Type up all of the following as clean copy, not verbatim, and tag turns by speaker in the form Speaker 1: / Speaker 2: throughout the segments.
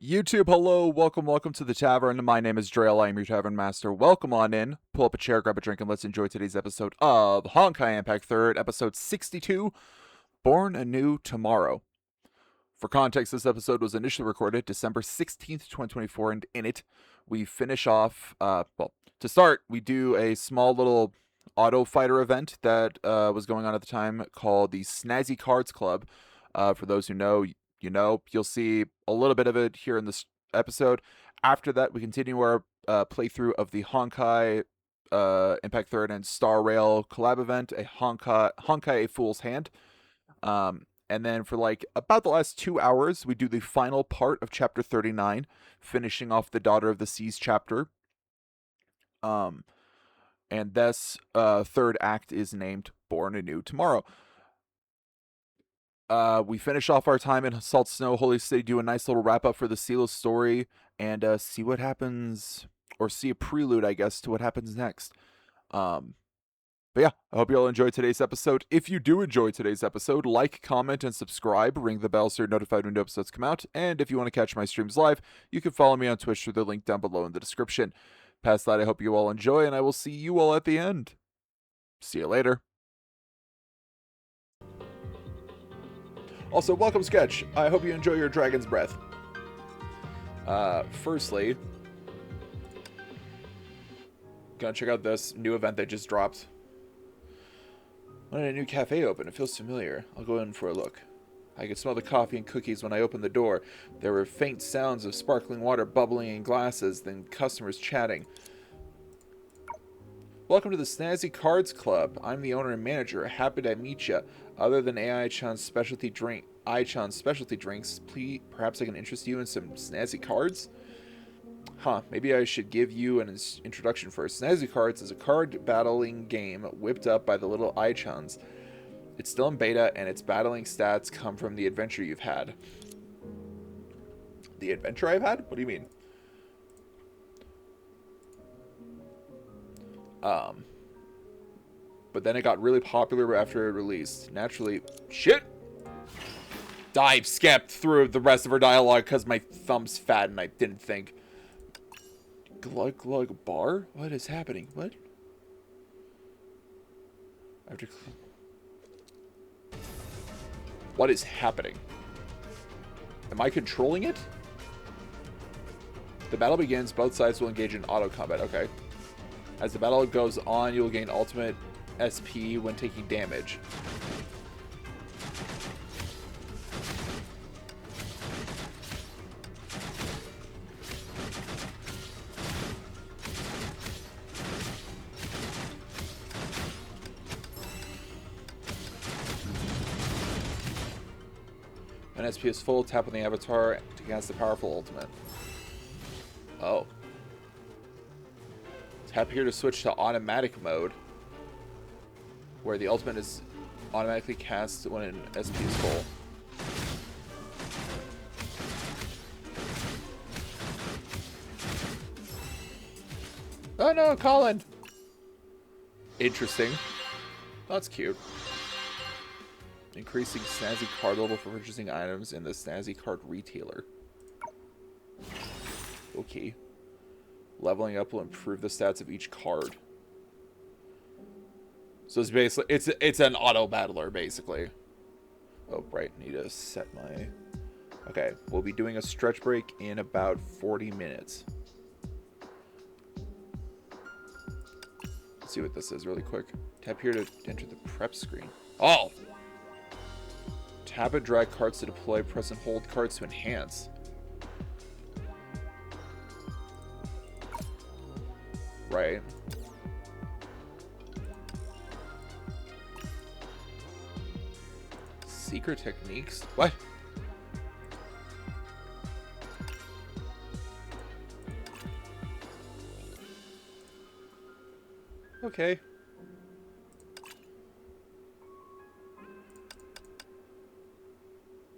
Speaker 1: YouTube, hello, welcome to the tavern. My name is Drail, I am your tavern master. Welcome on in, pull up a chair, grab a drink, and let's enjoy today's episode of Honkai Impact 3rd, episode 62, Born Anew Tomorrow. For context, this episode was initially recorded December 16th, 2024, and in it, we finish off, to start, we do a small little auto fighter event that was going on at the time called the Snazzy Cards Club. For those who know, you know, you'll see a little bit of it here in this episode. After that, we continue our playthrough of the Honkai Impact 3rd and Star Rail collab event, a Honkai A Fool's Hand. And then for like about the last 2 hours, we do the final part of chapter 39, finishing off the Daughter of the Seas chapter. And this third act is named Born Anew Tomorrow. We finish off our time in Salt Snow Holy City, do a nice little wrap up for the Sealos story, and see what happens, or see a prelude, I guess, to what happens next. But yeah, I hope you all enjoyed today's episode. If you do enjoy today's episode, like, comment, and subscribe. Ring the bell so you're notified when new episodes come out. And if you want to catch my streams live, you can follow me on Twitch through the link down below in the description. Past that, I hope you all enjoy, and I will see you all at the end. See you later. Also, welcome, Sketch. I hope you enjoy your Dragon's Breath. Firstly, gonna check out this new event that just dropped. When a new cafe opened, it feels familiar. I'll go in for a look. I could smell the coffee and cookies when I opened the door. There were faint sounds of sparkling water bubbling in glasses, then customers chatting. Welcome to the Snazzy Cards Club. I'm the owner and manager. Happy to meet you. Other than Ai-chan's specialty drinks, please, perhaps I can interest you in some snazzy cards? Huh, maybe I should give you an introduction first. Snazzy Cards is a card battling game whipped up by the little Ai-chans. It's still in beta, and its battling stats come from the adventure you've had. The adventure I've had? What do you mean? But then it got really popular after it released. Naturally, shit! I skipped through the rest of her dialogue because my thumb's fat and I didn't think. Glug glug bar? What is happening? What? What is happening? Am I controlling it? The battle begins. Both sides will engage in auto combat. Okay. As the battle goes on, you will gain ultimate SP when taking damage. When SP is full, tap on the avatar to cast the powerful ultimate. Oh. Tap here to switch to automatic mode, where the ultimate is automatically cast when an SP is full. Oh no, Colin! Interesting. That's cute. Increasing Snazzy card level for purchasing items in the Snazzy card retailer. Okay. Leveling up will improve the stats of each card. So it's basically it's an auto battler basically. Oh right, need to set my. Okay, we'll be doing a stretch break in about 40 minutes. Let's see what this is really quick. Tap here to enter the prep screen. Oh. Tap and drag cards to deploy. Press and hold cards to enhance. Right. Secret techniques? What? Okay.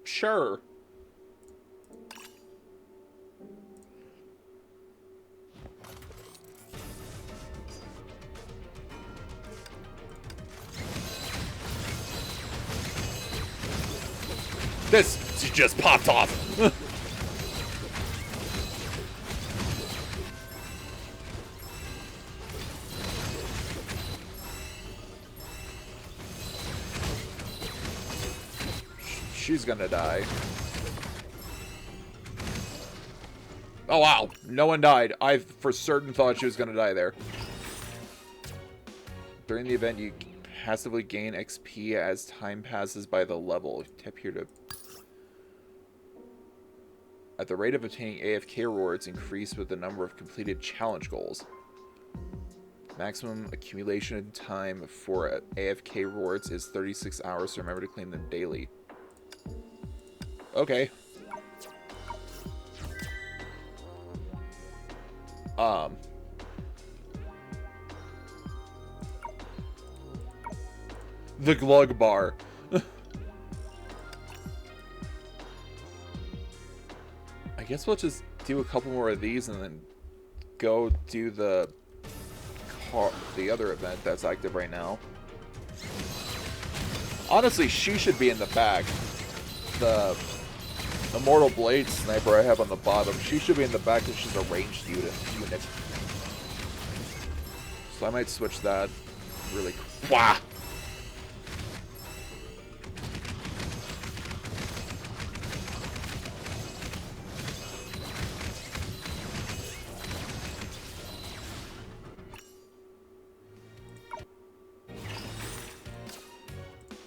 Speaker 1: Sure. This just popped off. she's gonna die. Oh, wow. No one died. I, for certain, thought she was gonna die there. During the event, you passively gain XP as time passes by the level. Tap here to... At the rate of obtaining AFK rewards, increase with the number of completed challenge goals. Maximum accumulation time for AFK rewards is 36 hours, so remember to claim them daily. Okay. The Glug Bar. I guess we'll just do a couple more of these and then go do the other event that's active right now. Honestly, she should be in the back. The Immortal Blade Sniper I have on the bottom, she should be in the back because she's a ranged unit. So I might switch that really quick. Wow!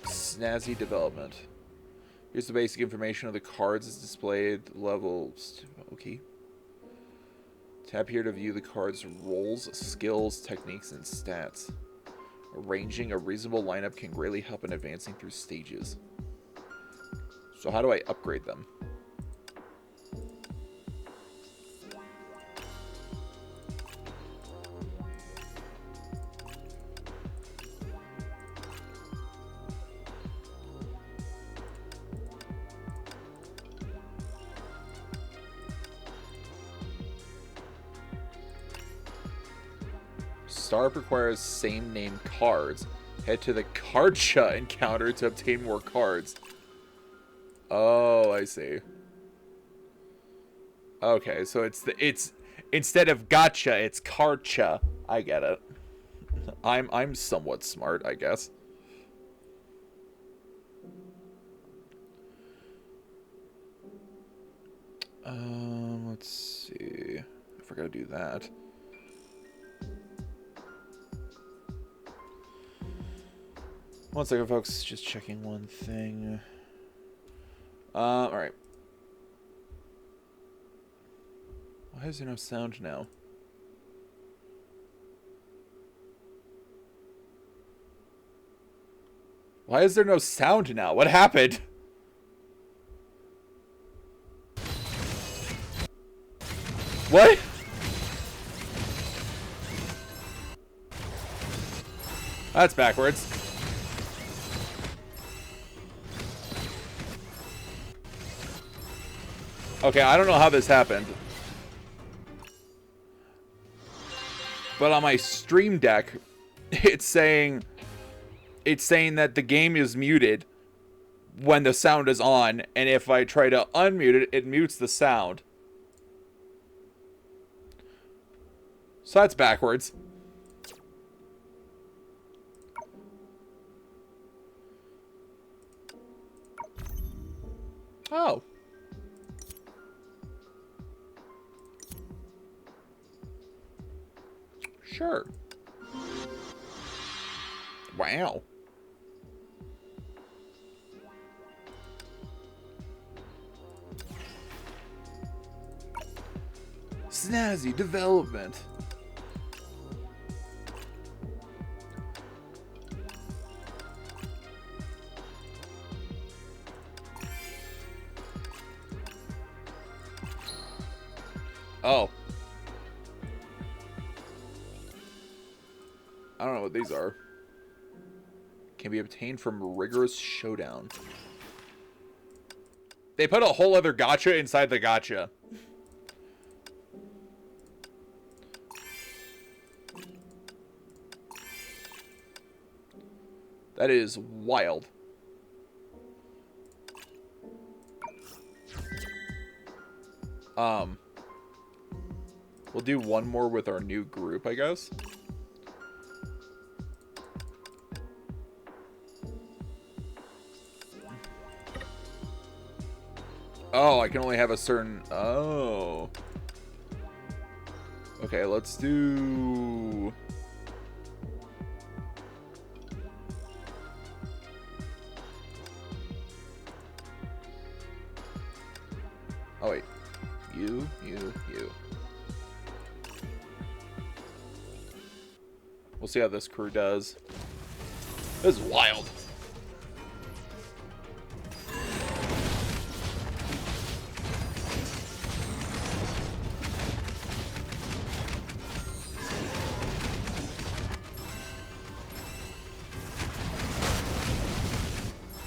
Speaker 1: Snazzy development. Here's the basic information of the cards as displayed. Levels. Okay. Tap here to view the cards' roles, skills, techniques, and stats. Arranging a reasonable lineup can greatly help in advancing through stages. So how do I upgrade them? Startup requires same name cards. Head to the Cardcha encounter to obtain more cards. Oh, I see. Okay, so it's instead of gotcha, it's Cardcha. I get it. I'm somewhat smart, I guess. Let's see. I forgot to do that. One second, folks. Just checking one thing. Alright. Why is there no sound now? Why is there no sound now? What happened? What? That's backwards. Okay, I don't know how this happened. But on my Stream Deck, it's saying that the game is muted when the sound is on, and if I try to unmute it, it mutes the sound. So that's backwards. Oh. Sure. Wow. Snazzy development. Oh. I don't know what these are. Can be obtained from Rigorous Showdown. They put a whole other gacha inside the gacha. That is wild. We'll do one more with our new group, I guess. Oh, I can only have a certain... Oh. Okay, let's do... Oh, wait. You. We'll see how this crew does. This is wild.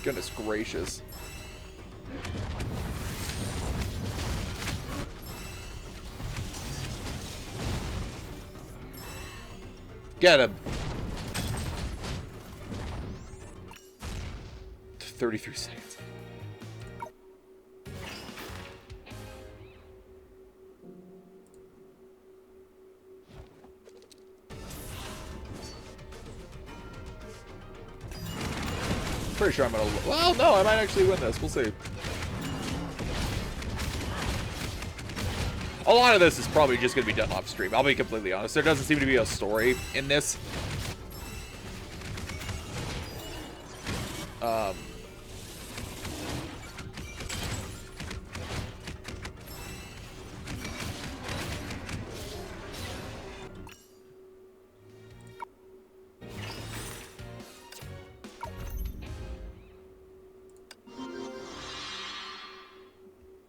Speaker 1: Goodness gracious. Get him. 33 seconds. Pretty sure I'm gonna... Well, no, I might actually win this. We'll see. A lot of this is probably just going to be done off stream. I'll be completely honest. There doesn't seem to be a story in this.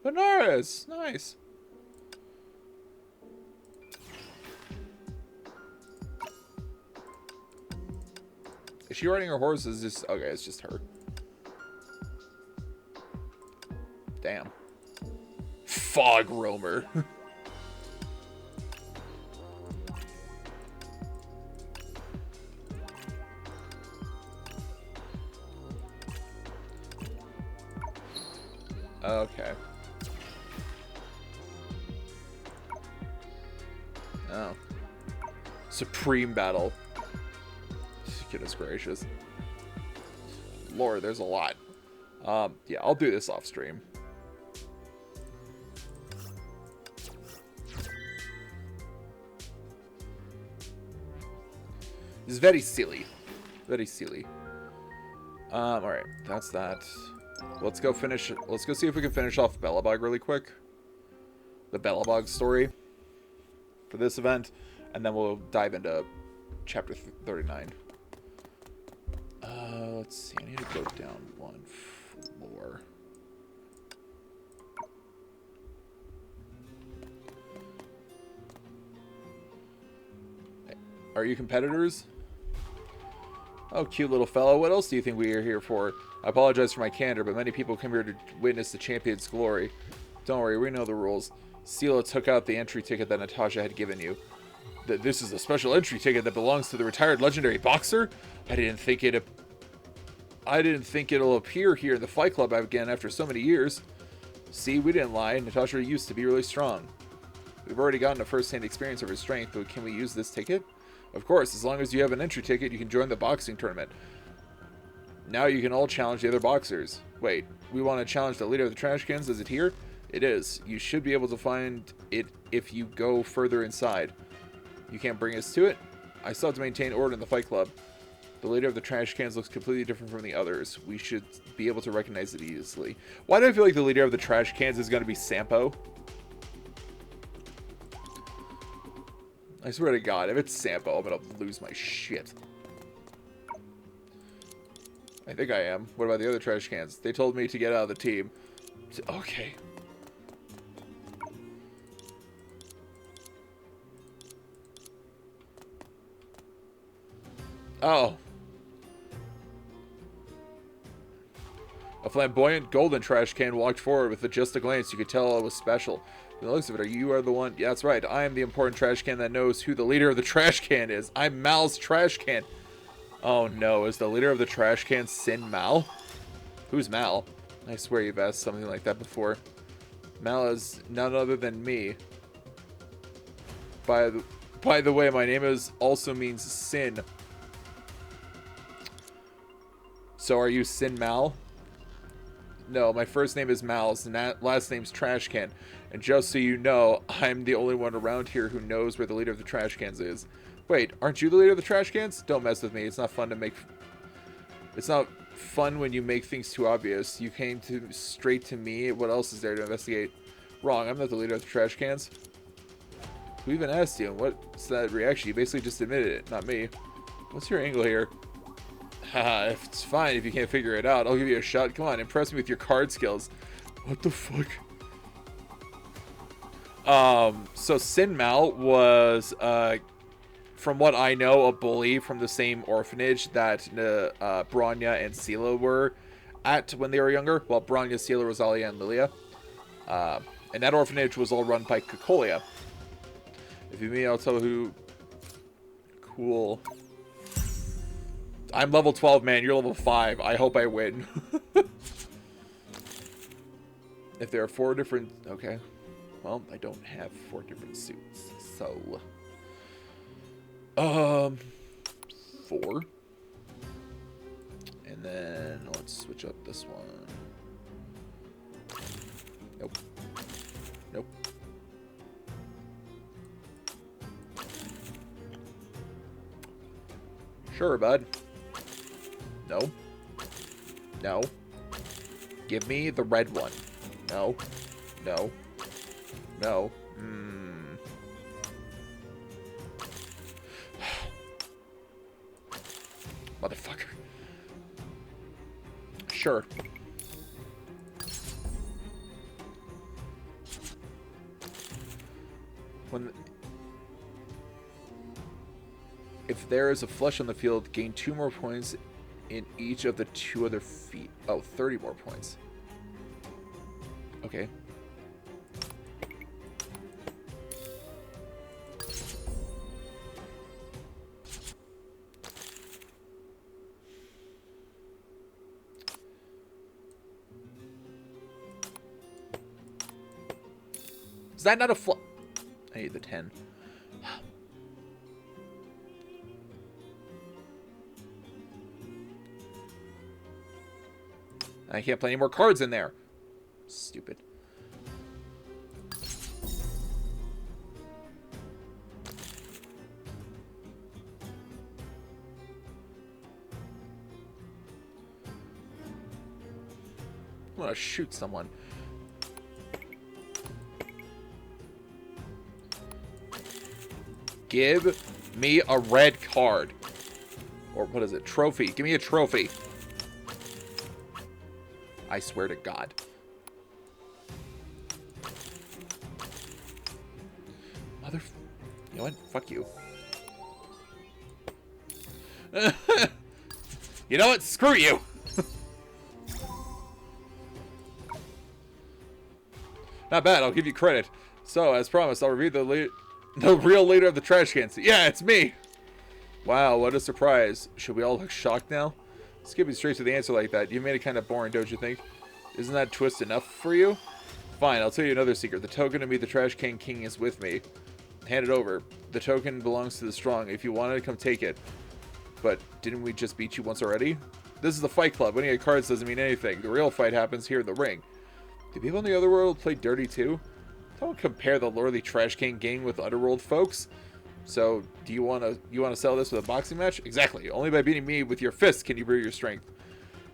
Speaker 1: Benares! Nice. Is she riding her horse? Is this... Okay, it's just her. Damn. Fog roamer. Okay. Oh. Supreme battle. Goodness gracious. Lord, there's a lot. Yeah, I'll do this off stream. This is very silly. Very silly. Alright, that's that. Let's go finish... Let's go see if we can finish off Bellabog really quick. The Bellabog story. For this event. And then we'll dive into chapter 39. Let's see. I need to go down one floor. Are you competitors? Oh, cute little fellow. What else do you think we are here for? I apologize for my candor, but many people come here to witness the champion's glory. Don't worry, we know the rules. Sela took out the entry ticket that Natasha had given you. This is a special entry ticket that belongs to the retired legendary boxer? I didn't think it'll appear here in the Fight Club again after so many years. See, we didn't lie. Natasha used to be really strong. We've already gotten a first-hand experience of her strength, but can we use this ticket? Of course, as long as you have an entry ticket, you can join the boxing tournament. Now you can all challenge the other boxers. Wait, we want to challenge the leader of the trash cans? Is it here? It is. You should be able to find it if you go further inside. You can't bring us to it? I still have to maintain order in the Fight Club. The leader of the trash cans looks completely different from the others. We should be able to recognize it easily. Why do I feel like the leader of the trash cans is going to be Sampo? I swear to God, if it's Sampo, I'm going to lose my shit. I think I am. What about the other trash cans? They told me to get out of the team. Okay. Oh. A flamboyant golden trash can walked forward with just a glance. You could tell it was special. From the looks of it, you are the one... Yeah, that's right. I am the important trash can that knows who the leader of the trash can is. I'm Mal's trash can. Oh no, is the leader of the trash can Sin Mal? Who's Mal? I swear you've asked something like that before. Mal is none other than me. By the way, my name also means sin. So are you Sin Mal? No, my first name is Mouse, and that last name's Trashcan. And just so you know, I'm the only one around here who knows where the leader of the trash cans is. Wait, aren't you the leader of the trash cans? Don't mess with me. It's not fun to make... It's not fun when you make things too obvious. You came straight to me. What else is there to investigate? Wrong, I'm not the leader of the trash cans. Who even asked you? What's that reaction? You basically just admitted it, not me. What's your angle here? Haha, it's fine if you can't figure it out. I'll give you a shot. Come on, impress me with your card skills. What the fuck? So Sin Mal was, from what I know, a bully from the same orphanage that Bronya and Sela were at when they were younger. Well, Bronya, Sela, Rosalia, and Lilia. And that orphanage was all run by Cocolia. If you mean, I'll tell who... Cool. I'm level 12, man. You're level 5. I hope I win. If there are 4 different... Okay. Well, I don't have 4 different suits. So... 4. And then let's switch up this one. Nope. Nope. Sure, bud. No. No. Give me the red one. No. No. No. Motherfucker. Sure. If there is a flush on the field, gain 2 more points in each of the 2 other feet. Oh, 30 more points. Okay. Is that not a flush? I need the 10. I can't play any more cards in there. Stupid. I want to shoot someone. Give me a red card. Or what is it? Trophy. Give me a trophy. I swear to God. Mother... You know what? Fuck you. You know what? Screw you. Not bad. I'll give you credit. So, as promised, I'll review the real leader of the trash cans. Yeah, it's me. Wow, what a surprise. Should we all look shocked now? Skipping straight to the answer like that. You made it kind of boring, don't you think? Isn't that twist enough for you? Fine, I'll tell you another secret. The token to meet the Trash Can King is with me. Hand it over. The token belongs to the strong. If you want it, come take it. But didn't we just beat you once already? This is the Fight Club. Winning at cards doesn't mean anything. The real fight happens here in the ring. Do people in the other world play dirty too? Don't compare the lordly Trash Can gang with Underworld folks. So, do you want to sell this with a boxing match? Exactly. Only by beating me with your fists can you prove your strength.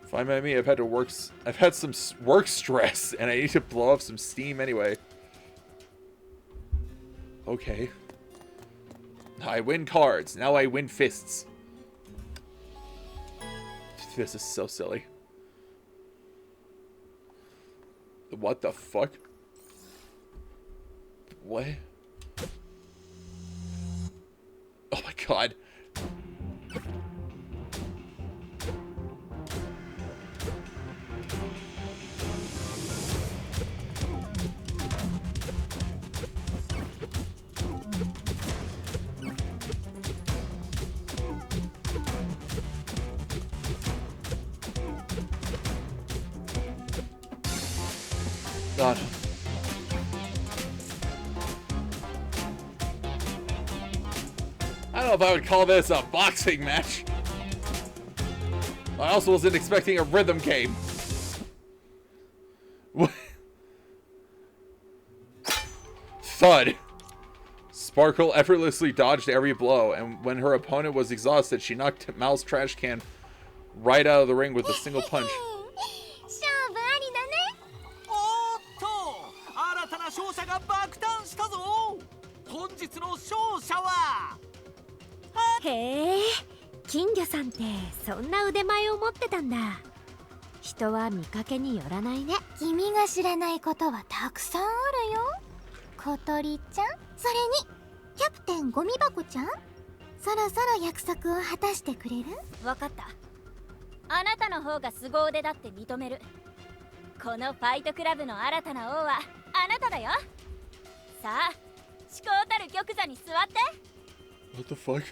Speaker 1: Fine by me. I've had some work stress, and I need to blow off some steam anyway. Okay. I win cards. Now I win fists. This is so silly. What the fuck? What? Oh my God. God. I don't know if I would call this a boxing match. I also wasn't expecting a rhythm game. Thud! Sparkle effortlessly dodged every blow, and when her opponent was exhausted, she knocked Mal's trash can right out of the ring with a single punch.
Speaker 2: へえ、金魚さんってそんな腕前を持ってたんだ。人は見かけによらないね。
Speaker 3: 君が知らないことはたくさんあるよ。小鳥ちゃん、それにキャプテンゴミ箱ちゃん、そろそろ約束を果たしてくれる？
Speaker 4: わかった。あなたの方が凄腕だって認める。このファイトクラブの新たな王はあなただよ。さあ、至高たる玉座に座って。
Speaker 1: What the fuck?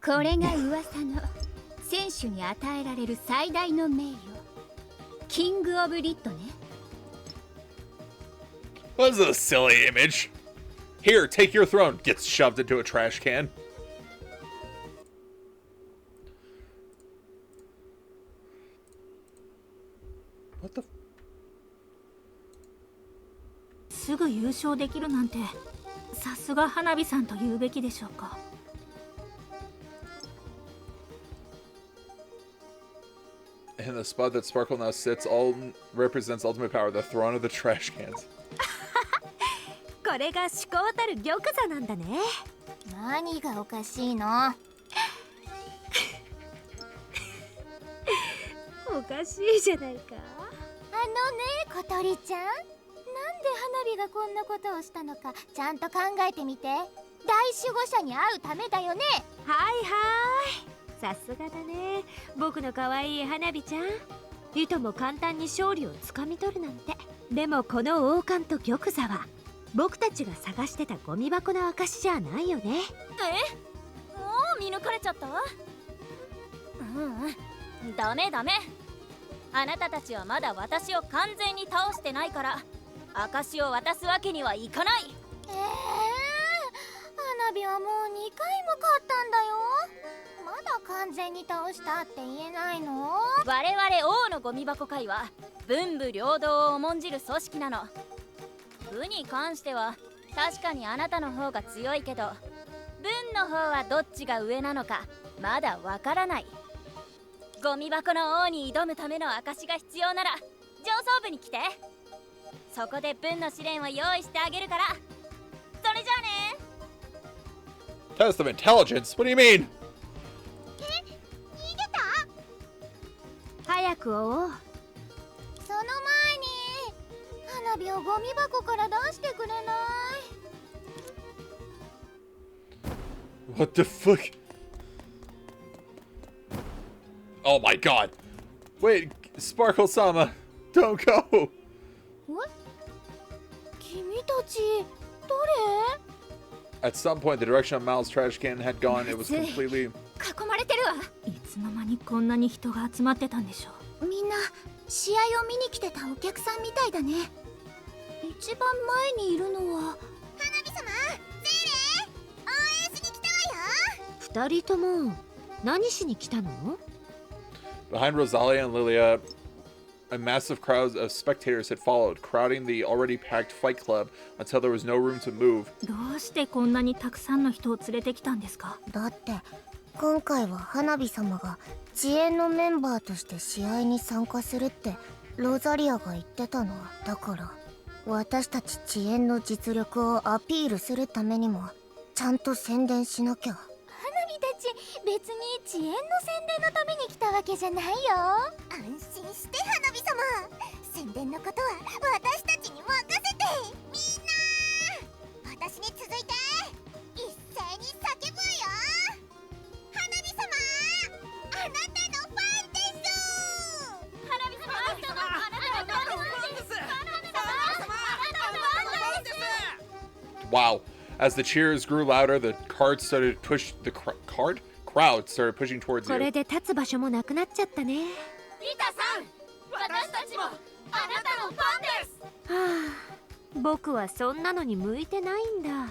Speaker 5: これが噂の選手に与えられる最大の名誉、キングオブリッドね。
Speaker 1: What is a silly image? Here, take your throne. Gets shoved into a trash can. What the?
Speaker 6: すぐ優勝できるなんて、さすが花火さんと言うべきでしょうか。
Speaker 1: And the spot that Sparkle now sits all represents ultimate power, the throne of the trash cans.
Speaker 2: これが至高たる玉座なんだね。
Speaker 3: 何がおかしいの？
Speaker 2: おかしいじゃないか。
Speaker 3: 小鳥ちゃん、なんで花火がこんなことをしたのかちゃんと考えてみて。大守護者に会うためだよね。
Speaker 2: はいはい。さすがだね、僕の可愛い花火ちゃん。いとも簡単に勝利をつかみ取るなんて。でもこの王冠と玉座は僕たちが探してたゴミ箱の証じゃないよね。
Speaker 4: え？もう見抜かれちゃった？ダメダメ。あなたたちはまだ私を完全に倒してないから証を渡すわけにはいかない。
Speaker 3: 花火はもう2回も勝ったんだよ。まだ完全に倒したって言えないの？
Speaker 4: 我々王のゴミ箱会は文武両道を重んじる組織なの。武に関しては確かにあなたの方が強いけど、文の方はどっちが上なのかまだわからない。ゴミ箱の王に挑むための証が必要なら上層部に来て。そこで文の試練を用意してあげるから。それじゃあね。
Speaker 1: Test of intelligence? What do you mean?
Speaker 2: 早く追おう。
Speaker 3: その前に花火をゴミ箱から出してくれない？
Speaker 1: What the fuck? Oh my god. Wait, Sparkle-sama, don't go.
Speaker 3: 君たち誰？
Speaker 1: At some point, the direction of Mal's trash can had gone. It was completely...
Speaker 5: 囲まれてるわ。
Speaker 6: いつの間にこんなに人が集まってたんでしょう。
Speaker 3: みんな試合を見に来てたお客さんみたいだね。一番前にいるのは花火様、ゼーレ応援しに来たわよ。
Speaker 2: 二人とも何しに来たの？
Speaker 1: Behind Rosalia and Lilia, a massive crowd of spectators had followed, crowding the already packed fight club until there was no room to move.
Speaker 6: どうしてこんなにたくさんの人を連れてきたんですか？
Speaker 3: だって今回は花火様が遅延のメンバーとして試合に参加するってロザリアが言ってたの。だから私たち遅延の実力をアピールするためにもちゃんと宣伝しなきゃ。花火たち別に遅延の宣伝のために来たわけじゃないよ。安心して花火様、宣伝のことは私たちに任せて。みんな私に続いて一斉に叫ぶわよ。花火様、あなたのファンです。花火様、あなたのファンです。花火様、あなたのファンです。
Speaker 1: Wow. As the cheers grew louder, the crowd started pushing towards
Speaker 2: これ
Speaker 1: you.
Speaker 2: で立つ場所もなくなっちゃったね。
Speaker 4: リタさん、私たちもあなたのファンです。
Speaker 2: はあ、僕はそんなのに向いてないんだ。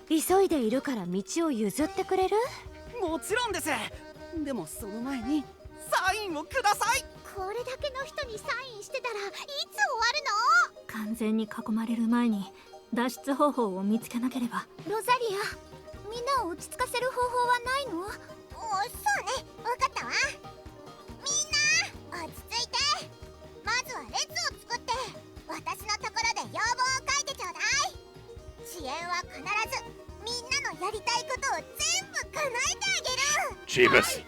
Speaker 2: 急いでいるから道を譲ってくれる？
Speaker 7: もちろんです。でもその前にサインをください。
Speaker 3: これだけの人にサインしてたらいつ終わるの？
Speaker 6: 完全に囲まれる前に脱出方法を見つけなければ。
Speaker 5: ロザリア、みんなを落ち着かせる方法はないの？
Speaker 3: そうね、わかったわ。みんな落ち着いて。まずは列を作って私のところで要望を書いてちょうだい。遅延は必ずみんなのやりたいことを全部叶えてあげる。
Speaker 1: チーブス。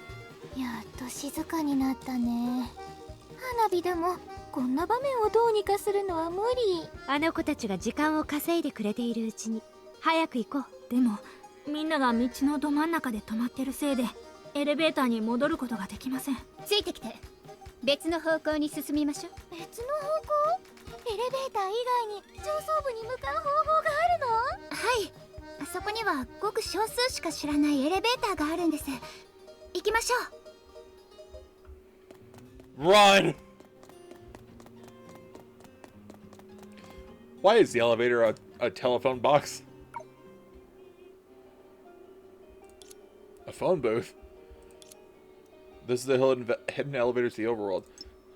Speaker 3: やっと静かになったね。花火でもこんな場面をどうにかするのは無理。
Speaker 2: あの子たちが時間を稼いでくれているうちに早く行こう。
Speaker 6: でもみんなが道のど真ん中で止まってるせいでエレベーターに戻ることができません。
Speaker 5: ついてきて、別の方向に進みましょう。
Speaker 3: 別の方向？エレベーター以外に上層部に向かう方法があるの？
Speaker 5: はい、あそこにはごく少数しか知らないエレベーターがあるんです。行きましょう。
Speaker 1: Run! Why is the elevator a telephone box? A phone booth? This is the hidden elevator to the overworld.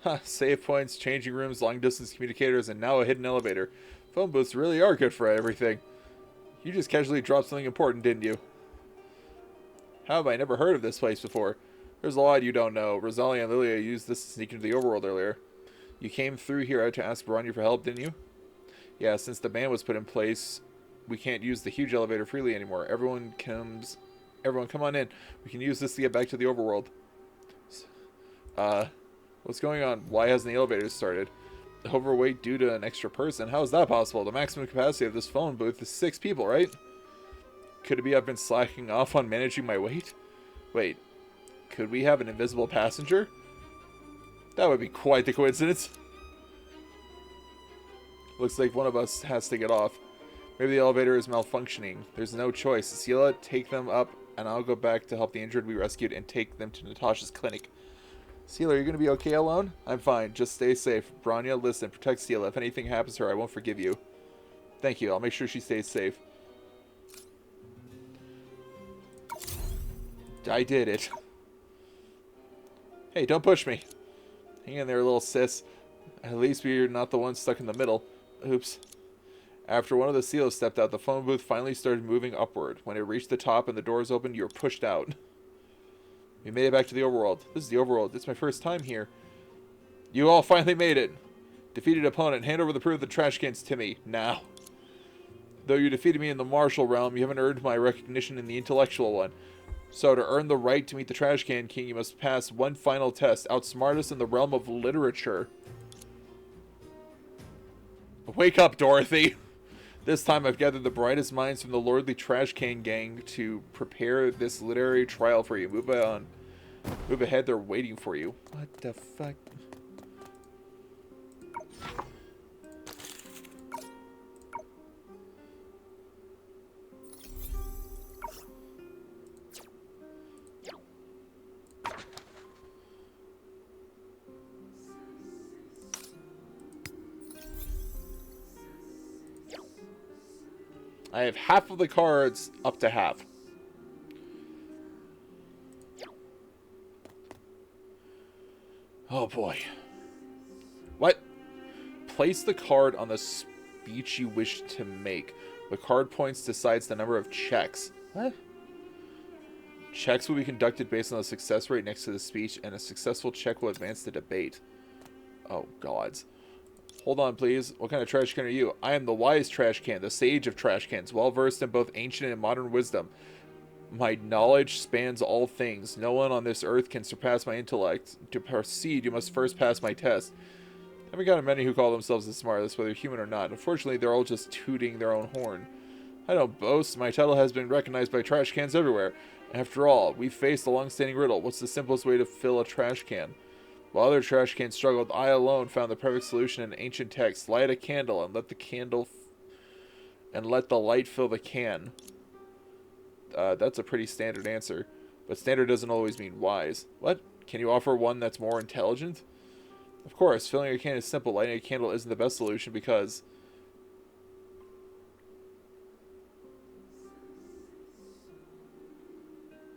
Speaker 1: Huh, save points, changing rooms, long distance communicators, and now a hidden elevator. Phone booths really are good for everything. You just casually dropped something important, didn't you? How have I never heard of this place before? There's a lot you don't know. Rosalia and Lilia used this to sneak into the overworld earlier. You came through here to ask Bronya for help, didn't you? Yeah, since the ban was put in place, we can't use the huge elevator freely anymore. Everyone come on in. We can use this to get back to the overworld. What's going on? Why hasn't the elevator started? Overweight due to an extra person? How is that possible? The maximum capacity of this phone booth is 6 people, right? Could it be I've been slacking off on managing my weight? Wait, could we have an invisible passenger? That would be quite the coincidence. Looks like one of us has to get off. Maybe the elevator is malfunctioning. There's no choice. Cecilia, take them up, and I'll go back to help the injured we rescued and take them to Natasha's clinic. Seela, are you going to be okay alone? I'm fine. Just stay safe. Bronya, listen. Protect Seela. If anything happens to her, I won't forgive you. Thank you. I'll make sure she stays safe. I did it. Hey, don't push me. Hang in there, little sis. At least we're not the ones stuck in the middle. Oops. After one of the seals stepped out, the phone booth finally started moving upward. When it reached the top and the doors opened, you were pushed out. We made it back to the overworld. This is the overworld. It's my first time here. You all finally made it. Defeated opponent. Hand over the proof of the trash cans to me. Now. Though you defeated me in the martial realm, you haven't earned my recognition in the intellectual one. So to earn the right to meet the Trash Can King, you must pass one final test. Outsmart us in the realm of literature. Wake up, Dorothy. This time I've gathered the brightest minds from the lordly Trash Can Gang to prepare this literary trial for you. Move on. Move ahead, they're waiting for you. What the fuck? I have half of the cards up to half. Oh boy. What? Place the card on the speech you wish to make. The card points decides the number of checks. What? Checks will be conducted based on the success rate next to the speech, and a successful check will advance the debate. Oh, gods. Hold on, please. What kind of trash can are you? I am the wise trash can, the sage of trash cans, well-versed in both ancient and modern wisdom. My knowledge spans all things. No one on this earth can surpass my intellect. To proceed, you must first pass my test. I haven't gotten many who call themselves the smartest, whether human or not. Unfortunately, they're all just tooting their own horn. I don't boast. My title has been recognized by trash cans everywhere. After all, we've faced a long-standing riddle. What's the simplest way to fill a trash can? While other trash cans struggled, I alone found the perfect solution in ancient text. Light a candle and let the light fill the can. That's a pretty standard answer. But standard doesn't always mean wise. What? Can you offer one that's more intelligent? Of course, filling a can is simple. Lighting a candle isn't the best solution because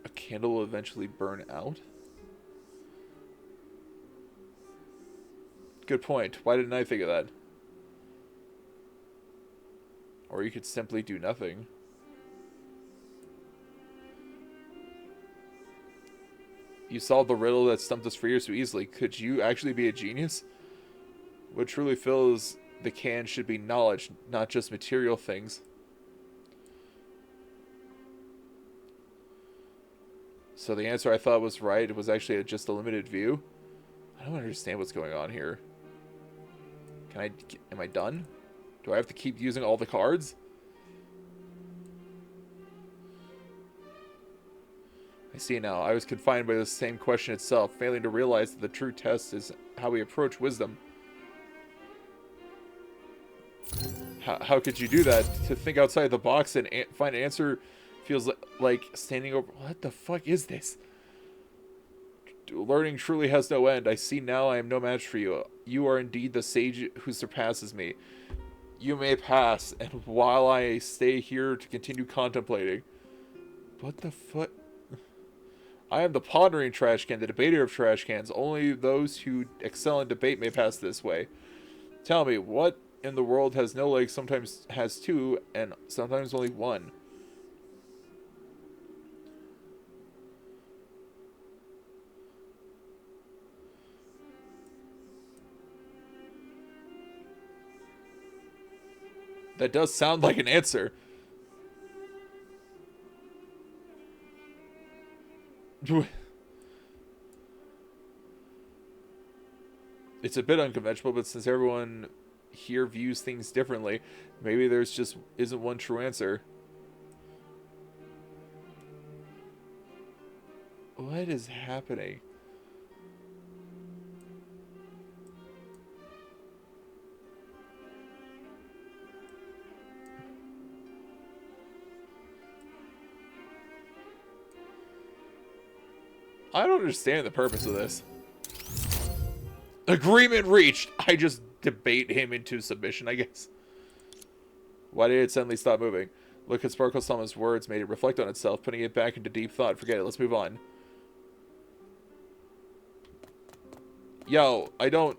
Speaker 1: a candle will eventually burn out? Good point. Why didn't I think of that? Or you could simply do nothing. You solved the riddle that stumped us for years so easily. Could you actually be a genius? What truly fills the can should be knowledge, not just material things. So the answer I thought was right. It was actually just a limited view. I don't understand what's going on here. Am I done? Do I have to keep using all the cards? I see now. I was confined by the same question itself, failing to realize that the true test is how we approach wisdom. How could you do that? To think outside the box and find an answer feels like standing over... What the fuck is this? Learning truly has no end. I see now I am no match for you. You are indeed the sage who surpasses me. You may pass, and while I stay here to continue contemplating... What the fuck? I am the pondering trash can, the debater of trash cans. Only those who excel in debate may pass this way. Tell me, what in the world has no legs, sometimes has two, and sometimes only one? That does sound like an answer. It's a bit unconventional, but since everyone here views things differently, maybe there's just isn't one true answer. What is happening? I don't understand the purpose of this. Agreement reached! I just debate him into submission, I guess. Why did it suddenly stop moving? Look at Sparkle's Summon's words made it reflect on itself, putting it back into deep thought. Forget it, let's move on. Yo, I didn't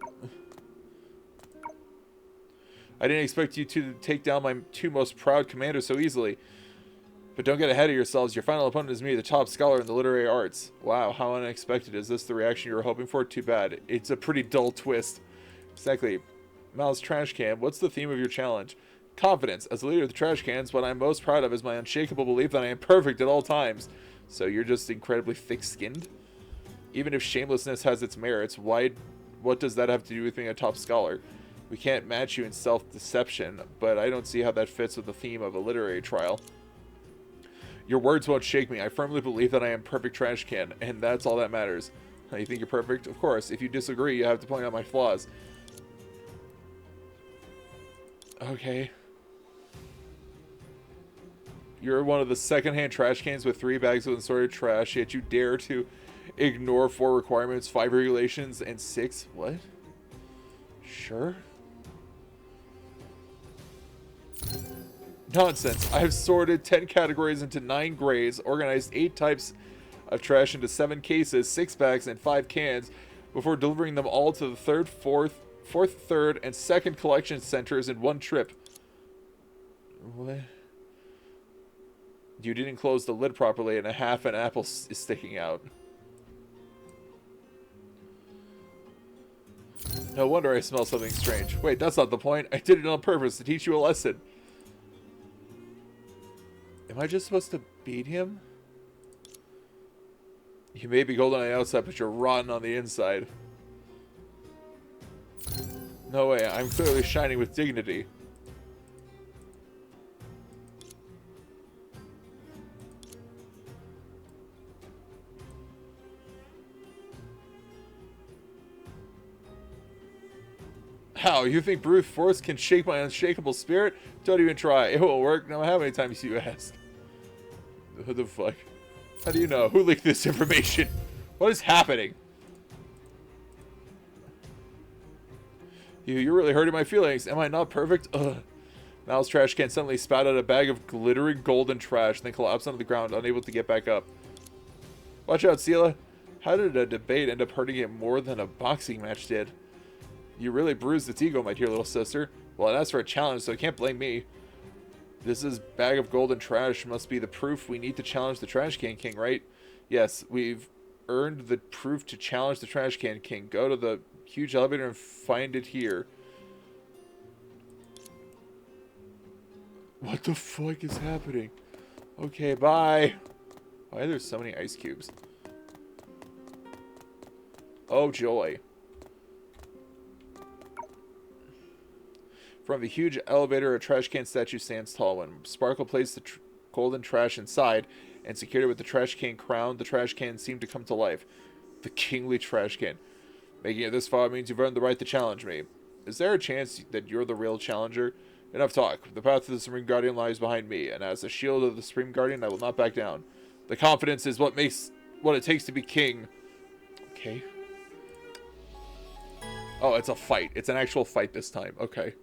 Speaker 1: expect you to take down my two most proud commanders so easily. But don't get ahead of yourselves. Your final opponent is me, the top scholar in the literary arts. Wow, how unexpected. Is this the reaction you were hoping for? Too bad. It's a pretty dull twist. Exactly. Mal's trash can. What's the theme of your challenge? Confidence. As the leader of the trash cans, what I'm most proud of is my unshakable belief that I am perfect at all times. So you're just incredibly thick-skinned? Even if shamelessness has its merits, what does that have to do with being a top scholar? We can't match you in self-deception, but I don't see how that fits with the theme of a literary trial. Your words won't shake me. I firmly believe that I am perfect trash can, and that's all that matters. You think you're perfect? Of course. If you disagree, you have to point out my flaws. Okay. You're one of the second-hand trash cans with 3 bags of assorted trash, yet you dare to ignore 4 requirements, 5 regulations, and 6... What? Sure. Nonsense. I have sorted 10 categories into 9 grades, organized 8 types of trash into 7 cases, 6 bags, and 5 cans before delivering them all to the 3rd, 4th, 3rd, and 2nd collection centers in one trip. What? You didn't close the lid properly and half an apple is sticking out. No wonder I smell something strange. Wait, that's not the point. I did it on purpose to teach you a lesson. Am I just supposed to beat him? You may be golden on the outside, but you're rotten on the inside. No way, I'm clearly shining with dignity. How? You think brute force can shake my unshakable spirit? Don't even try. It won't work. No matter how many times you ask. What the fuck? How do you know? Who leaked this information? What is happening? You're really hurting my feelings. Am I not perfect? Ugh. Mal's trash can suddenly spat out a bag of glittering golden trash, then collapsed onto the ground, unable to get back up. Watch out, Sela. How did a debate end up hurting it more than a boxing match did? You really bruised its ego, my dear little sister. Well, it asked for a challenge, so it can't blame me. This is bag of gold and trash must be the proof we need to challenge the Trash Can King, right? Yes, we've earned the proof to challenge the Trash Can King. Go to the huge elevator and find it here. What the fuck is happening? Okay, bye. Why are there so many ice cubes? Oh, joy. From the huge elevator, a trash can statue stands tall. When Sparkle placed the golden trash inside and secured it with the trash can crown, the trash can seemed to come to life. The kingly trash can. Making it this far means you've earned the right to challenge me. Is there a chance that you're the real challenger? Enough talk. The path to the Supreme Guardian lies behind me, and as the shield of the Supreme Guardian, I will not back down. The confidence is what it takes to be king. Okay. Oh, it's a fight. It's an actual fight this time. Okay.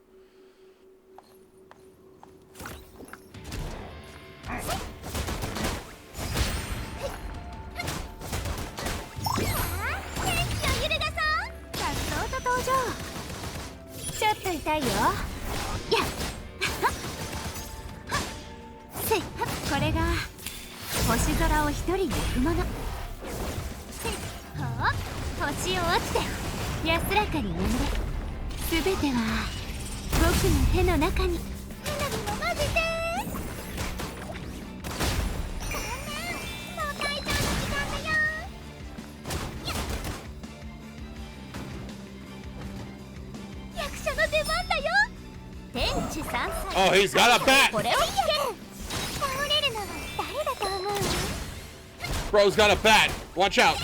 Speaker 1: Oh, he's got a bat! Bro's got a bat! Watch out!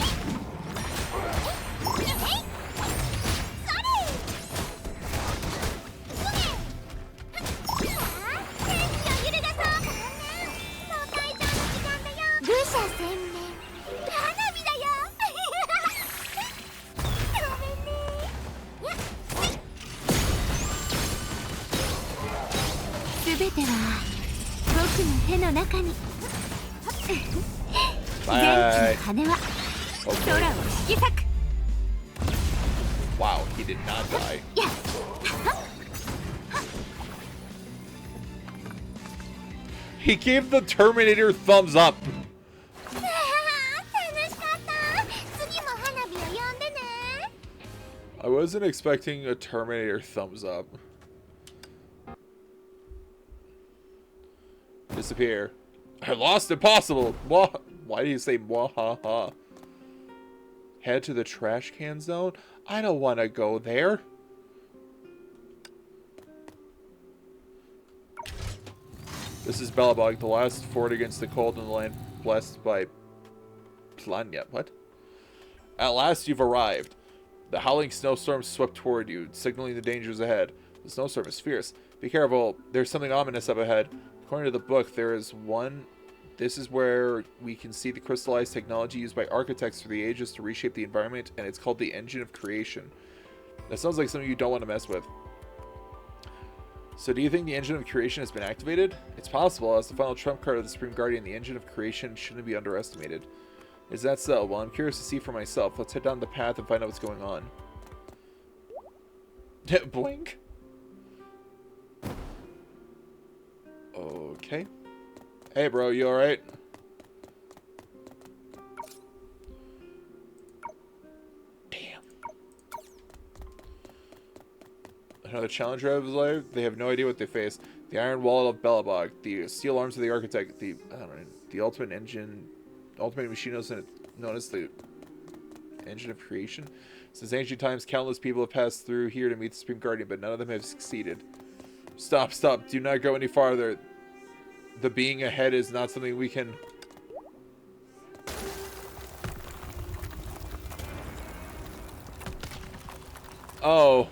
Speaker 1: Wow, he did not die. He gave the Terminator thumbs up. I wasn't expecting a Terminator thumbs up. Disappear. I lost impossible. Why do you say mwahaha? Head to the trash can zone? I don't want to go there. This is Belobog, the last fort against the cold in the land blessed by Planya. What? At last you've arrived. The howling snowstorm swept toward you, signaling the dangers ahead. The snowstorm is fierce. Be careful. There's something ominous up ahead. According to the book, there is one. This is where we can see the crystallized technology used by architects through the ages to reshape the environment, and it's called the Engine of Creation. That sounds like something you don't want to mess with. So do you think the Engine of Creation has been activated? It's possible. As the final trump card of the Supreme Guardian, the Engine of Creation shouldn't be underestimated. Is that so? Well, I'm curious to see for myself. Let's head down the path and find out what's going on. Blink. Okay. Hey, bro, you alright? Damn. Another challenger of his life? They have no idea what they face. The iron wall of Belobog, the steel arms of the architect, the ultimate engine, ultimate machine known as the Engine of Creation. Since ancient times, countless people have passed through here to meet the Supreme Guardian, but none of them have succeeded. Stop, stop. Do not go any farther. The being ahead is not something we can... Oh.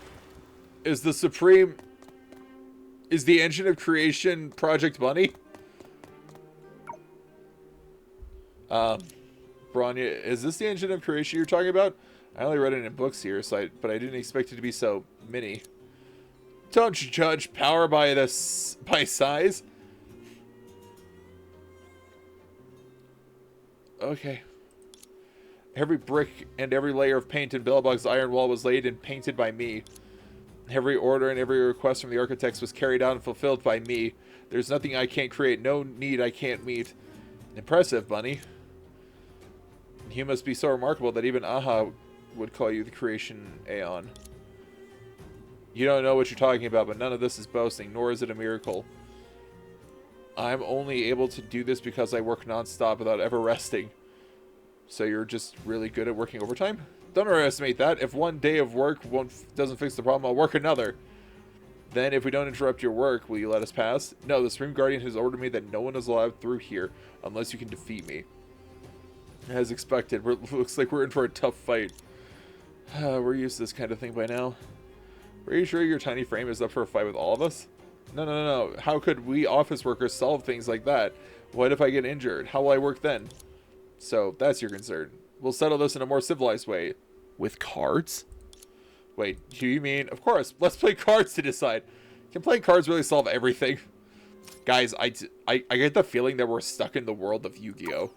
Speaker 1: Is the Supreme... Is the Engine of Creation Project Bunny? Bronya, is this the Engine of Creation you're talking about? I only read it in books here, but I didn't expect it to be so mini. Don't judge power by size. Okay. Every brick and every layer of paint in Belobog's iron wall was laid and painted by me. Every order and every request from the architects was carried out and fulfilled by me. There's nothing I can't create, no need I can't meet. Impressive, Bunny. You must be so remarkable that even Aha would call you the creation Aeon. You don't know what you're talking about, but none of this is boasting, nor is it a miracle. I'm only able to do this because I work non-stop without ever resting. So you're just really good at working overtime? Don't underestimate that. If one day of work doesn't fix the problem, I'll work another. Then, if we don't interrupt your work, will you let us pass? No, the Supreme Guardian has ordered me that no one is allowed through here unless you can defeat me. As expected, looks like we're in for a tough fight. We're used to this kind of thing by now. Are you sure your tiny frame is up for a fight with all of us? No. How could we office workers solve things like that? What if I get injured? How will I work then? So, that's your concern. We'll settle this in a more civilized way. With cards? Wait, do you mean... Of course, let's play cards to decide. Can playing cards really solve everything? Guys, I get the feeling that we're stuck in the world of Yu-Gi-Oh!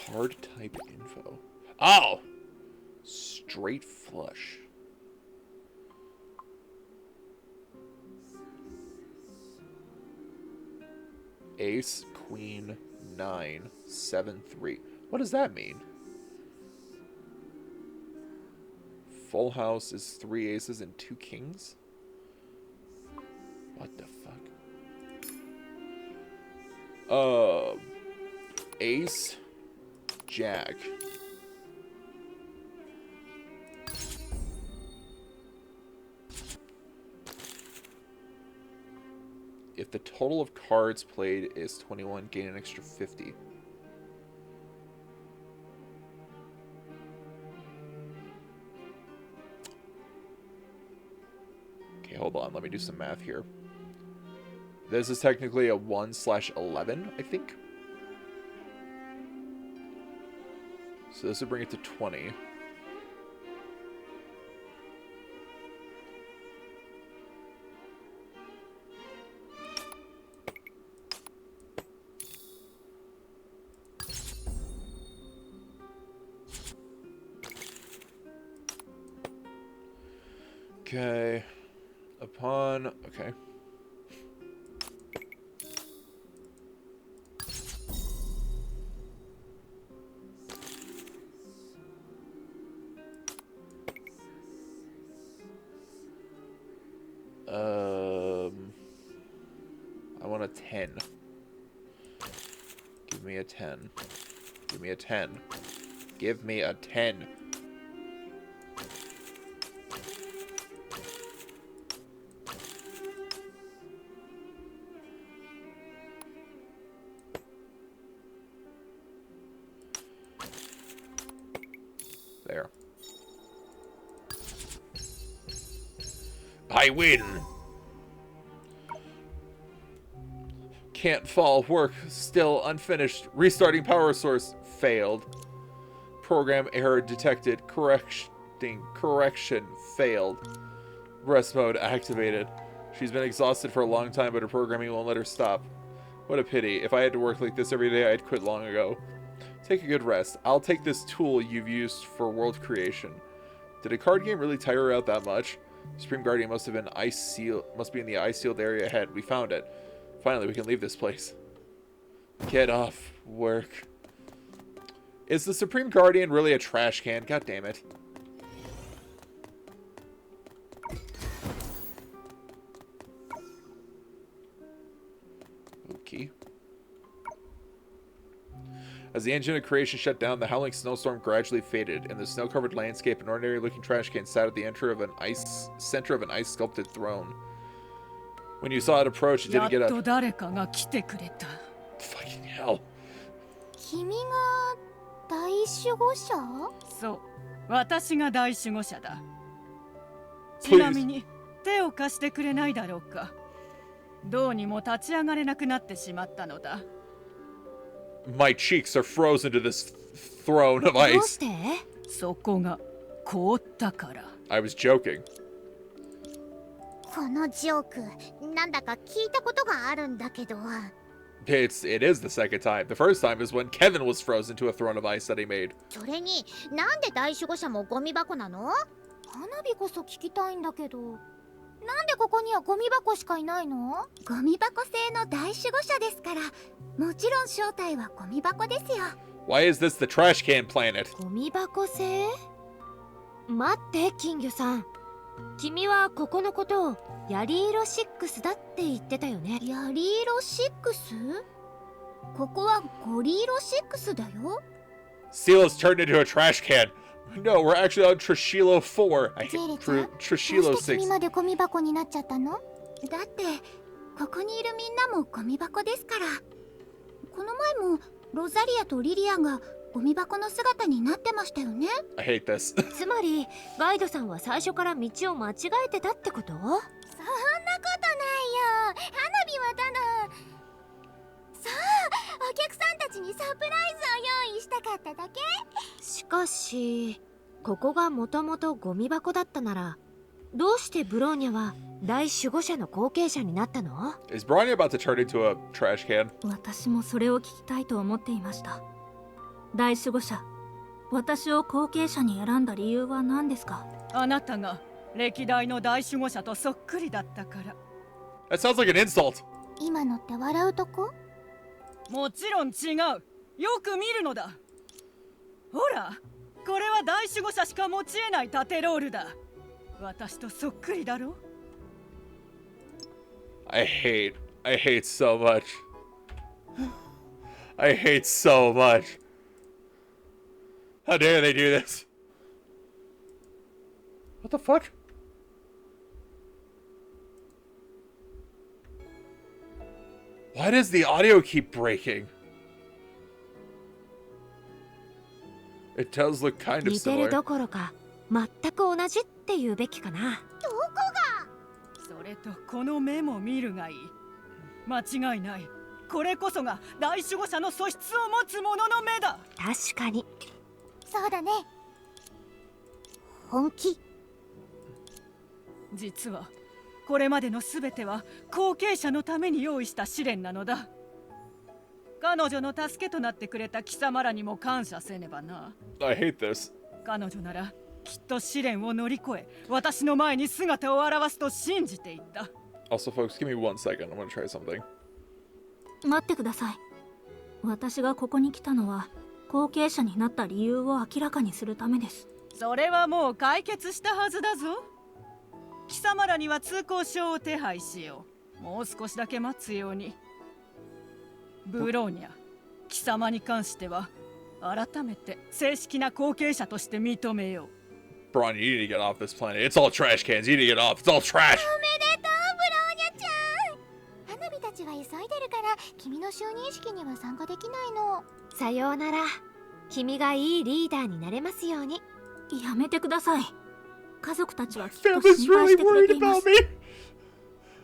Speaker 1: Card type info. Oh! Straight flush. Ace, Queen, 9, 7, 3. What does that mean? Full house is 3 aces and 2 kings? What the fuck? Ace, Jack. If the total of cards played is 21, gain an extra 50. Okay, hold on. Let me do some math here. This is technically a 1/11, I think. So this would bring it to 20. Okay. Okay. I want a 10. Give me a 10. Give me a 10. Give me a 10. There. I win! Can't fall. Work still unfinished. Restarting power source. Failed. Program error detected. Correction. Failed. Rest mode activated. She's been exhausted for a long time, but her programming won't let her stop. What a pity. If I had to work like this every day, I'd quit long ago. Take a good rest. I'll take this tool you've used for world creation. Did a card game really tire her out that much? Supreme Guardian must be in the ice sealed area ahead. We found it. Finally, we can leave this place. Get off work. Is the Supreme Guardian really a trash can? God damn it. Okay. As the engine of creation shut down, the howling snowstorm gradually faded. In the snow-covered landscape, an ordinary-looking trash can sat at the center of an ice-sculpted throne. When you saw it approach, it didn't get up. Fucking hell.
Speaker 3: 君が大守護者？
Speaker 8: そう、私が大守護者だ。ちなみに手を貸してくれないだろうか。どうにも立ち上がれなくなってしまったのだ。
Speaker 1: My cheeks are frozen to this throne of ice.
Speaker 2: どうして？
Speaker 8: そこが凍ったから。
Speaker 1: I was joking.
Speaker 3: このジョーク、なんだか聞いたことがあるんだけど。
Speaker 1: It is the second time. The first time is when Kevin was frozen to a throne of ice that he made.
Speaker 3: それに、なんで大守護者もゴミ箱なの？花火こそ聞きたいんだけど、なんでここにはゴミ箱しかいないの？
Speaker 5: ゴミ箱製の大守護者ですから、もちろん正体はゴミ箱ですよ。
Speaker 1: Why is this the trash can planet?
Speaker 2: ゴミ箱製？待って金魚さん、君はここのことをヤリ色6だって言ってたよね。
Speaker 5: ヤリ色 6？ ここはゴリ色6だよ。
Speaker 1: Seal is turned into a trash can. No, we're actually on Trishilo 4. I
Speaker 3: ジェ
Speaker 1: hate
Speaker 3: リちゃん、どう
Speaker 1: Trishilo
Speaker 3: して君
Speaker 1: 6.
Speaker 3: までゴミ箱になっちゃったの？
Speaker 5: だってここにいるみんなもゴミ箱ですから。この前もロザリアとリリアがゴミ箱の姿になってましたよね。
Speaker 1: I hate this.
Speaker 2: つまりガイドさんは最初から道を間違えてたってこと？
Speaker 3: そんなことないよ。花火はただ、そう、お客さんたちにサプライズを用意したかっただけ。
Speaker 2: しかしここがもともとゴミ箱だったなら、どうしてブローニャは大守護者の後継者になったの？
Speaker 1: Is Bronya about to turn into a trash can?
Speaker 6: 私もそれを聞きたいと思っていました。大守護者、私を後継者に選んだ理由は何ですか？
Speaker 8: あなたが歴代の大守護者とそっくりだったから。
Speaker 1: That sounds like an insult.
Speaker 3: 今のって笑うとこ？
Speaker 8: もちろん違う。よく見るのだ。ほら、これは大守護者しか持ち得ない縦ロールだ。私とそっくりだろ。
Speaker 1: I hate so much. I hate so much. How dare they do this? What the fuck? Why does the audio keep breaking? It does look kind of
Speaker 2: 似てる
Speaker 1: similar.
Speaker 2: どころか全く同じって言うべきかな。
Speaker 8: それとこの目も見るがいい。間違いない。これこそが大守護者の素質を持つ者の目だ。
Speaker 2: 確かに。
Speaker 3: そうだね。本気。
Speaker 8: 実はこれまでの全ては後継者のために用意した試練なのだ。彼女の助けとなってくれた貴様らにも感謝せねばな。
Speaker 1: I hate this.
Speaker 8: 彼女ならきっと試練を乗り越え、私の前に姿を現すと信じていた。
Speaker 1: Also, folks, give me 1 second. I'm gonna try something.
Speaker 6: 待ってください。私がここに来たのは後継者になった理由を明らかにするためです。
Speaker 8: それはもう解決したはずだぞ。貴様らには通行証を手配しよう。もう少しだけ待つように。ブローニャ、貴様に関しては改めて正式な後継者として認めよう。
Speaker 1: Braun, you need to get off this planet. It's all trash cans. You need to get off. It's all trash.
Speaker 3: おめでとう、ブローニャちゃん。花火たちは急いでるから君の就任式には参加できないの。
Speaker 2: さようなら。君がいいリーダーになれますように。
Speaker 6: やめてください。家族たちはきっと
Speaker 1: Family's
Speaker 6: 心配し
Speaker 1: really
Speaker 6: てくれ
Speaker 1: worried
Speaker 6: ていま
Speaker 1: about
Speaker 6: す。
Speaker 1: me.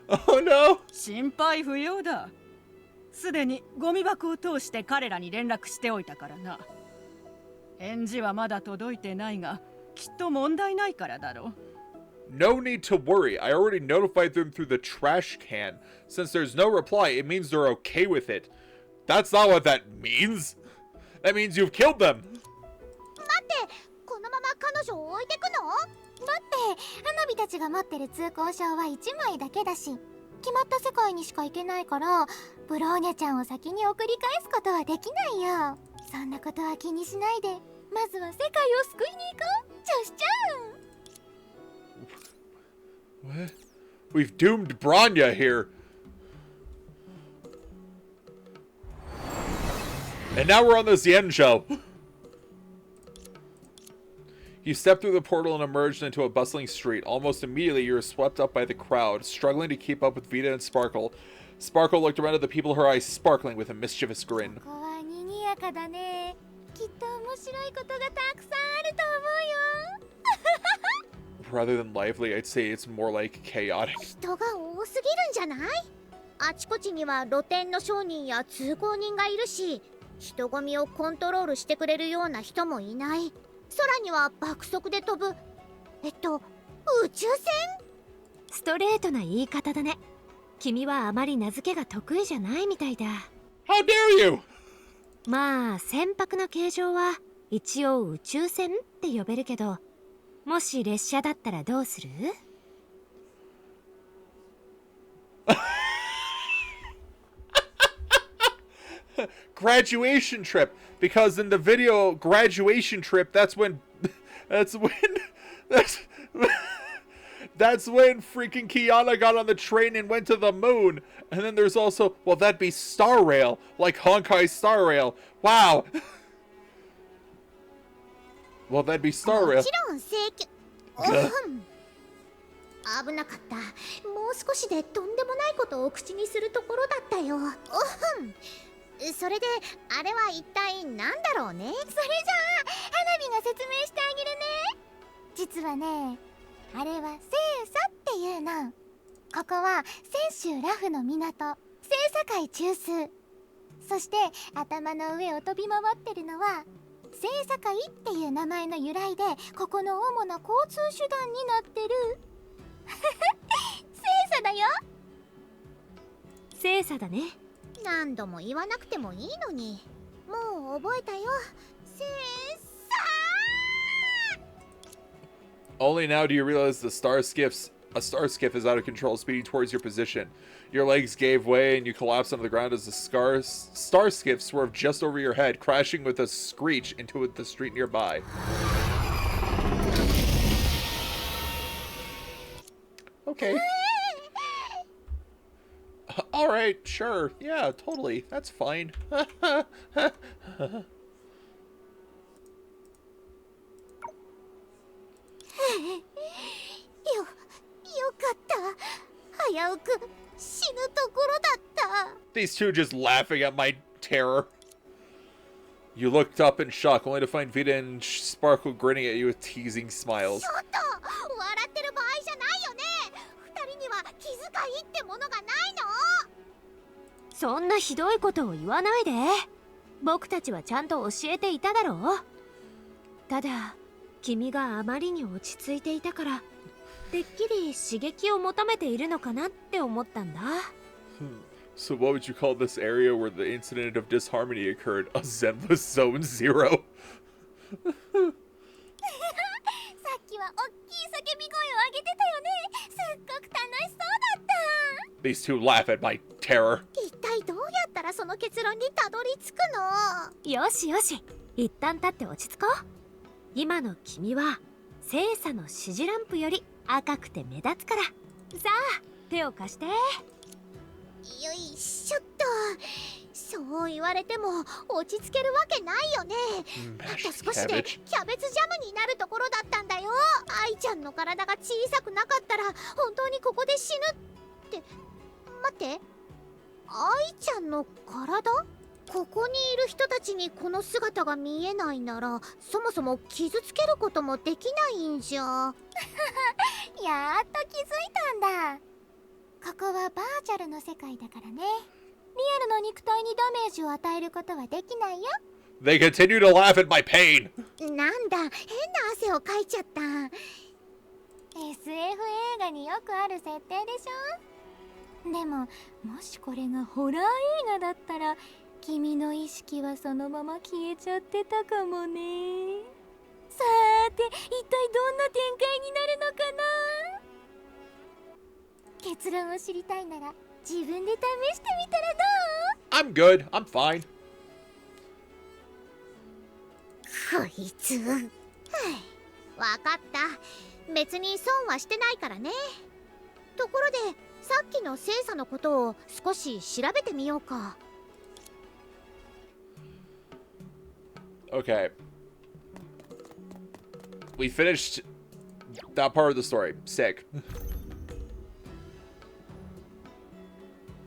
Speaker 1: Oh no.
Speaker 8: 心配不要だ。すでにゴミ箱を通して彼らに連絡しておいたからな。返事はまだ届いてないが、きっと問題ないからだろう。
Speaker 1: No need to worry. I already notified them through the trash can. Since there's no reply, it means they're okay with it. That's not what that means. That means you've killed them.
Speaker 3: 待って、このまま彼女を置いてくの？だって花火たちが持ってる通行証は1枚だけだし、決まった世界にしか行けないから、ブローニャちゃんを先に送り返すことはできないよ。そんなことは気にしないで、まずは世界を救いに行こう、女子ちゃん。
Speaker 1: What? We've doomed Bronya here. And now we're on the Zien show. You stepped through the portal and emerged into a bustling street. Almost immediately, you were swept up by the crowd, struggling to keep up with Vita and Sparkle. Sparkle looked around at the people, her eyes sparkling with a mischievous grin.
Speaker 3: ここは賑やかだね。きっと面白いことがたくさんあると思うよ。
Speaker 1: Rather than lively, I'd say it's more like chaotic.
Speaker 3: 人が多すぎるんじゃない？あちこちには露店の商人や通行人がいるし、人混みをコントロールしてくれるような人もいない。空には爆速で飛ぶ宇宙船？
Speaker 2: ストレートな言い方だね。君はあまり名付けが得意じゃないみたいだ。
Speaker 1: How dare you!
Speaker 2: まあ船舶の形状は一応宇宙船って呼べるけど、もし列車だったらどうする？
Speaker 1: Graduation trip, because in the video graduation trip, that's when that's when that's that's when freaking Kiana got on the train and went to the moon. And then there's also, well, that'd be Star Rail, like Honkai Star Rail. Wow. Well, that'd be Star
Speaker 3: も
Speaker 1: Rail.
Speaker 3: ちろん正規おふん危なかった。もう少しでとんでもないことを口にするところだったよ。おふんそれであれは一体なんだろうね。それじゃあ花火が説明してあげるね。実はね、あれは星座っていうの。ここは泉州ラフの港、星境中枢。そして頭の上を飛び回ってるのは星境っていう名前の由来で、ここの主な交通手段になってる。星座だよ。
Speaker 2: 星座だね。
Speaker 3: 何度も言わなくてもいいのに。もう覚えたよ。星座。
Speaker 1: Only now do you realize a star skiff is out of control, speeding towards your position. Your legs gave way and you collapsed onto the ground as the star skiff swerved just over your head, crashing with a screech into the street nearby. Okay. Alright, sure. Yeah, totally. That's fine.
Speaker 3: よかった。危うく死ぬところだった。
Speaker 1: These two just laughing at my terror. You looked up in shock, only to find Vita and Sparkle grinning at you with teasing smiles.
Speaker 3: ちょっと笑ってる場合じゃないよね。二人には気遣いってものがないの？
Speaker 2: そんなひどいことを言わないで。僕たちはちゃんと教えていただろう。ただ君があまりに落ち着いていたから、てっきり刺激を求めているのかなって思ったんだ。
Speaker 1: So what would you call this area where the incident of disharmony occurred? A Zenless Zone Zero?
Speaker 3: さっきはおっきい叫び声を上げてたよね。すっごく楽しそうだった。
Speaker 1: These two laugh at my terror.
Speaker 3: 一体どうやったらその結論にたどり着くの？
Speaker 2: よしよし、一旦立って落ち着こう。今の君は星座の指示ランプより赤くて目立つから。さあ手を貸して。
Speaker 3: よいしょっと。そう言われても落ち着けるわけないよね。あと少しでキャベツジャムになるところだったんだよ。愛ちゃんの体が小さくなかったら本当にここで死ぬって。待って、愛ちゃんの体？ここにいる人たちにこの姿が見えないなら、そもそも傷つけることもできないんじゃ。やっと気づいたんだ。ここはバーチャルの世界だからね。リアルの肉体にダメージを与えることはできないよ。
Speaker 1: They continue to laugh at my pain.
Speaker 3: なんだ、変な汗をかいちゃった。SF 映画によくある設定でしょ。でも、もしこれがホラー映画だったら、君の意識はそのまま消えちゃってたかもね。さーて、一体どんな展開になるのかな。結論を知りたいなら自分で試してみたらどう？
Speaker 1: I'm good. I'm fine.
Speaker 3: こいつ。わかった。別に損はしてないからね。ところで、さっきの星座のことを少し調べてみようか。
Speaker 1: Okay. We finished that part of the story. Sick.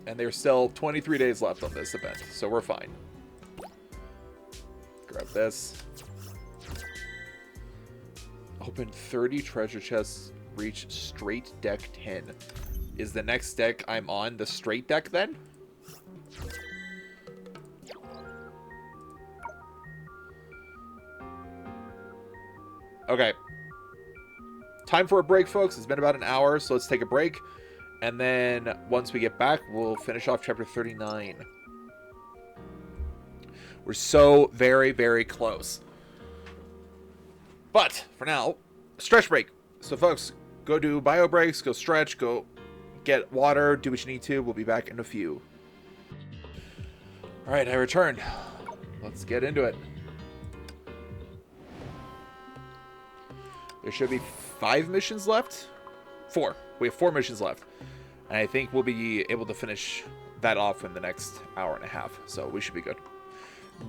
Speaker 1: And there's still 23 days left on this event, so we're fine. Grab this. Open 30 treasure chests, reach straight deck 10. Is the next deck I'm on the straight deck then? Okay. Time for a break, folks. It's been about an hour, so let's take a break. And then, once we get back, we'll finish off Chapter 39. We're so very, very close. But, for now, stretch break. So, folks, go do bio breaks, go stretch, go get water, do what you need to. We'll be back in a few. All right, I returned. Let's get into it. There should be 5 missions left. 4. We have 4 missions left. And I think we'll be able to finish that off in the next hour and a half. So we should be good.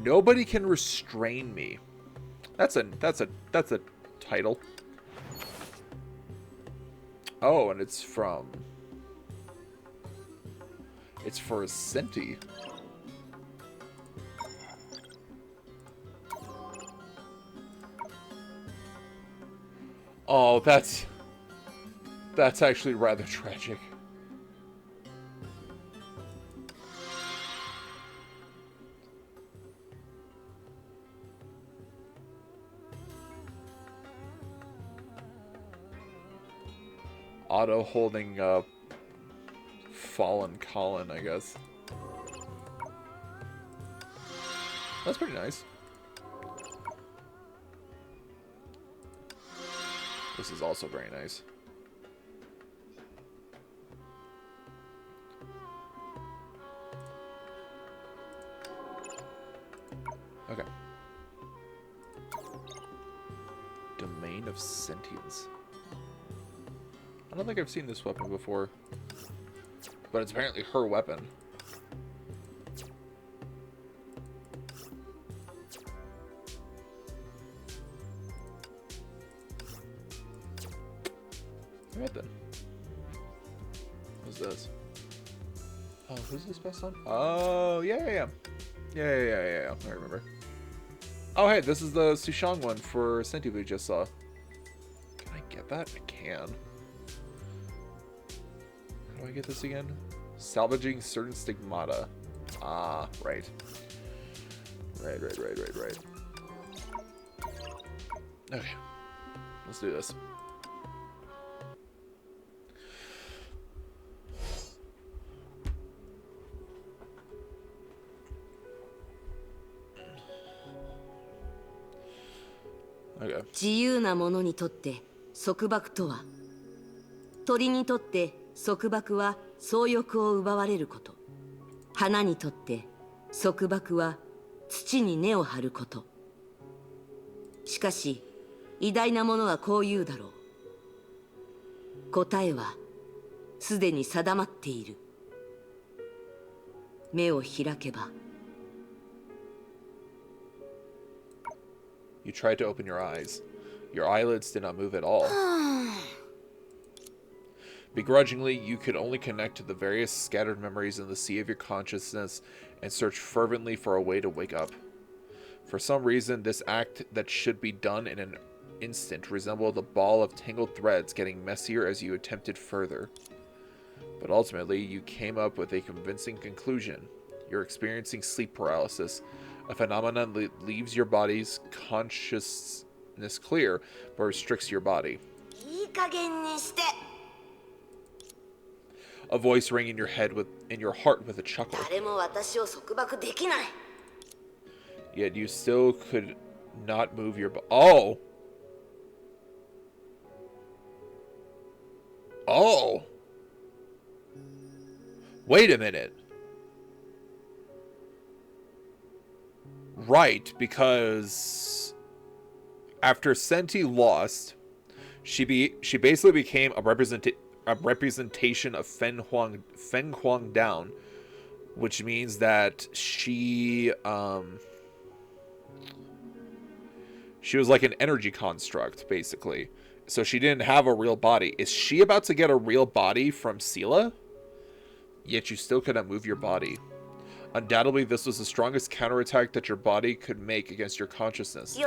Speaker 1: Nobody can restrain me. That's a title. Oh, and it's for Senti. Oh, that's actually rather tragic. Otto holding fallen Colin, I guess. That's pretty nice. This is also very nice. Okay. Domain of Sentience. I don't think I've seen this weapon before. But it's apparently her weapon. Alright then. What's this? Oh, who's this best on? Oh, yeah. I remember. Oh, hey, this is the Sushang one for Senti we just saw. Can I get that? I can. How do I get this again? Salvaging certain stigmata. Ah, right. Right. Okay. Let's do this. Okay.
Speaker 9: 自由な者にとって束縛とは、鳥にとって束縛は草翼を奪われること、花にとって束縛は土に根を張ること。しかし偉大な者はこう言うだろう。答えはすでに定まっている。目を開けば。
Speaker 1: You tried to open your eyes. Your eyelids did not move at all. Begrudgingly, you could only connect to the various scattered memories in the sea of your consciousness and search fervently for a way to wake up. For some reason, this act that should be done in an instant resembled a ball of tangled threads getting messier as you attempted further. But ultimately, you came up with a convincing conclusion. You're experiencing sleep paralysis, a phenomenon that leaves your body's consciousness clear, but restricts your body. A voice rang in your head in your heart with a chuckle. Yet you still could not move your Oh! Oh! Wait a minute. Right, because after Senti lost, she basically became a representation of Feng Huang Down, which means that she was like an energy construct, basically. So she didn't have a real body. Is she about to get a real body from Sela? Yet you still cannot move your body. Undoubtedly, this was the strongest counterattack that your body could make against your consciousness.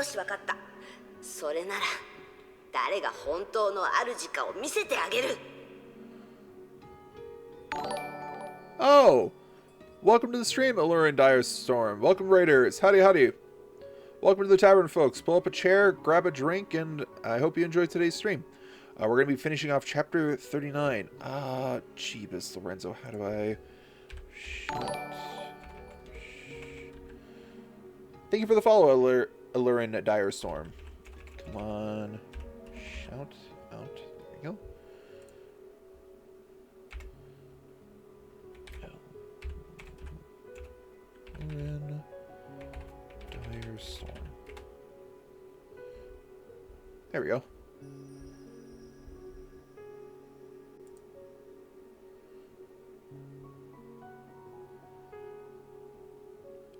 Speaker 1: Oh! Welcome to the stream, Allure and Dire Storm. Welcome, Raiders. Howdy. Welcome to the tavern, folks. Pull up a chair, grab a drink, and I hope you enjoyed today's stream. We're going to be finishing off chapter 39. Jeebus, Lorenzo, how do I... Shit. Thank you for the follow, Allure and Dire Storm. Come on. out. There we go. And Dire Storm. There we go.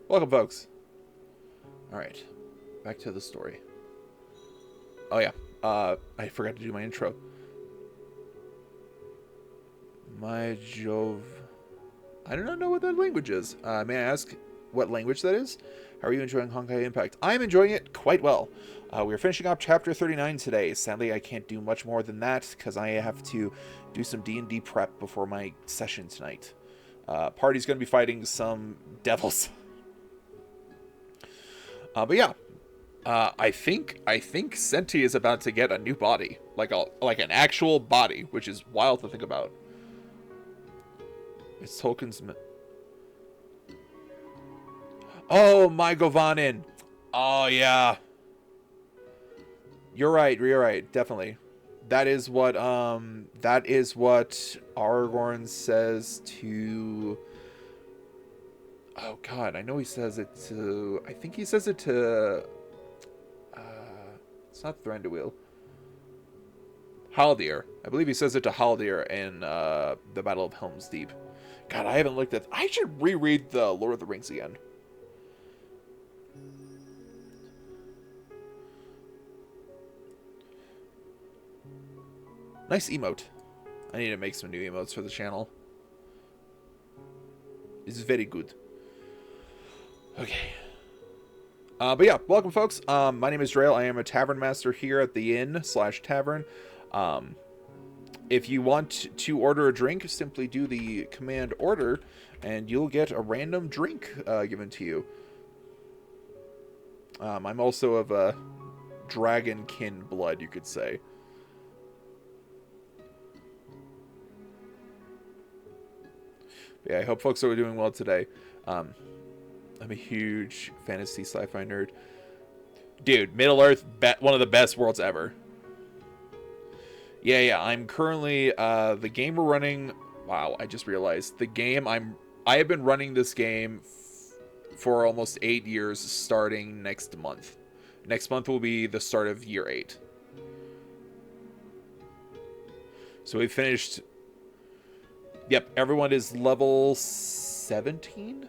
Speaker 1: Welcome, folks. Alright. Back to the story. Oh, yeah. I forgot to do my intro. My Jove. I do not know what that language is. May I ask what language that is? How are you enjoying Honkai Impact? I'm enjoying it quite well. We are finishing up Chapter 39 today. Sadly, I can't do much more than that because I have to do some D&D prep before my session tonight. Party's going to be fighting some devils. But yeah, I think Senti is about to get a new body, like an actual body, which is wild to think about. It's Tolkien's. Oh, my Govanin. Oh yeah. You're right. Definitely. That is what Aragorn says to. Oh God, I know he says it to. I think he says it to. It's not Thranduil. Haldir. I believe he says it to Haldir in the Battle of Helm's Deep. God, I haven't looked at. I should reread the Lord of the Rings again. Nice emote. I need to make some new emotes for the channel. It's very good. Okay. But yeah, welcome folks. My name is Drail. I am a tavern master here at the inn/tavern. If you want to order a drink, simply do the command order, and you'll get a random drink given to you. I'm also of a dragonkin blood, you could say. But yeah, I hope folks are doing well today. I'm a huge fantasy sci-fi nerd. Dude, Middle-earth, one of the best worlds ever. Yeah, I'm currently, the game we're running, wow, I just realized, the game I have been running this game for almost 8 years, starting next month. Next month will be the start of year 8. So we finished, yep, everyone is level 17?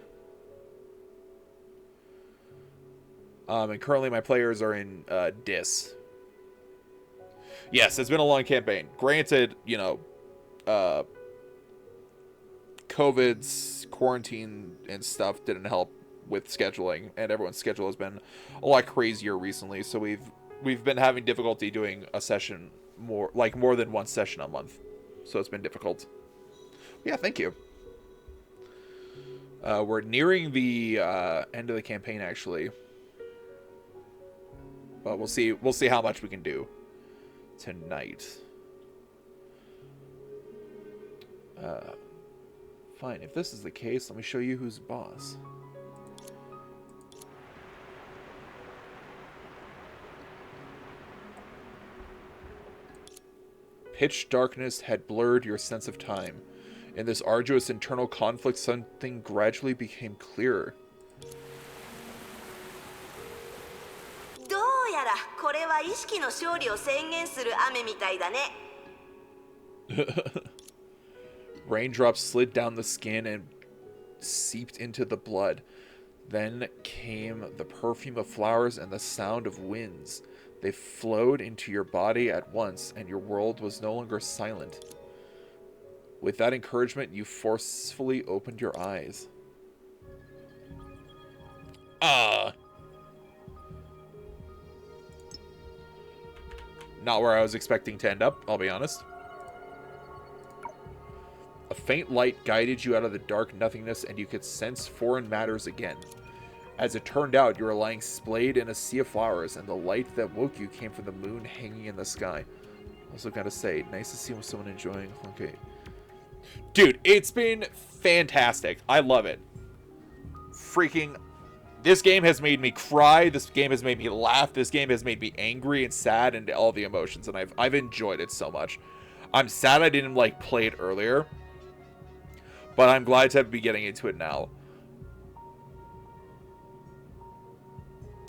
Speaker 1: And currently my players are in, Dis. Yes, it's been a long campaign. Granted, you know, COVID's quarantine and stuff didn't help with scheduling, and everyone's schedule has been a lot crazier recently. So we've been having difficulty doing a session more than one session a month. So it's been difficult. Yeah, thank you. We're nearing the end of the campaign actually, but we'll see how much we can do tonight. Fine, if this is the case, let me show you who's boss. Pitch darkness had blurred your sense of time. In this arduous internal conflict, something gradually became clearer. Raindrops slid down the skin and seeped into the blood. Then came the perfume of flowers and the sound of winds. They flowed into your body at once, and your world was no longer silent. With that encouragement, you forcefully opened your eyes. Not where I was expecting to end up, I'll be honest. A faint light guided you out of the dark nothingness, and you could sense foreign matters again. As it turned out, you were lying splayed in a sea of flowers, and the light that woke you came from the moon hanging in the sky. Also gotta say, nice to see someone enjoying Honkai. Dude, it's been fantastic. I love it. Freaking This game has made me cry. This game has made me laugh. This game has made me angry and sad and all the emotions, and I've enjoyed it so much. I'm sad I didn't like play it earlier, but I'm glad to be getting into it now.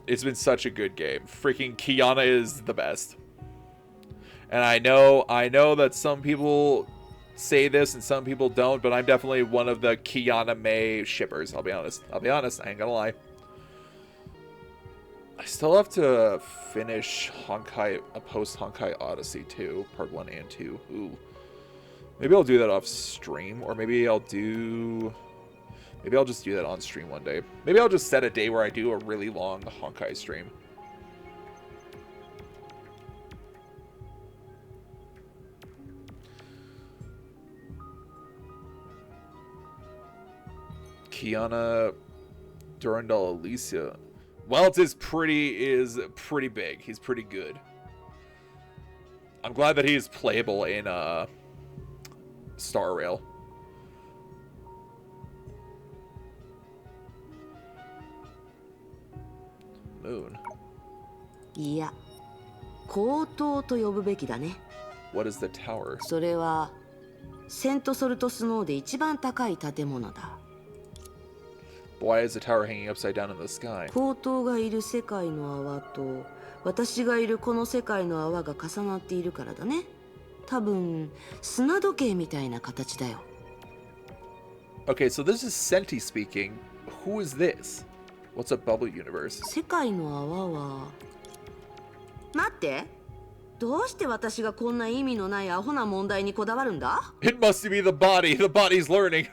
Speaker 1: It's been such a good game. Freaking Kiana is the best. And I know that some people say this and some people don't, but I'm definitely one of the Kiana May shippers. I'll be honest. I ain't gonna lie. I still have to finish post Honkai Odyssey 2, part 1 and 2. Ooh. Maybe I'll do that off stream, or maybe I'll just do that on stream one day. Maybe I'll just set a day where I do a really long Honkai stream. Kiana Durandal Alicia. Welt is pretty big. He's pretty good. I'm glad that he's playable in Star Rail. Moon.
Speaker 9: いや、高等と呼ぶべきだね。
Speaker 1: What is the tower?
Speaker 9: それはセントソルトスノーで一番高い建物だ。
Speaker 1: Why is the tower hanging upside down in the sky?
Speaker 9: 高等がいる世界の泡と私がいるこの世界の泡が重なっているからだね。多分砂時計みたいな形だよ。
Speaker 1: Okay, so this is Senti speaking. Who is this? What's a bubble universe?
Speaker 9: 世界の泡は待って、どうして私がこんな意味のないアホな問題にこだわるんだ？
Speaker 1: It must be the body. The body's learning.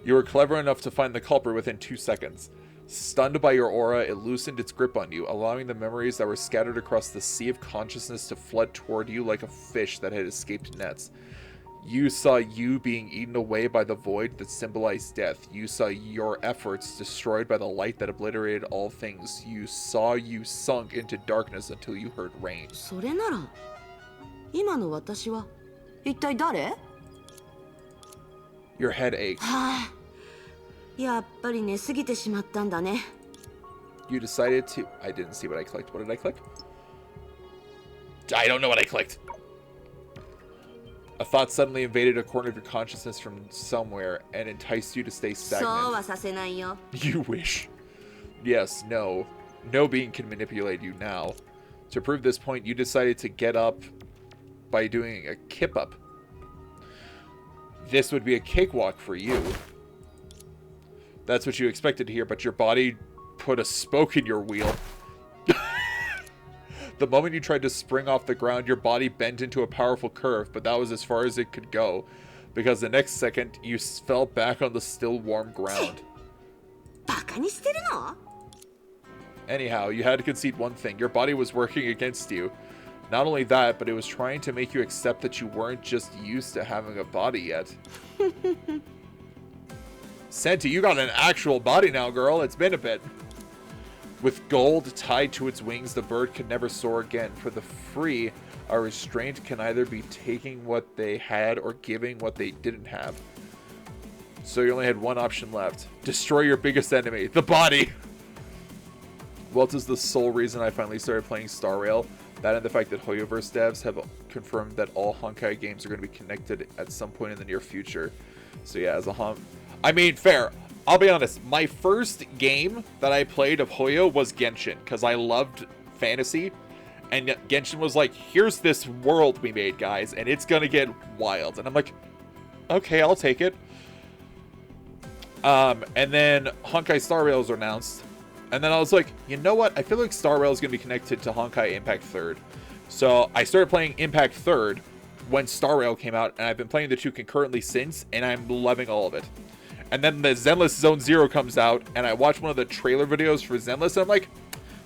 Speaker 1: You were clever enough to find the culprit within 2 seconds. Stunned by your aura, it loosened its grip on you, allowing the memories that were scattered across the sea of consciousness to flood toward you like a fish that had escaped nets. You saw you being eaten away by the void that symbolized death. You saw your efforts destroyed by the light that obliterated all things. You saw you sunk into darkness until you heard rain.
Speaker 9: それなら今の私は一体誰？
Speaker 1: Your head ached.
Speaker 9: はあ、やっぱり寝すぎてしまったんだね。
Speaker 1: You decided to... I didn't see what I clicked. What did I click? I don't know what I clicked. A thought suddenly invaded a corner of your consciousness from somewhere and enticed you to stay
Speaker 9: そう
Speaker 1: stagnant.
Speaker 9: はさせないよ。
Speaker 1: You wish. Yes, no. No being can manipulate you now. To prove this point, you decided to get up by doing a kip up. This would be a cakewalk for you. That's what you expected to hear, but your body put a spoke in your wheel. The moment you tried to spring off the ground, your body bent into a powerful curve, but that was as far as it could go, because the next second, you fell back on the still warm ground.
Speaker 9: バカにしてるの？
Speaker 1: Anyhow, you had to concede one thing. Your body was working against you. Not only that, but it was trying to make you accept that you weren't just used to having a body yet. Senti, you got an actual body now, girl. It's been a bit. With gold tied to its wings, the bird could never soar again. For the free, a restraint can either be taking what they had or giving what they didn't have. So you only had one option left. Destroy your biggest enemy, the body! Welt is the sole reason I finally started playing Star Rail. That and the fact that Hoyoverse devs have confirmed that all Honkai games are going to be connected at some point in the near future. So yeah, as a I mean, fair. I'll be honest, my first game that I played of Hoyo was Genshin, because I loved fantasy, and Genshin was like, here's this world we made, guys, and it's gonna get wild. And I'm like, okay, I'll take it. And then Honkai Star Rail was announced, and then I was like, you know what? I feel like Star Rail is gonna be connected to Honkai Impact 3rd. So I started playing Impact 3rd when Star Rail came out, and I've been playing the two concurrently since, and I'm loving all of it. And then the Zenless Zone Zero comes out, and I watched one of the trailer videos for Zenless, and I'm like,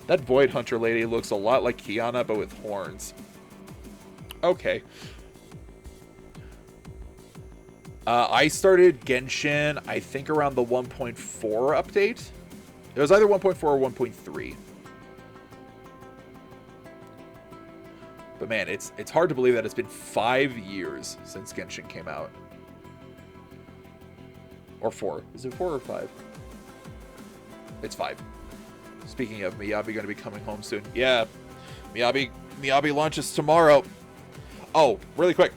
Speaker 1: that Void Hunter lady looks a lot like Kiana, but with horns. Okay. I started Genshin, I think around the 1.4 update. It was either 1.4 or 1.3. But man, it's hard to believe that it's been 5 years since Genshin came out. Or 4. Is it 4 or 5? It's 5. Speaking of Miyabi going to be coming home soon. Yeah, Miyabi launches tomorrow. Oh, really quick,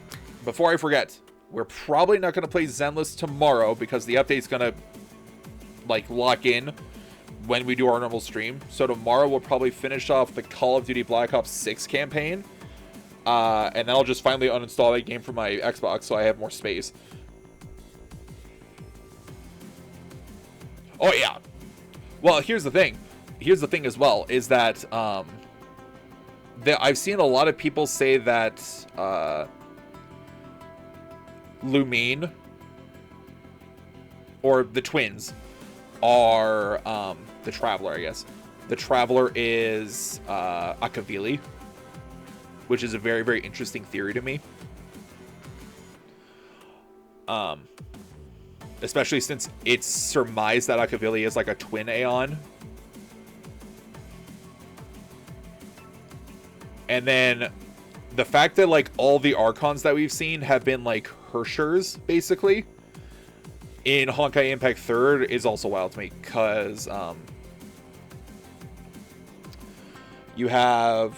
Speaker 1: before I forget, we're probably not going to play Zenless tomorrow because the update's going to, like, lock in when we do our normal stream. So tomorrow we'll probably finish off the Call of Duty Black Ops 6 campaign. And then I'll just finally uninstall that game from my Xbox so I have more space. Oh, yeah. Well, here's the thing. Here's the thing as well, is that I've seen a lot of people say that Lumine, or the twins, are the Traveler, I guess. The Traveler is Akavili, which is a very, very interesting theory to me. Especially since it's surmised that Akavili is like a twin Aeon. And then the fact that like all the Archons that we've seen have been like Hershers, basically, in Honkai Impact 3rd is also wild to me, because you have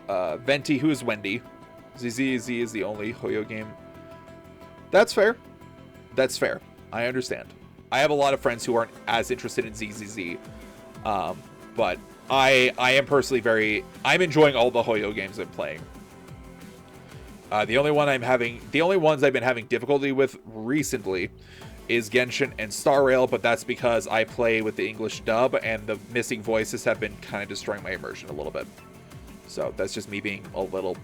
Speaker 1: Venti, who is Wendy. ZZ is the only Hoyo game. That's fair. That's fair. I understand. I have a lot of friends who aren't as interested in ZZZ. But I am personally I'm enjoying all the Hoyo games I'm playing. The only ones I've been having difficulty with recently is Genshin and Star Rail, but that's because I play with the English dub and the missing voices have been kind of destroying my immersion a little bit. So that's just me being a little,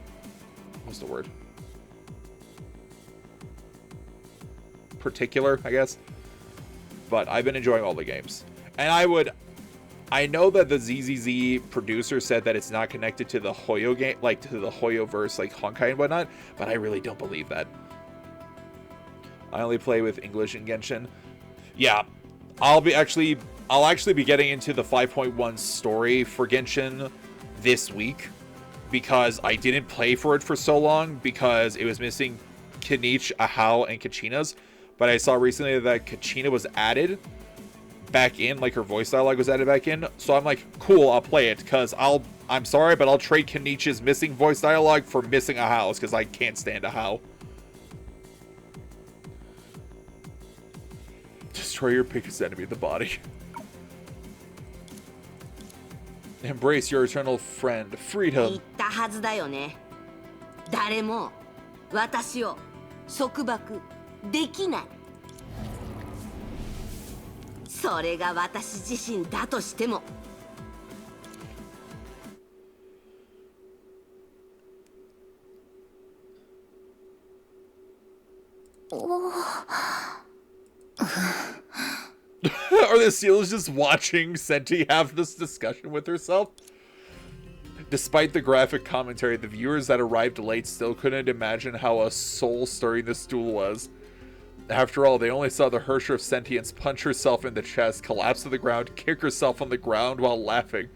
Speaker 1: what's the word? Particular, I guess. But I've been enjoying all the games. And I know that the ZZZ producer said that it's not connected to the Hoyo game, like to the Hoyo verse, like Honkai and whatnot, but I really don't believe that. I only play with English and Genshin. Yeah, I'll actually be getting into the 5.1 story for Genshin this week, because I didn't play for it for so long because it was missing Kinich, Ahau, and Kachinas. But I saw recently that Kachina was added back in, like her voice dialogue was added back in. So I'm like, cool, I'll play it, because I'm sorry, but I'll trade Kanich's missing voice dialogue for missing Ahau's, because I can't stand Ahau. Destroy your biggest enemy, the body. Embrace your eternal friend, freedom.
Speaker 9: 言ったはずだよね。誰も私を束縛できない。それが私自身だとしても。
Speaker 1: Are the seals just watching Senti have this discussion with herself? Despite the graphic commentary, the viewers that arrived late still couldn't imagine how a soul-stirring this duel was. After all, they only saw the Hersher of Sentience punch herself in the chest, collapse to the ground, kick herself on the ground while laughing.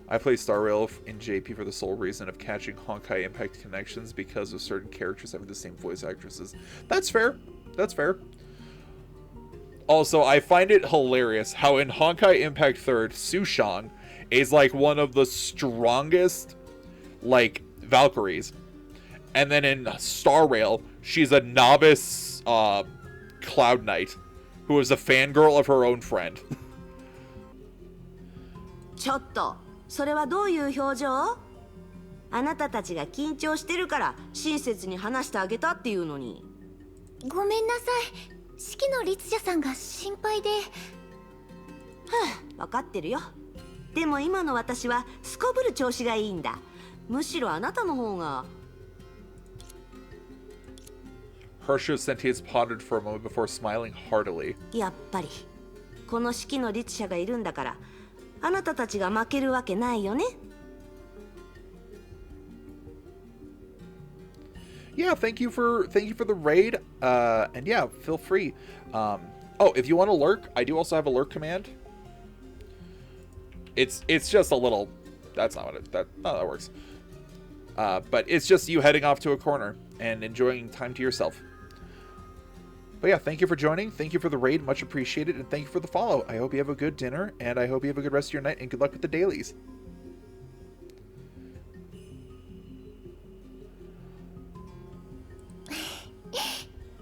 Speaker 1: I play Star Rail in JP for the sole reason of catching Honkai Impact connections because of certain characters having the same voice actresses. That's fair. That's fair. Also, I find it hilarious how in Honkai Impact 3rd, Sushang is like one of the strongest, like, Valkyries. And then in Star Rail, she's a novice Cloud Knight who is a fangirl of her own friend.
Speaker 9: ちょっと、それはどういう表情？あなたたちが緊張してるから親切に話してあげたっていうのに。
Speaker 5: ごめんなさい。式の律者さんが心配で。
Speaker 9: わかってるよ。でも今の私はすこぶる調子がいいんだ。むしろあなたの方が。
Speaker 1: Hersher Sentience pondered for a moment before smiling heartily.
Speaker 9: やっぱりこの式の律者がいるんだから、あなたたちが負けるわけないよね。
Speaker 1: Yeah, thank you for the raid. And yeah, feel free. Oh, if you want to lurk, I do also have a lurk command. It's just a little. That's not what that works. But it's just you heading off to a corner and enjoying time to yourself. But yeah, thank you for joining. Thank you for the raid. Much appreciated. And thank you for the follow. I hope you have a good dinner. And I hope you have a good rest of your night. And good luck with the dailies.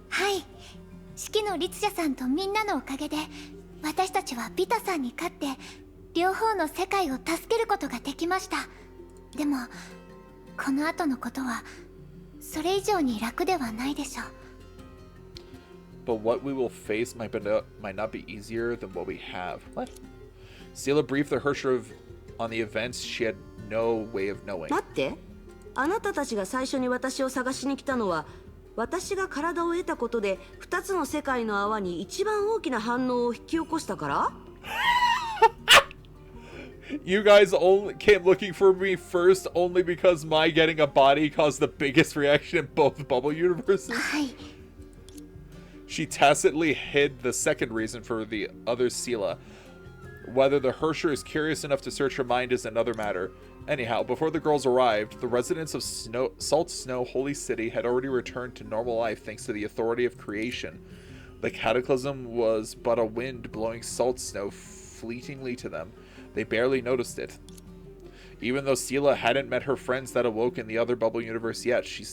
Speaker 5: はい、式の律者さんとみんなのおかげで私たちはビタさんに勝って両方の世界を助けることができました。でもこの後のことはそれ以上に楽ではないでしょう。
Speaker 1: But what we will face might not be easier than what we have. What? Sela briefed the Hersher on the events she had no way of knowing.
Speaker 9: 待って、あなたたちが最初に私を探しに来たのは私が体を得たことで2つの世界の泡に一番大きな反応を引き起こしたから？
Speaker 1: You guys only came looking for me first only because my getting a body caused the biggest reaction in both bubble universes?
Speaker 5: はい。
Speaker 1: She tacitly hid the second reason for the other Sela. Whether the Hersher is curious enough to search her mind is another matter. Anyhow, before the girls arrived, the residents of Salt Snow Holy City had already returned to normal life thanks to the authority of creation. The cataclysm was but a wind blowing salt snow fleetingly to them. They barely noticed it. Even though Sela hadn't met her friends that awoke in the other bubble universe yet, she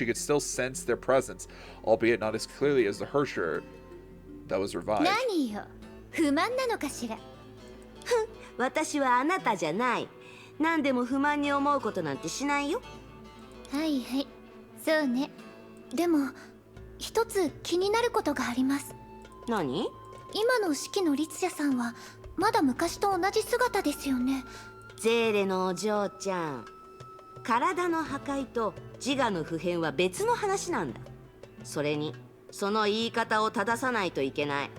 Speaker 1: could still sense their presence, albeit not as clearly as the Hersher that was revived.
Speaker 5: 何よ、不満なのかしら。
Speaker 9: 私はあなたじゃない。何でも不満に思うことなんてしないよ。
Speaker 5: はいはい、そうね。でも一つ気になることがあります。
Speaker 9: 何？
Speaker 5: 今の式の律者さんはまだ昔と同じ姿ですよね。
Speaker 9: ゼーレのお嬢ちゃん、体の破壊と自我の普遍は別の話なんだ。それにその言い方を正さないといけない。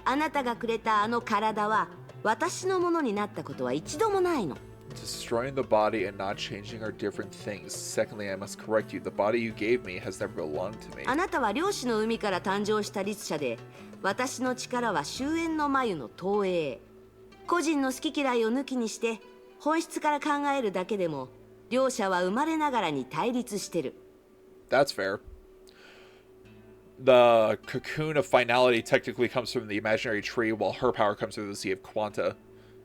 Speaker 9: あなたがくれたあの体は私のものになったことは一度もないの。
Speaker 1: Destroying the body and not changing are different things. Secondly, I must correct you. The body you gave me has never belonged to me.
Speaker 9: あなたは漁師の海から誕生した律者で、私の力は終焉の眉の投影。個人の好き嫌いを抜きにして本質から考えるだけでも両者は生まれながらに対立してる。
Speaker 1: That's fair. The cocoon of finality technically comes from the imaginary tree, while her power comes through the sea of quanta,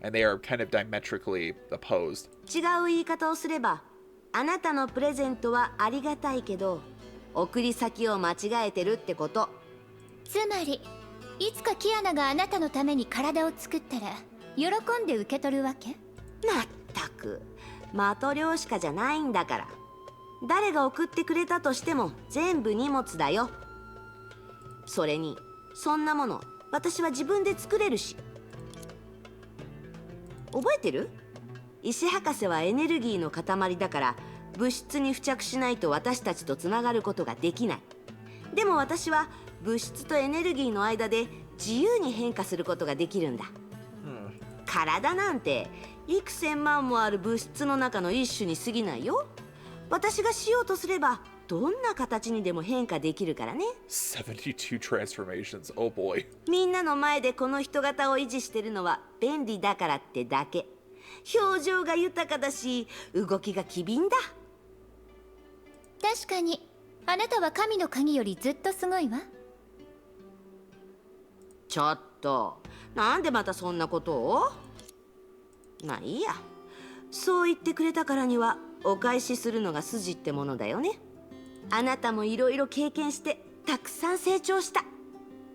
Speaker 1: and they are kind of diametrically opposed.
Speaker 9: 違う言い方をすれば、あなたのプレゼントはありがたいけど送り先を間違えてるってこと。
Speaker 5: つまりいつかキアナがあなたのために体を作ったら喜んで受け取るわけ？
Speaker 9: まったく、的漁師家じゃないんだから。誰が送ってくれたとしても全部荷物だよ。それにそんなもの私は自分で作れるし。覚えてる？石博士はエネルギーの塊だから物質に付着しないと私たちとつながることができない。でも私は物質とエネルギーの間で自由に変化することができるんだ。体なんて幾千万もある物質の中の一種に過ぎないよ。私がしようとすればどんな形にでも変化できるからね。
Speaker 1: 72 transformations. Oh boy.
Speaker 9: みんなの前でこの人型を維持してるのは便利だからってだけ。表情が豊かだし動きが機敏だ。
Speaker 5: 確かにあなたは神の鍵よりずっとすごいわ。
Speaker 9: ちょっと、なんでまたそんなことを？まあいいや。そう言ってくれたからにはお返しするのが筋ってものだよね。あなたもいろいろ経験してたくさん成長した。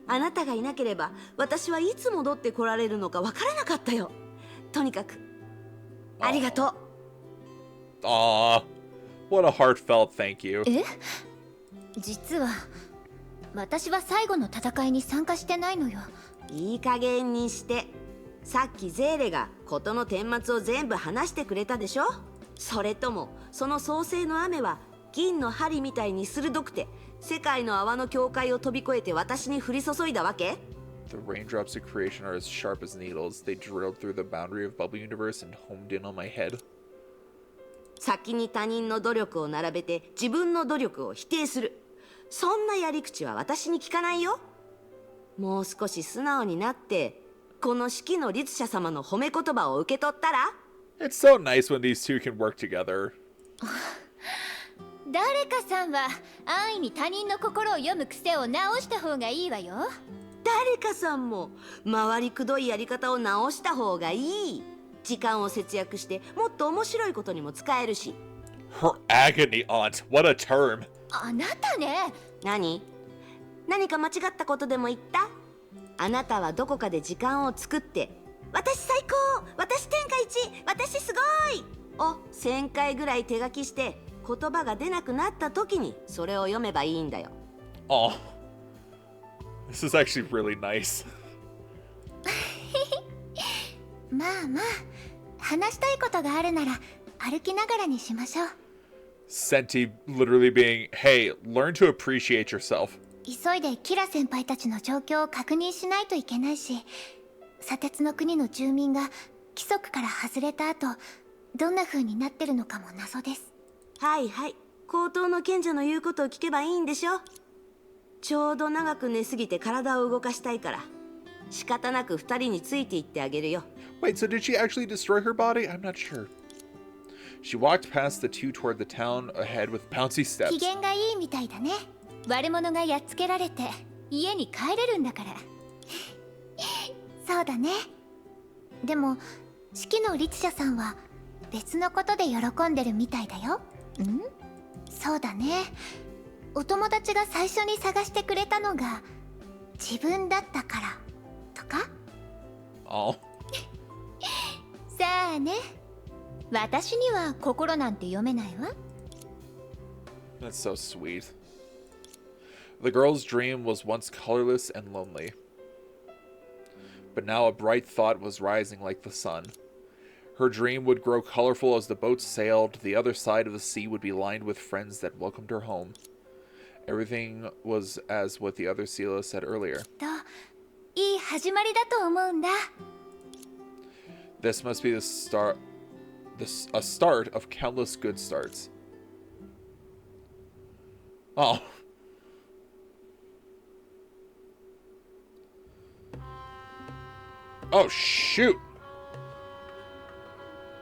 Speaker 9: あなたがいなければ私はいつ戻ってこられるのかわからなかったよ。とにかくありがとう。
Speaker 1: Aww. What a heartfelt thank you.
Speaker 5: え？実は私は最後の戦いに参加してないのよ。
Speaker 9: いい加減にして。さっきゼーレが事の顛末を全部話してくれたでしょ。それともその創世の雨は銀の針みたいに鋭くて世界の泡の境界を飛び越えて私に降り注いだわけ？
Speaker 1: The raindrops of creation are as sharp as needles. They drilled through the boundary of Bubble Universe and homed in on my head.
Speaker 9: 先に他人の努力を並べて自分の努力を否定する。そんなやり口は私に聞かないよ。もう少し素直になってこの式の律者様の褒め言葉を受け取ったら？
Speaker 1: It's so nice when these two can work together.
Speaker 5: 誰かさんは安易に他人の心を読む癖を直した方がいいわよ。
Speaker 9: 誰かさんも回りくどいやり方を直した方がいい。時間を節約してもっと面白いことにも使えるし。
Speaker 1: Her agony aunt. What a term.
Speaker 5: あなたね。
Speaker 9: 何か間違ったことでも言った？あなたはどこかで時間を作って私最高、私天下一、私すごいを1000回ぐらい手書きして言葉が出なくなった時にそれを読めばいいんだよ。
Speaker 1: Oh. This is actually really nice.
Speaker 5: まあまあ、話したいことがあるなら歩きながらにしましょう。
Speaker 1: Senti literally being, hey, learn to appreciate yourself.
Speaker 5: 急いでキラ先輩たちの状況を確認しないといけないし、砂鉄の国の住民が規則から外れた後、どんな風になってるのかも謎です。
Speaker 9: はいはい、高等の賢者の言うことを聞けばいいんでしょ。ちょうど長く寝すぎて体を動かしたいから仕方なく2人についていってあげるよ。
Speaker 1: Wait, so did she actually destroy her body? I'm not sure. She walked past the two toward the town ahead with bouncy
Speaker 5: 機
Speaker 1: steps.
Speaker 5: 嫌がいいみたいだね。悪者がやっつけられて家に帰れるんだから。そうだね。でも式の律者さんは別のことで喜んでるみたいだよ。ん？そうだね。お友達が最初に探してくれたのが自分だったからとか。
Speaker 1: Oh.
Speaker 5: さあね。私には心なんて読めないわ。
Speaker 1: That's so sweet. The girl's dream was once colorless and lonely. But now a bright thought was rising like the sun. Her dream would grow colorful as the boat sailed. The other side of the sea would be lined with friends that welcomed her home. Everything was as what the other Seela said earlier.
Speaker 5: いい始まりだと思うんだ。
Speaker 1: This must be a start of countless good starts. Oh. Oh, shoot.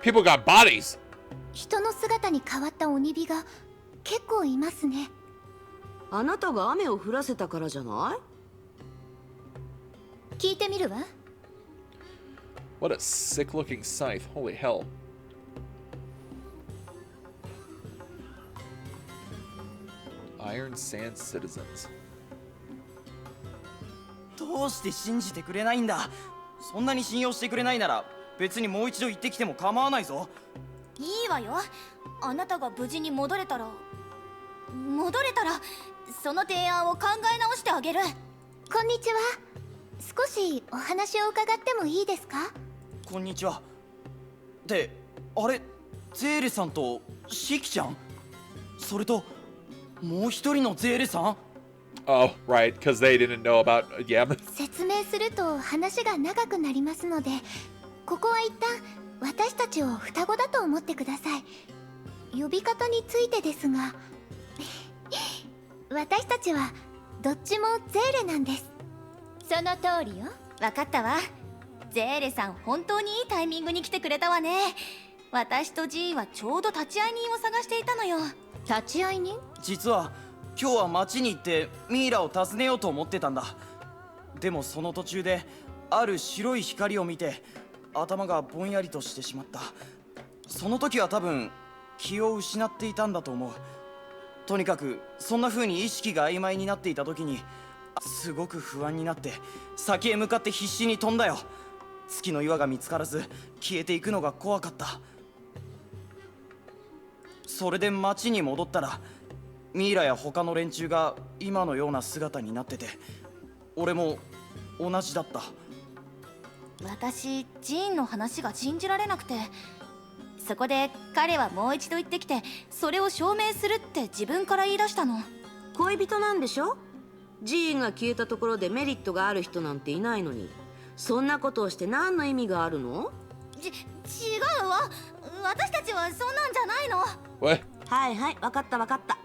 Speaker 1: People got bodies.
Speaker 5: 人の姿に変わった鬼火が結構いますね。
Speaker 9: あなたが雨を降らせたからじゃない？
Speaker 5: 聞いてみるわ。
Speaker 1: What a sick looking scythe. Holy hell. Iron Sand Citizens.
Speaker 7: どうして信じてくれないんだ。そんなに信用してくれないなら別にもう一度行ってきても構わないぞ。
Speaker 4: いいわよ。あなたが無事に戻れたらその提案を考え直してあげる。
Speaker 5: こんにちは。少しお話を伺ってもいいですか？
Speaker 7: こんにちは。で、あれ、ゼーレさんとシキちゃん？それともう一人のゼーレさん？
Speaker 1: Oh, right, because they didn't know about. Yeah.
Speaker 5: 説明すると話が長くなりますので、ここは一旦私たちを双子だと思ってください。呼び方についてですが私たちはどっちもゼーレなんです。
Speaker 4: その通りよ。わかったわ。ゼーレさん本当にいいタイミングに来てくれたわね。私とジーンはちょうど立ち会い人を探していたのよ。
Speaker 5: 立ち会い人？
Speaker 7: 実は今日は町に行ってミイラを訪ねようと思ってたんだ。でもその途中である白い光を見て頭がぼんやりとしてしまった。その時は多分気を失っていたんだと思う。とにかくそんな風に意識が曖昧になっていた時にすごく不安になって先へ向かって必死に飛んだよ。月の岩が見つからず消えていくのが怖かった。それで町に戻ったらミイラや他の連中が今のような姿になってて、俺も同じだった。
Speaker 4: 私ジーンの話が信じられなくて、そこで彼はもう一度言ってきてそれを証明するって自分から言い出したの。
Speaker 9: 恋人なんでしょ？ジーンが消えたところでメリットがある人なんていないのに、そんなことをして何の意味があるの？
Speaker 4: 違うわ。私たちはそんなんじゃないの。
Speaker 1: What?
Speaker 9: はいはい、分かった分かった。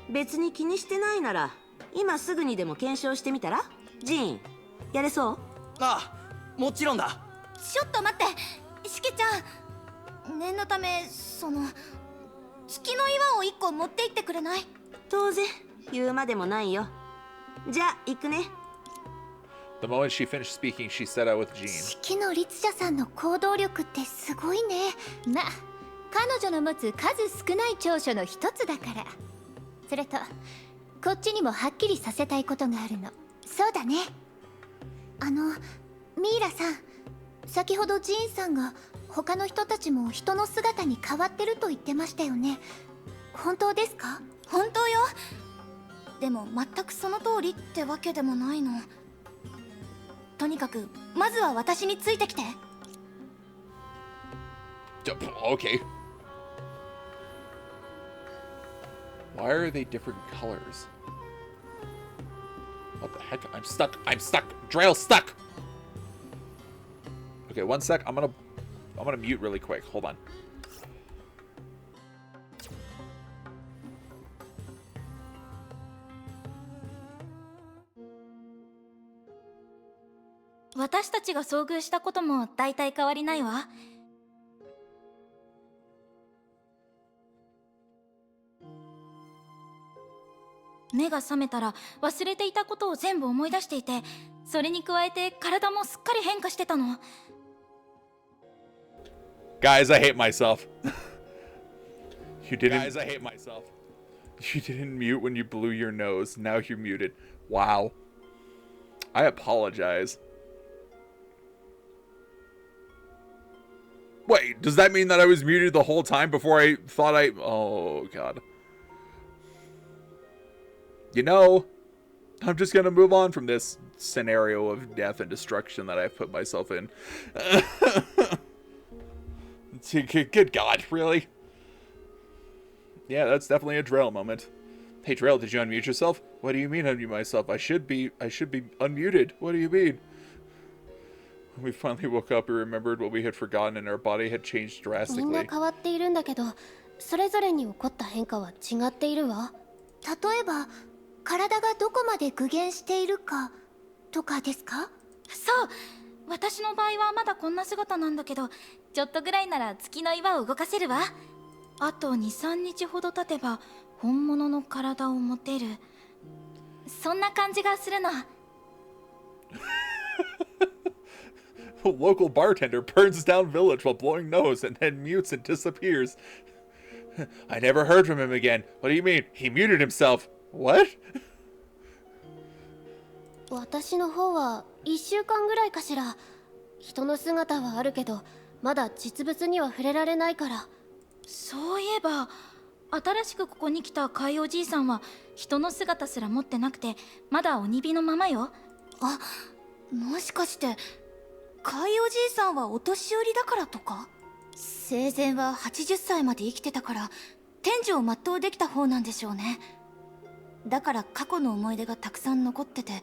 Speaker 9: 別に気にしてないなら今すぐにでも検証してみたら？ジーン、やれそう？
Speaker 7: ああ、もちろんだ。
Speaker 4: ちょっと待って、しきちゃん。念のため
Speaker 5: 月の岩を1個持って行ってくれない？
Speaker 9: 当然言うまでもないよ。じゃあ行くね。
Speaker 1: The moment she finished speaking, she set out with Jean.
Speaker 5: 式の律者さんの行動力ってすごいね。
Speaker 4: まあ彼女の持つ数少ない長所の一つだから。それとこっちにもはっきりさせたいことがあるの。
Speaker 5: そうだね。ミイラさん、先ほどジーンさんが他の人たちも人の姿に変わってると言ってましたよね。本当ですか？
Speaker 10: 本当よ。でも全くその通りってわけでもないの。とにかくまずは私についてきて。
Speaker 1: Okay. Why are they different colors? What the heck? I'm stuck. I'm stuck. Drail's stuck. Okay, one sec. I'm gonna mute really quick. Hold on.
Speaker 10: 私たちが遭遇したことも大体変わりないわ。目が覚めたら忘れていたことを全部思い出していて、それに加えて体もすっかり変化してたの。
Speaker 1: Guys, I hate myself. You didn't. Guys, I hate myself. You didn't mute when you blew your nose. Now you're muted. Wow. I apologize. Wait, does that mean that I was muted the whole time before I thought I... Oh, God. You know, I'm just gonna move on from this scenario of death and destruction that I've put myself in. Good God, really? Yeah, that's definitely a Drail moment. Hey, Drail, did you unmute yourself? What do you mean unmute myself? I should be unmuted. What do you mean? When we finally woke up, we remembered what we had forgotten and our body had changed
Speaker 5: みんな
Speaker 1: drastically.
Speaker 5: 変わっているんだけど、それぞれに起こった変化は違っているわ。例えば、体がどこまで具現しているかとかですか？
Speaker 10: そう、私の場合はまだこんな姿なんだけど、ちょっとぐらいなら月の岩を動かせるわ。あと 2,3 日ほど経てば本物の体を持てる。そんな感じがするの。
Speaker 1: A local bartender burns down village while blowing nose and then mutes and disappears. I never heard from him again. What do you mean? He muted himself. What?
Speaker 5: 私の方は1週間ぐらいかしら。人の姿はあるけど、まだ実物には触れられないから。
Speaker 10: そういえば新しくここに来た海おじいさんは人の姿すら持ってなくて、まだ鬼火のままよ。
Speaker 5: あ、もしかして海おじいさんはお年寄りだからとか？
Speaker 10: 生前は80歳まで生きてたから天寿を全うできた方なんでしょうね。だから過去の思い出がたくさん残ってて、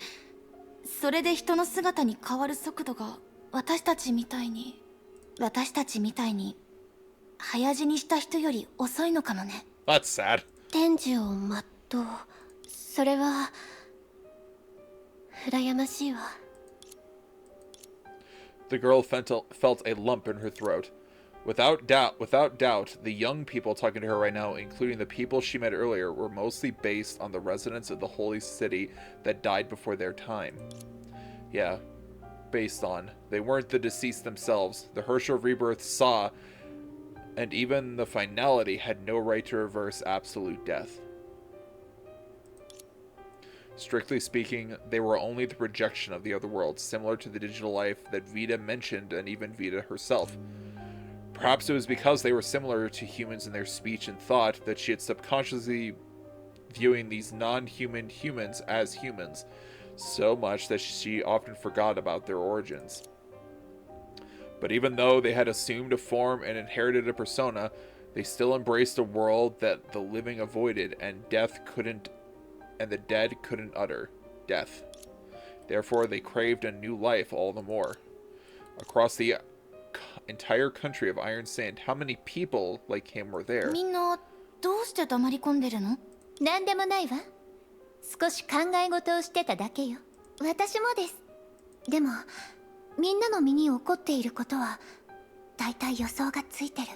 Speaker 10: それで人の姿に変わる速度が私たちみたいに早死にした人より遅いのかもね。
Speaker 1: That's sad.
Speaker 5: 天寿を全う、それは羨ましいわ。
Speaker 1: The girl felt a lump in her throat. Without doubt, the young people talking to her right now, including the people she met earlier, were mostly based on the residents of the holy city that died before their time. Yeah, based on. They weren't the deceased themselves. The Herschel rebirth saw, and even the finality had no right to reverse absolute death. Strictly speaking, they were only the projection of the other world, similar to the digital life that Vita mentioned and even Vita herself. Perhaps it was because they were similar to humans in their speech and thought that she had subconsciously viewing these non-human humans as humans, so much that she often forgot about their origins. But even though they had assumed a form and inherited a persona, they still embraced a world that the living avoided and the dead couldn't utter death. Therefore, they craved a new life all the more. Across the entire country of Iron Sand, how many people like him were there?
Speaker 10: みんなどうして黙り込んでるの？
Speaker 4: なんでもないわ。少し考え事をしてただけよ。
Speaker 5: 私もです。でもみんなの身に起こっていることはだいたい予想がついてる。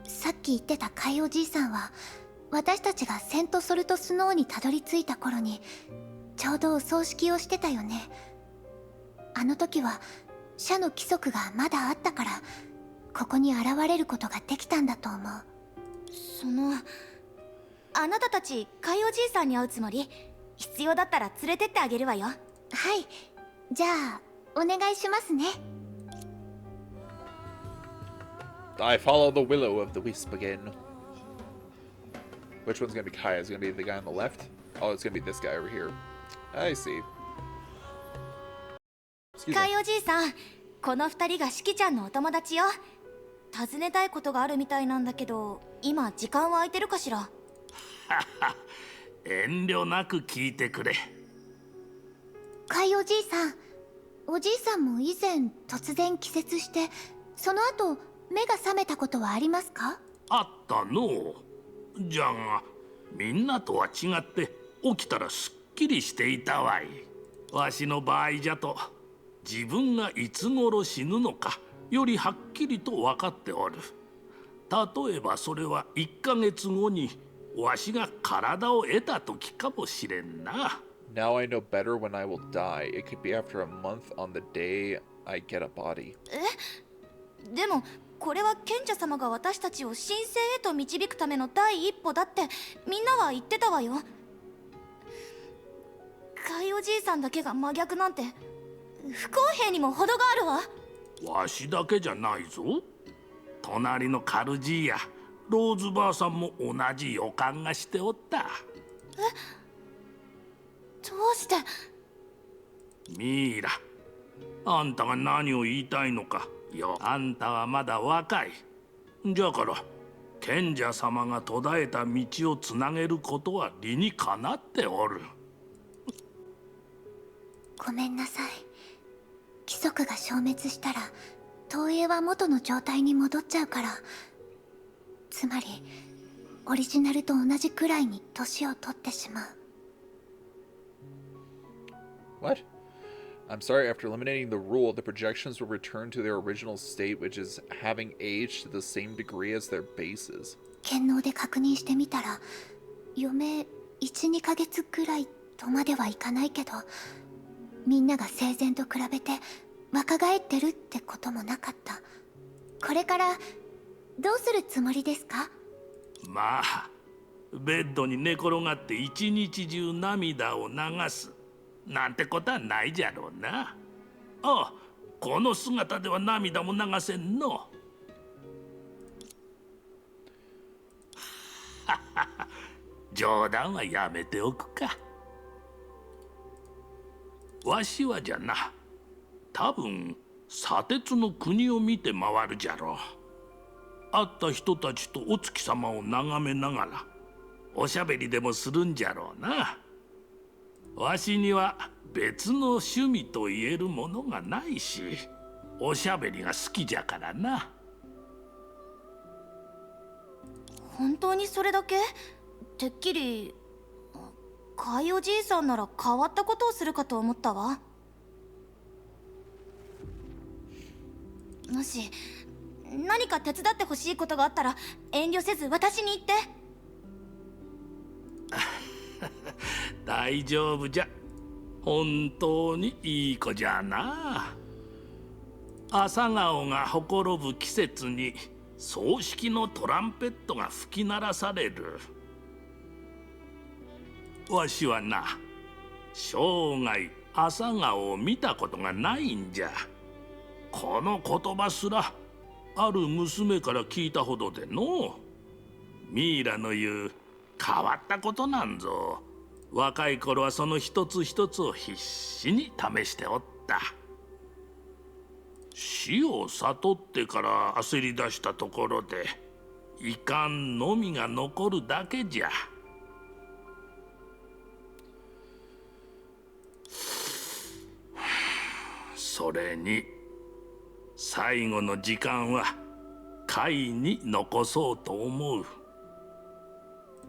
Speaker 5: さっき言ってた海おじいさんは私たちがセントソルトスノーにたどり着いた頃にちょうどお葬式をしてたよね。あの時は社の規則がまだあったからここに現れることができたんだと思う。
Speaker 10: あなたたち海おじいさんに会うつもり？必要だったら連れてってあげるわよ。
Speaker 5: はい、じゃあお願いしますね。
Speaker 1: I follow the willow of the wisp again. Which one's gonna be Kai? Is it gonna be the guy on the left? Oh, it's gonna be this guy over here. I see. Excuse
Speaker 10: 海
Speaker 1: me.
Speaker 10: おじいさん、この二人がしきちゃんのお友達よ。尋ねたいことがあるみたいなんだけど、今時間は空いてるかしら？
Speaker 11: 遠慮なく聞いてくれ。
Speaker 5: 海おじいさん、おじいさんも以前突然気絶してその後目が覚めたことはありますか？
Speaker 11: あったのう。じゃがみんなとは違って起きたらすっきりしていたわい。わしの場合じゃと自分がいつ頃死ぬのかよりはっきりと分かっておる。例えばそれは1ヶ月後にわしが体を得た時かもしれんな。
Speaker 1: Now I know better when I will die. It could be after a month on the day I get a body.
Speaker 10: でもこれは賢者様が私たちを神聖へと導くための第一歩だってみんなは言ってたわよ。海おじいさんだけが真逆なんて不公平にも程があるわ。
Speaker 11: わしだけじゃないぞ。隣のカルジーやローズばあさんも同じ予感がしておった。
Speaker 10: どうして？
Speaker 11: ミイラ、あんたが何を言いたいのかよ。あんたはまだ若い。じゃから賢者様が途絶えた道をつなげることは理にかなっておる。
Speaker 5: ごめんなさい。規則が消滅したら東映は元の状態に戻っちゃうから。つまりオリジナルと同じくらいに年を取ってしまう。
Speaker 1: What? I'm sorry, after eliminating the rule, the projections will return to their original state, which is having aged to the same degree as their bases.
Speaker 5: 検脳で確認してみたら余命 1,2 ヶ月くらいとまではいかないけど、みんなが生前と比べて若返ってるってこともなかった。これからどうするつもりですか？
Speaker 11: まあベッドに寝転がって一日中涙を流すなんてことはないじゃろうな。ああ、この姿では涙も流せんの。冗談はやめておくか。わしはじゃな、多分砂鉄の国を見て回るじゃろう。会った人たちとお月様を眺めながらおしゃべりでもするんじゃろうな。わしには別の趣味と言えるものがないし、おしゃべりが好きじゃからな。
Speaker 10: 本当にそれだけ？てっきり海おじいさんなら変わったことをするかと思ったわ。もし何か手伝ってほしいことがあったら遠慮せず私に言って。
Speaker 11: 大丈夫じゃ。本当にいい子じゃな。朝顔がほころぶ季節に葬式のトランペットが吹き鳴らされる。わしはな、生涯朝顔を見たことがないんじゃ。この言葉すらある娘から聞いたほどでの。ミイラの言う変わったことなんぞ。若い頃はその一つ一つを必死に試しておった。死を悟ってから焦り出したところで遺憾のみが残るだけじゃ。それに最後の時間は会に残そうと思う。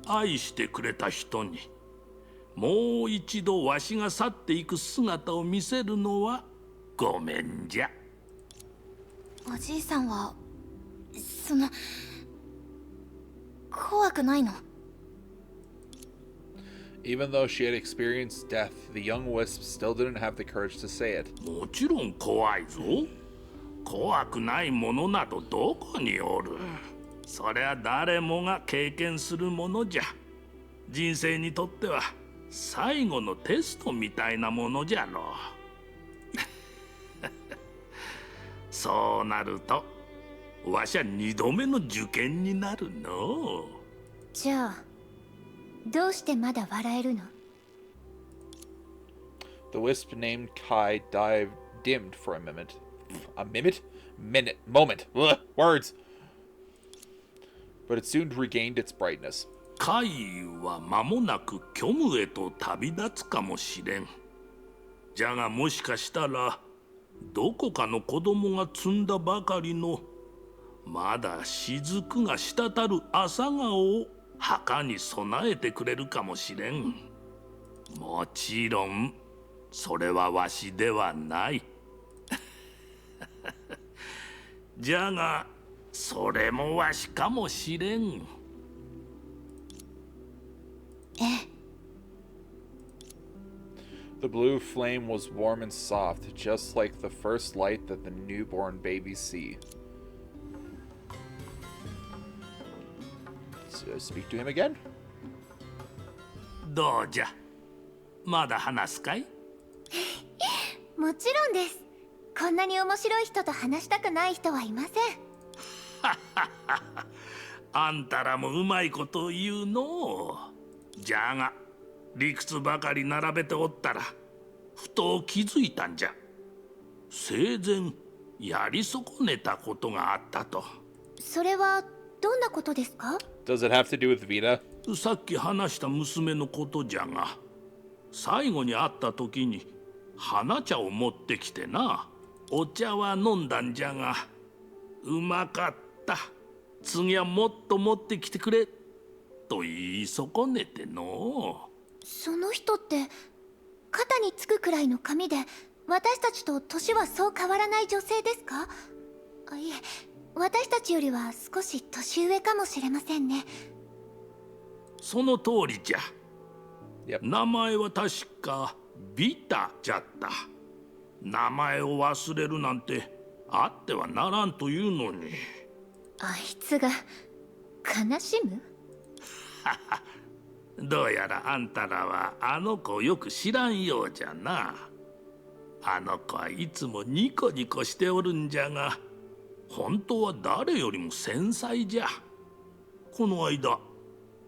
Speaker 11: 愛してくれた人にもう一度わしが去っていく姿を見せるのはごめんじゃ。
Speaker 10: おじいさんはその怖くないの？
Speaker 1: Even though she had experienced death, the young wisp still didn't have the courage to say it.
Speaker 11: もちろん怖いぞ。怖くないものなどどこにおる。そりゃ誰もが経験するものじゃ。人生にとっては最後のテストみたいなものじゃろう。そうなるとわしゃ2度目の受験になるの。
Speaker 5: じゃあどうしてまだ笑えるの？
Speaker 1: The wisp named Kai dimmed for a minute. A mimit? Minute. Moment. Ugh, words. But it soon regained its brightness.
Speaker 11: カイは間もなく虚無へと旅立つかもしれん。じゃがもしかしたらどこかの子供が摘んだばかりのまだ雫が滴る朝顔を墓に備えてくれるかもしれん。もちろんそれはわしではない。じゃがそれもわしかもしれん。
Speaker 1: The blue flame was warm and soft, just like the first light that the newborn babies see. Speak to him again?
Speaker 11: どうじゃ、まだ話すかい？
Speaker 5: もちろんです。こんなに面白い人と話したくない人はいません。
Speaker 11: あんたらもうまいこと言うのう。じゃが理屈ばかり並べておったらふと気づいたんじゃ。生前やり損ねたことがあったと。
Speaker 5: それはどんなことですか？
Speaker 1: Does it have to do with Vita?
Speaker 11: さっき話した娘のことじゃが、最後に会った時に花茶を持ってきてな。お茶は飲んだんじゃが、うまかった、次はもっと持ってきてくれと言い損ねての。
Speaker 5: その人って肩につくくらいの髪で、私たちと年はそう変わらない女性ですか？あ、いえ、私たちよりは少し年上かもしれませんね。
Speaker 11: その通りじゃ。名前は確かビタじゃった。名前を忘れるなんてあってはならんというのに。
Speaker 5: あいつが悲しむ？
Speaker 11: どうやらあんたらはあの子をよく知らんようじゃな。あの子はいつもニコニコしておるんじゃが、本当は誰よりも繊細じゃ。この間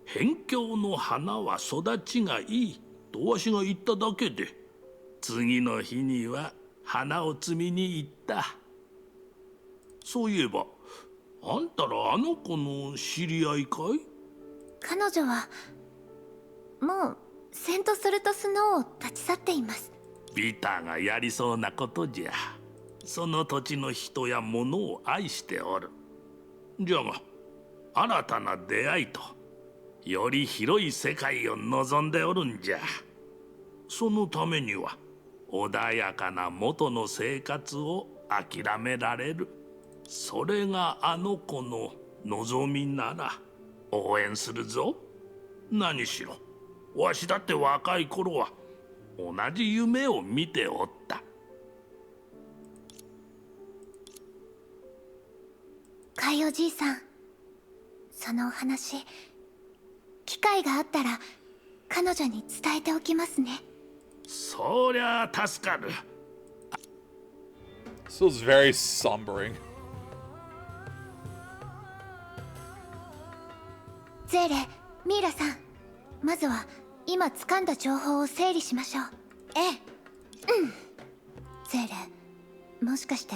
Speaker 11: 辺境の花は育ちがいいとわしが言っただけで、次の日には花を摘みに行った。そういえばあんたらあの子の知り合いかい？
Speaker 5: 彼女はもうセントソルトスノーを立ち去っています。
Speaker 11: ビタがやりそうなことじゃ。その土地の人や物を愛しておる。じゃが新たな出会いとより広い世界を望んでおるんじゃ。そのためには穏やかな元の生活を諦められる。それがあの子の望みなら応援するぞ。何しろわしだって若い頃は同じ夢を見ておった。
Speaker 5: カイおじいさん、そのお話機会があったら彼女に伝えておきますね。
Speaker 11: そりゃあ助かる。
Speaker 1: This feels very sombering.
Speaker 5: ゼーレ、ミイラさん、まずは今掴んだ情報を整理しましょう。ゼーレ、もしかして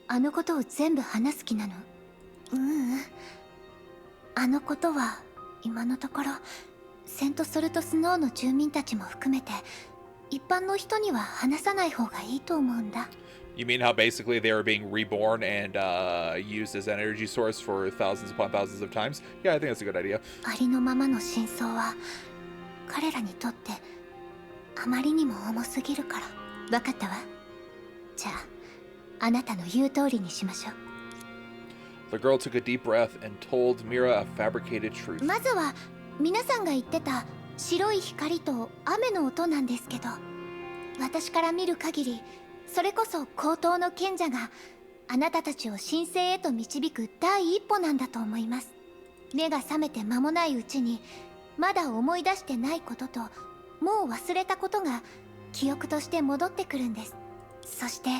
Speaker 5: あのことを全部話す気なの？あのことは今のところセントソルトスノーの住民たちも含めて一般の人には話さない方がいいと思うんだ。
Speaker 1: You mean how basically they were being reborn and used as an energy source for thousands upon thousands of times? Yeah, I think that's a good idea.
Speaker 5: ありのままの真相は彼らにとってあまりにも重すぎるから。分かったわ。じゃああなたの言う通りにしましょう。
Speaker 1: The girl took a deep breath and told Mira a fabricated truth.
Speaker 5: まずは皆さんが言ってた白い光と雨の音なんですけど、私から見る限りそれこそ高等の賢者があなたたちを神聖へと導く第一歩なんだと思います。目が覚めて間もないうちにまだ思い出してないことともう忘れたことが記憶として戻ってくるんです。そして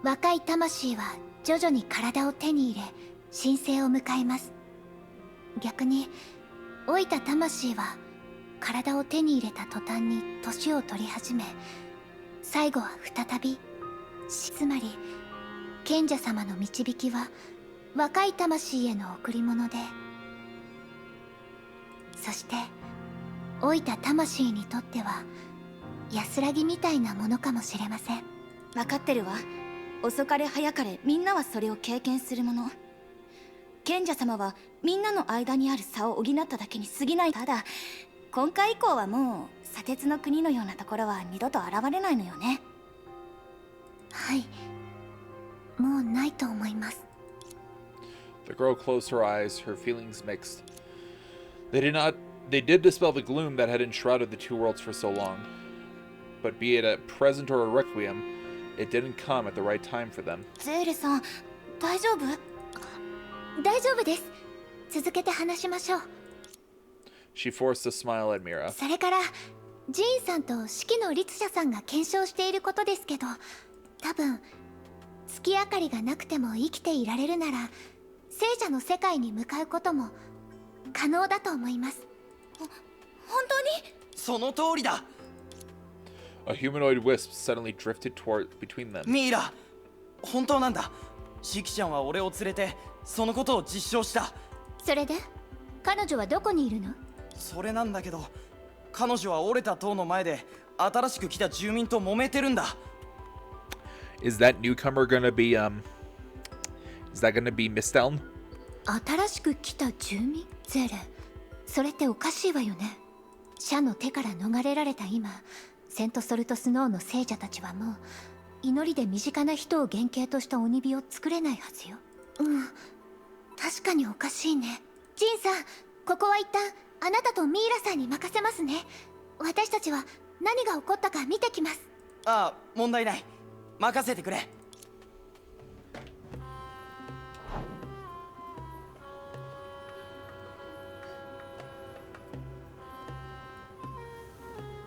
Speaker 5: 若い魂は徐々に体を手に入れ神聖を迎えます。逆に老いた魂は体を手に入れた途端に年を取り始め、最後は再びつまり賢者様の導きは若い魂への贈り物で、そして老いた魂にとっては安らぎみたいなものかもしれません。
Speaker 10: 分かってるわ。遅かれ早かれみんなはそれを経験するもの。賢者様はみんなの間にある差を補っただけに過ぎない。ただ今回以降はもう砂鉄の国のようなところは二度と現れないのよね。
Speaker 5: はい、もうないと思います。
Speaker 1: The girl closed her eyes, her feelings mixed. They did dispel the gloom that had enshrouded the two worlds for so long. But be it a present or a requiem, it didn't come at the right time for them.
Speaker 10: ゼーレさん、大丈夫？
Speaker 5: 大丈夫です。続けて話しましょう。
Speaker 1: She forced a smile at Mira.
Speaker 5: それからジーンさんと式の律者さんが検証していることですけど、多分月明かりがなくても生きていられるなら聖者の世界に向かうことも可能だと思います。
Speaker 10: 本当に？
Speaker 7: その通りだ。
Speaker 1: A humanoid wisp suddenly drifted between them.
Speaker 7: ミイラ、本当なんだ。シキちゃんは俺を連れてそのことを実証した。
Speaker 5: それで彼女はどこにいるの？
Speaker 7: それなんだけど、彼女は折れた塔の前で新しく来た住民と揉めてるんだ。
Speaker 1: Is that newcomer gonna be Is that gonna be Miss Elm?
Speaker 5: 新しく来た住民？ゼーレ、それっておかしいわよね。シャの手から逃れられた今、セントソルトスノーの聖者たちはもう祈りで身近な人を原型とした鬼火を作れないはずよ。うん、確かにおかしいね。ジンさん、ここは一旦あなたとミイラさんに任せますね。私たちは何が起こったか見てきます。
Speaker 7: ああ、問題ない。任せてくれ。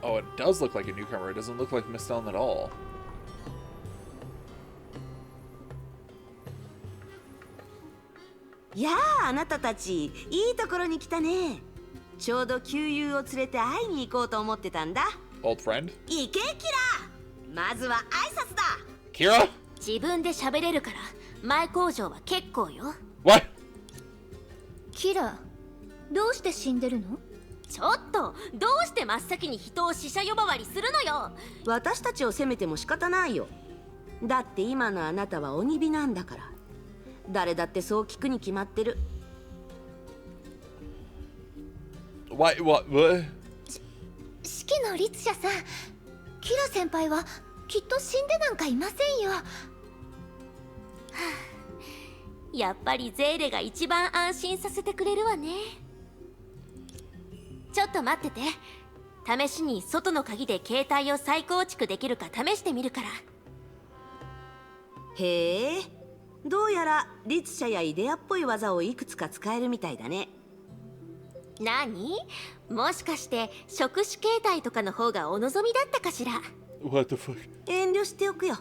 Speaker 1: Oh, it does look like a newcomer. It doesn't look like Miss Elm at all.
Speaker 9: やあ、あなたたちいいところに来たね。ちょうど旧友を連れて会いに行こうと思ってたんだ。
Speaker 1: Old friend?
Speaker 9: いけキラ、まずは挨拶だ。
Speaker 1: Kira?
Speaker 2: 自分で喋れるから前工場は結構よ。
Speaker 1: What?
Speaker 5: キラ、どうして死んでるの？
Speaker 2: ちょっとどうして真っ先に人を死者呼ばわりするのよ。
Speaker 9: 私たちを責めても仕方ないよ。だって今のあなたは鬼火なんだから。誰だってそう聞くに決まってる。
Speaker 1: What?
Speaker 5: 式の律者さん、キラ先輩はきっと死んでなんかいませんよ。
Speaker 2: やっぱりゼーレが一番安心させてくれるわね。ちょっと待ってて。試しに外の鍵で携帯を再構築できるか試してみるから。
Speaker 9: へえ、どうやら律者やイデアっぽい技をいくつか使えるみたいだね。
Speaker 2: 何？もしかして触手形態とかの方がお望みだったかしら。
Speaker 1: What the fuck?
Speaker 9: 遠慮しておくよ。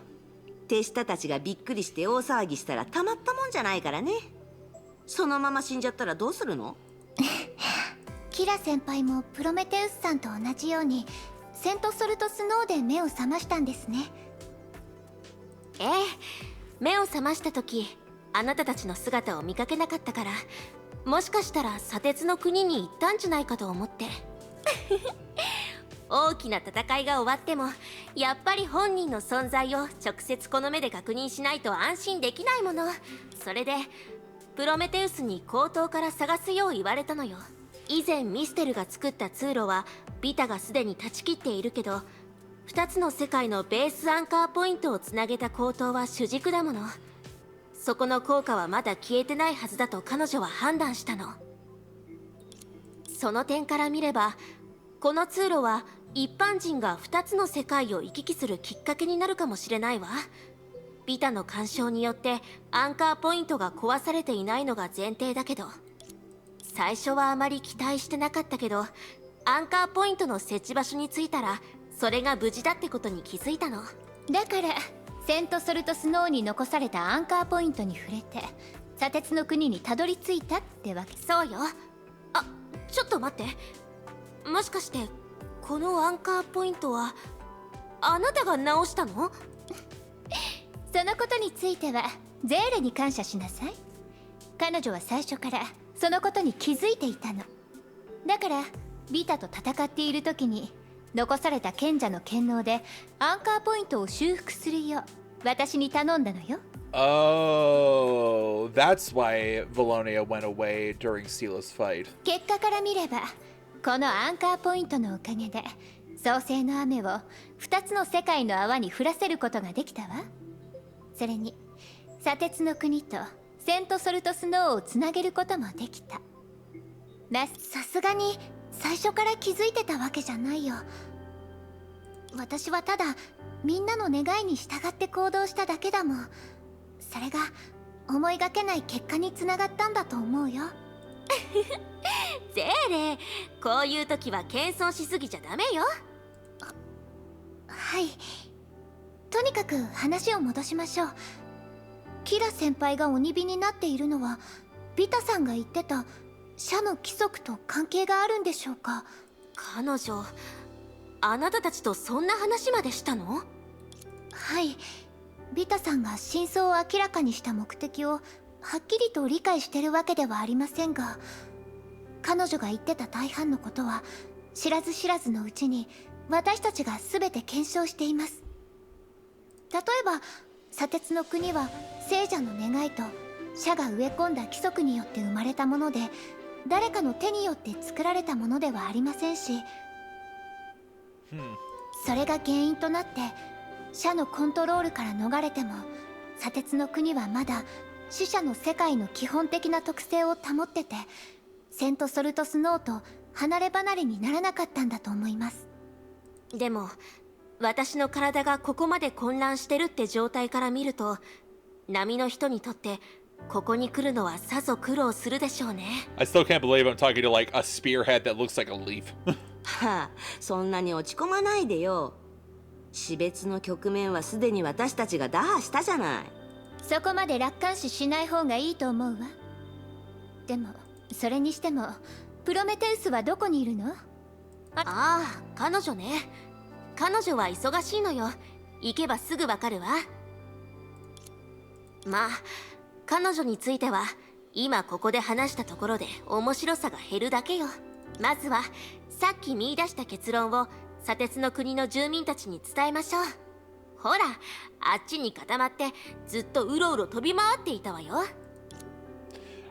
Speaker 9: 手下たちがびっくりして大騒ぎしたらたまったもんじゃないからね。そのまま死んじゃったらどうするの？
Speaker 5: キラ先輩もプロメテウスさんと同じようにセントソルトスノーで目を覚ましたんですね。
Speaker 2: ええ、目を覚ました時あなたたちの姿を見かけなかったから、もしかしたら砂鉄の国に行ったんじゃないかと思って。大きな戦いが終わってもやっぱり本人の存在を直接この目で確認しないと安心できないもの。それでプロメテウスに口頭から探すよう言われたのよ。以前ミステルが作った通路はビタがすでに断ち切っているけど、2つの世界のベースアンカーポイントをつなげた口頭は主軸だもの。そこの効果はまだ消えてないはずだと彼女は判断したの。その点から見ればこの通路は一般人が2つの世界を行き来するきっかけになるかもしれないわ。ビタの干渉によってアンカーポイントが壊されていないのが前提だけど、最初はあまり期待してなかったけど、アンカーポイントの設置場所に着いたらそれが無事だってことに気づいたの。
Speaker 5: だからセントソルトスノーに残されたアンカーポイントに触れて砂鉄の国にたどり着いたってわけ。
Speaker 2: そうよ。あ、ちょっと待って、もしかしてこのアンカーポイントはあなたが直したの？
Speaker 5: そのことについてはゼーレに感謝しなさい。彼女は最初からそのことに気づいていたの。だからビタと戦っている時に残された賢者の権能でアンカーポイントを修復するよう私に頼んだのよ。
Speaker 1: Oh, that's why Valonia went away during Sila's fight.
Speaker 5: 結果から見ればこのアンカーポイントのおかげで創世の雨を2つの世界の泡に降らせることができたわ。それに砂鉄の国とセントソルトスノーをつなげることもできた。さすがに最初から気づいてたわけじゃないよ。私はただみんなの願いに従って行動しただけだもん。それが思いがけない結果につながったんだと思うよ。
Speaker 2: ゼーレ、こういう時は謙遜しすぎちゃダメよ。
Speaker 5: はい。とにかく話を戻しましょう。キラ先輩が鬼火になっているのはビタさんが言ってた社の規則と関係があるんでしょうか？
Speaker 2: 彼女、あなたたちとそんな話までしたの？
Speaker 5: はい。ビタさんが真相を明らかにした目的をはっきりと理解してるわけではありませんが、彼女が言ってた大半のことは知らず知らずのうちに私たちが全て検証しています。例えば砂鉄の国は聖者の願いと社が植え込んだ規則によって生まれたもので、誰かの手によって作られたものではありませんし、それが原因となって社のコントロールから逃れても砂鉄の国はまだ死者の世界の基本的な特性を保ってて、セントソルトスノーと離れ離れにならなかったんだと思います。
Speaker 2: でも私の体がここまで混乱してるって状態から見ると、波の人にとってここに来るのはさぞ苦労するでしょうね。
Speaker 1: I still can't believe I'm talking to like a spearhead that looks like a leaf.
Speaker 9: はあ、そんなに落ち込まないでよ。死別の局面はすでに私たちが打破したじゃない。
Speaker 5: そこまで楽観視しない方がいいと思うわ。でもそれにしてもプロメテウスはどこにいるの？
Speaker 2: ああ、彼女ね。彼女は忙しいのよ。行けばすぐわかるわ。まあ彼女については今ここで話したところで面白さが減るだけよ。まずはさっき見出した結論を砂鉄の国の住民たちに伝えましょう。ほら、あっちに固まってずっとうろうろ飛び回っていたわよ。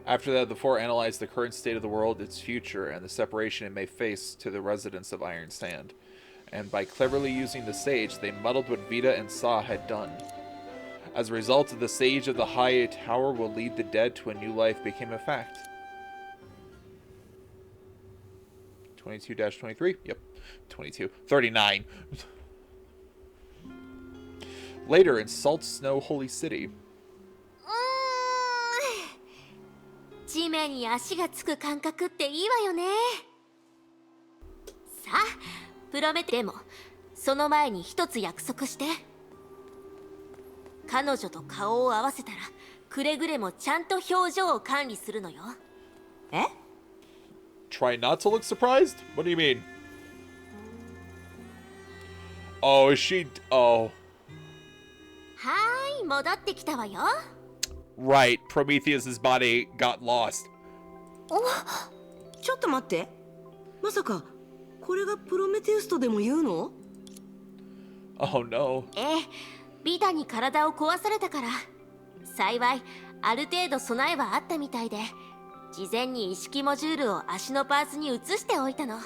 Speaker 1: After that, the four analyzed the current state of the world, its future, and the separation it may face to the residents of Iron Sand. And by cleverly using the sage, they muddled what Vita and Sa had done. As a result, the sage of the high tower will lead the dead to a new life became a fact. 22-23? Yep. 22. 39. Later, in Salt Snow Holy City.
Speaker 2: 地面に足がつく感覚っていいわよね。さあ、プロメテでもその前に一つ約束して。彼女と顔を合わせたらくれぐれもちゃんと表情を管理するのよ。
Speaker 9: え？
Speaker 1: Try not to look surprised? What do you mean? Oh, is she... Oh.
Speaker 2: はーい、戻ってきたわよ。
Speaker 1: Right, Prometheus's body got lost.
Speaker 9: ちょっと待って。まさかこれがプロメテウスとでも言うの？
Speaker 1: Oh no.
Speaker 2: ビタに体を壊されたから。幸いある程度備えはあったみたいで、事前に意識モジュールを足のパーツに移しておいたの。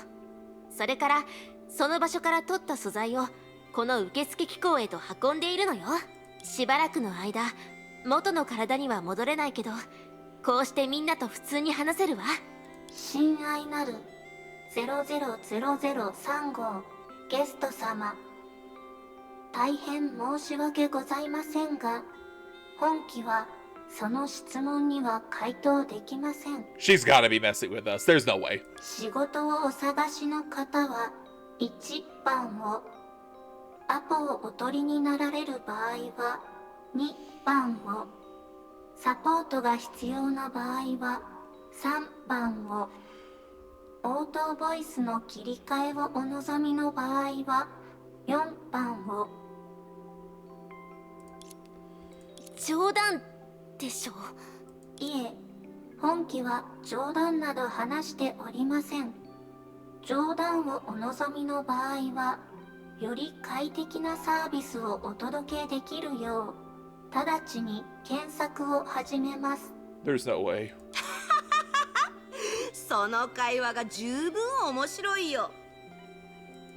Speaker 2: それからその場所から取った素材をこの受付機構へと運んでいるのよ。しばらくの間元の体には戻れないけど、こうしてみんなと普通に話せるわ。
Speaker 3: 親愛なる000035号ゲスト様、大変申し訳ございませんが、本機はその質問には回答できません。
Speaker 1: She's gotta be messing with us. There's no way.
Speaker 3: 仕事をお探しの方は1番を、アポをお取りになられる場合は2番を、サポートが必要な場合は3番を、応答ボイスの切り替えをお望みの場合は4番を。
Speaker 2: 冗談でしょ。
Speaker 3: いえ、本機は冗談など話しておりません。冗談をお望みの場合は、より快適なサービスをお届けできるよう、直ちに検索を始めます。
Speaker 1: There's no way.
Speaker 9: その会話が十分面白いよ。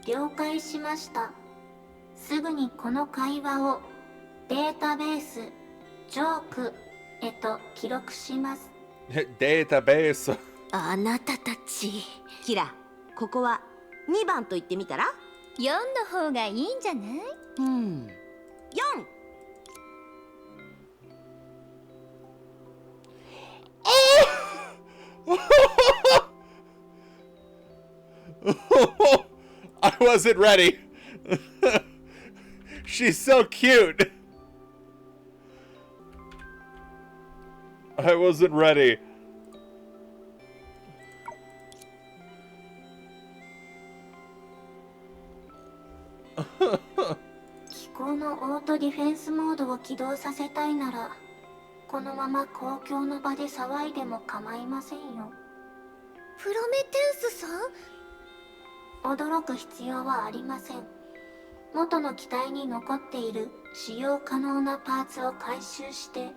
Speaker 3: 了解しました。すぐにこの会話をデータベースジョークへと記録します。
Speaker 1: データベース。
Speaker 2: あなたたち。
Speaker 9: キラ、ここは2番と言ってみたら。
Speaker 4: 4の方がいいんじゃない？
Speaker 9: 4。I
Speaker 1: wasn't ready. She's so cute. I wasn't ready.
Speaker 3: 機構のオートディフェンスモードを起動させたいなら、このまま公共の場で騒いでも構いませんよ。
Speaker 5: プロメテウスさん？
Speaker 3: 驚く必要はありません。元の機体に残っている使用可能なパーツを回収して、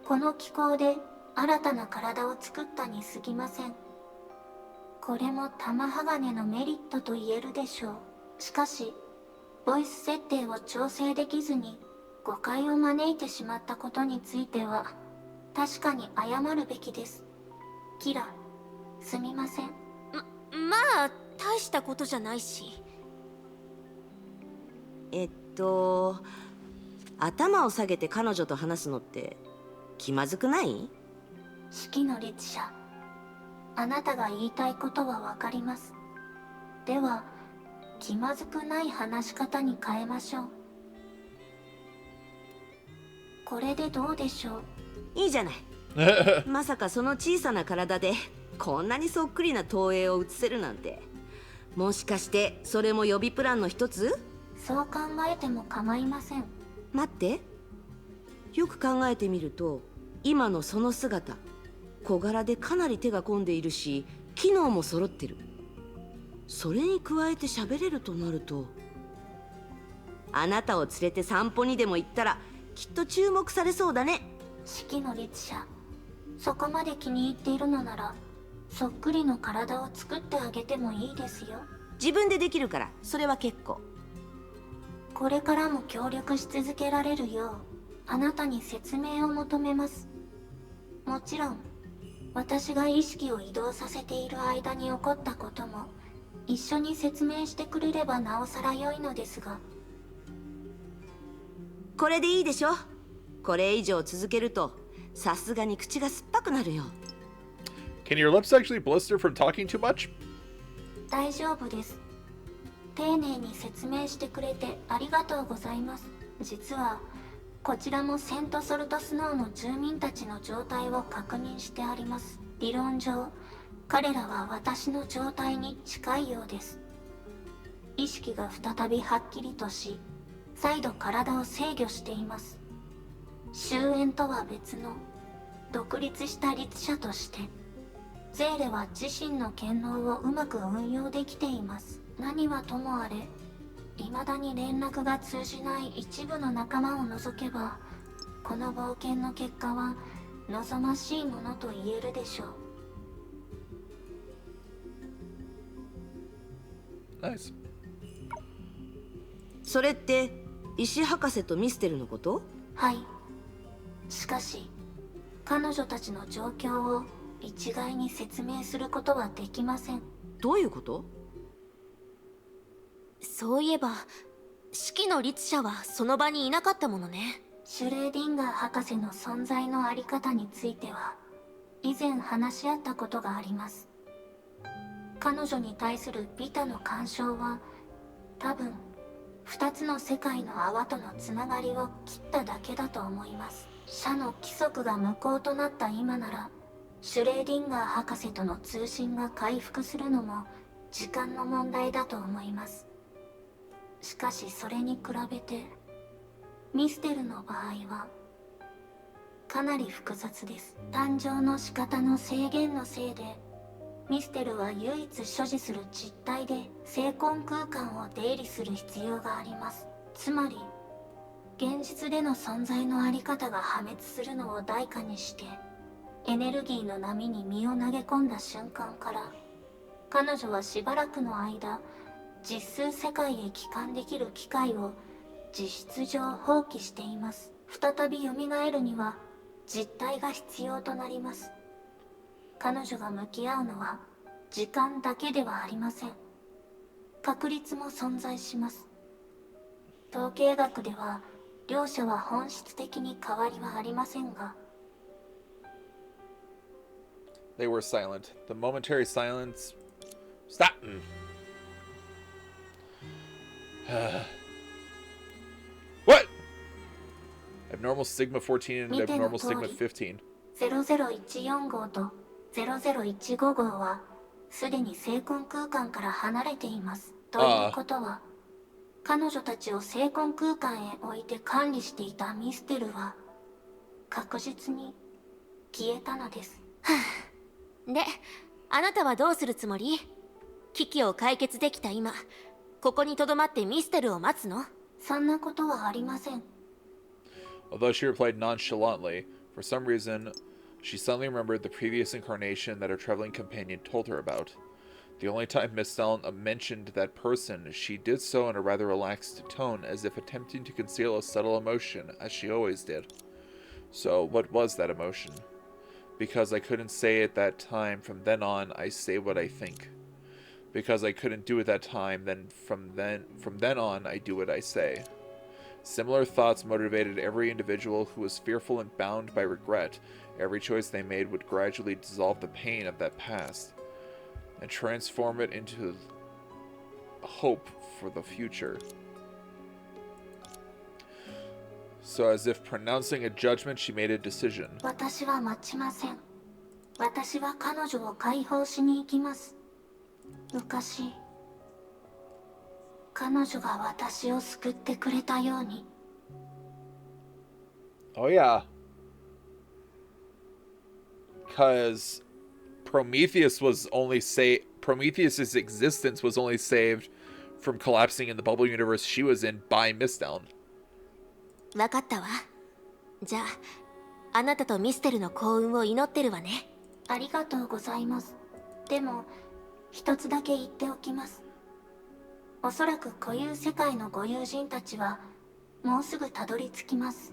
Speaker 3: この機構で新たな体を作ったに過ぎません。これも玉鋼のメリットと言えるでしょう。しかし、ボイス設定を調整できずに誤解を招いてしまったことについては、確かに謝るべきです。キラ、すみません。
Speaker 2: まあ大したことじゃないし。
Speaker 9: 頭を下げて彼女と話すのって気まずくない？
Speaker 3: 式の律者、あなたが言いたいことはわかります。では、気まずくない話し方に変えましょう。これでどうでしょう？
Speaker 9: いいじゃない。まさかその小さな体でこんなにそっくりな投影を映せるなんて。もしかしてそれも予備プランの一つ？
Speaker 3: そう考えても構いません。
Speaker 9: 待って、よく考えてみると今のその姿、小柄でかなり手が込んでいるし、機能も揃ってる。それに加えて喋れるとなると、あなたを連れて散歩にでも行ったらきっと注目されそうだね。
Speaker 3: 式の律者、そこまで気に入っているのなら、そっくりの体を作ってあげてもいいですよ。
Speaker 9: 自分でできるからそれは結構。
Speaker 3: これからも協力し続けられるよう、あなたに説明を求めます。もちろん、私が意識を移動させている間に起こったことも一緒に説明してくれればなおさら良いのですが。
Speaker 9: これでいいでしょ。これ以上続けるとさすがに口が酸っぱくなるよ。
Speaker 1: Can your lips actually blister from talking too much?
Speaker 3: 大丈夫です。丁寧に説明してくれてありがとうございます。実はこちらもセントソルトスノーの住民たちの状態を確認してあります。理論上、彼らは私の状態に近いようです。意識が再びはっきりとし、再度体を制御しています。終焉とは別の独立した律者として、ゼーレは自身の権能をうまく運用できています。何はともあれ、未だに連絡が通じない一部の仲間を除けば、この冒険の結果は望ましいものと言えるでしょう。
Speaker 1: Nice.
Speaker 9: それって石博士とミステルのこと？
Speaker 3: はい。
Speaker 5: しかし彼女たちの状況を一概に説明することはできません。
Speaker 9: どういうこと？
Speaker 2: そういえば式の律者はその場にいなかったものね。
Speaker 5: シュレーディンガー博士の存在のあり方については以前話し合ったことがあります。彼女に対するビタの干渉は多分2つの世界の泡とのつながりを切っただけだと思います。社の規則が無効となった今ならシュレーディンガー博士との通信が回復するのも時間の問題だと思います。しかしそれに比べてミステルの場合はかなり複雑です。誕生の仕方の制限のせいでミステルは唯一所持する実体で精魂空間を出入りする必要があります。つまり現実での存在のあり方が破滅するのを代価にしてエネルギーの波に身を投げ込んだ瞬間から彼女はしばらくの間実数世界へ帰還できる機会を実質上放棄しています。再び蘇るには実体が必要となります。彼女が向き合うのは時間だけではありません。確率も存在します。統計学では両者は本質的に変わりはありませんが。
Speaker 1: They were silent. The momentary silence. Stop! What? Abnormal Sigma 14 and Abnormal Sigma 15.
Speaker 5: 0014号と0015号はすでに精魂空間から離れています。ということは彼女たちを精魂空間へ置いて管理していたミステルは確実に消えたのです。
Speaker 2: で、あなたはどうするつもり？危機を解決できた今、ここに留まってミステルを待つの？
Speaker 5: そんなことはありません。
Speaker 1: Although she replied nonchalantly, for some reason, she suddenly remembered the previous incarnation that her traveling companion told her about. The only time Miss Stallon mentioned that person, she did so in a rather relaxed tone, as if attempting to conceal a subtle emotion, as she always did. So, what was that emotion? Because I couldn't say it that time, from then on, I say what I think. Because I couldn't do it that time, then from then on, I do what I say. Similar thoughts motivated every individual who was fearful and bound by regret. Every choice they made would gradually dissolve the pain of that past and transform it into hope for the future. So as if pronouncing a judgment, she made a decision.
Speaker 5: 私は待ちません。私は彼女を解放しに行きます。昔、彼女が私を救ってくれたように。
Speaker 1: Oh yeah. Because Prometheus's existence was only saved from collapsing in the bubble universe she was in by Miss Down.
Speaker 2: わかったわ。じゃあ、あなたとミステルの幸運を祈ってるわね。
Speaker 5: ありがとうございます。でも、一つだけ言っておきます。おそらく固有世界のご友人たちは、もうすぐたどり着きます。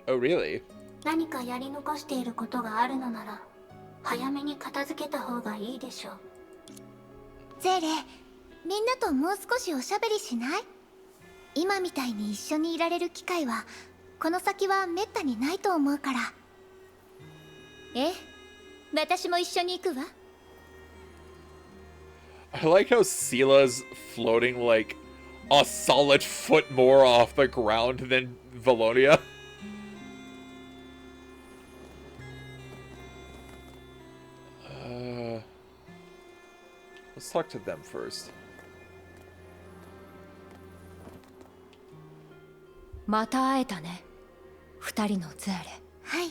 Speaker 1: Oh, really?
Speaker 5: 何かやり残していることがあるのなら、早めに片付けた方がいいでしょう。
Speaker 3: ゼレ、みんなともう少しおしゃべりしない？今みたいに一緒にいられる機会はこの先はめったにないと思うから。
Speaker 5: ええ、私も一緒に行くわ。
Speaker 1: I like how Sila's floating like a solid foot more off the ground than Valonia. Let's talk to them first.
Speaker 12: また会えたね、二人のゼーレ。
Speaker 3: はい、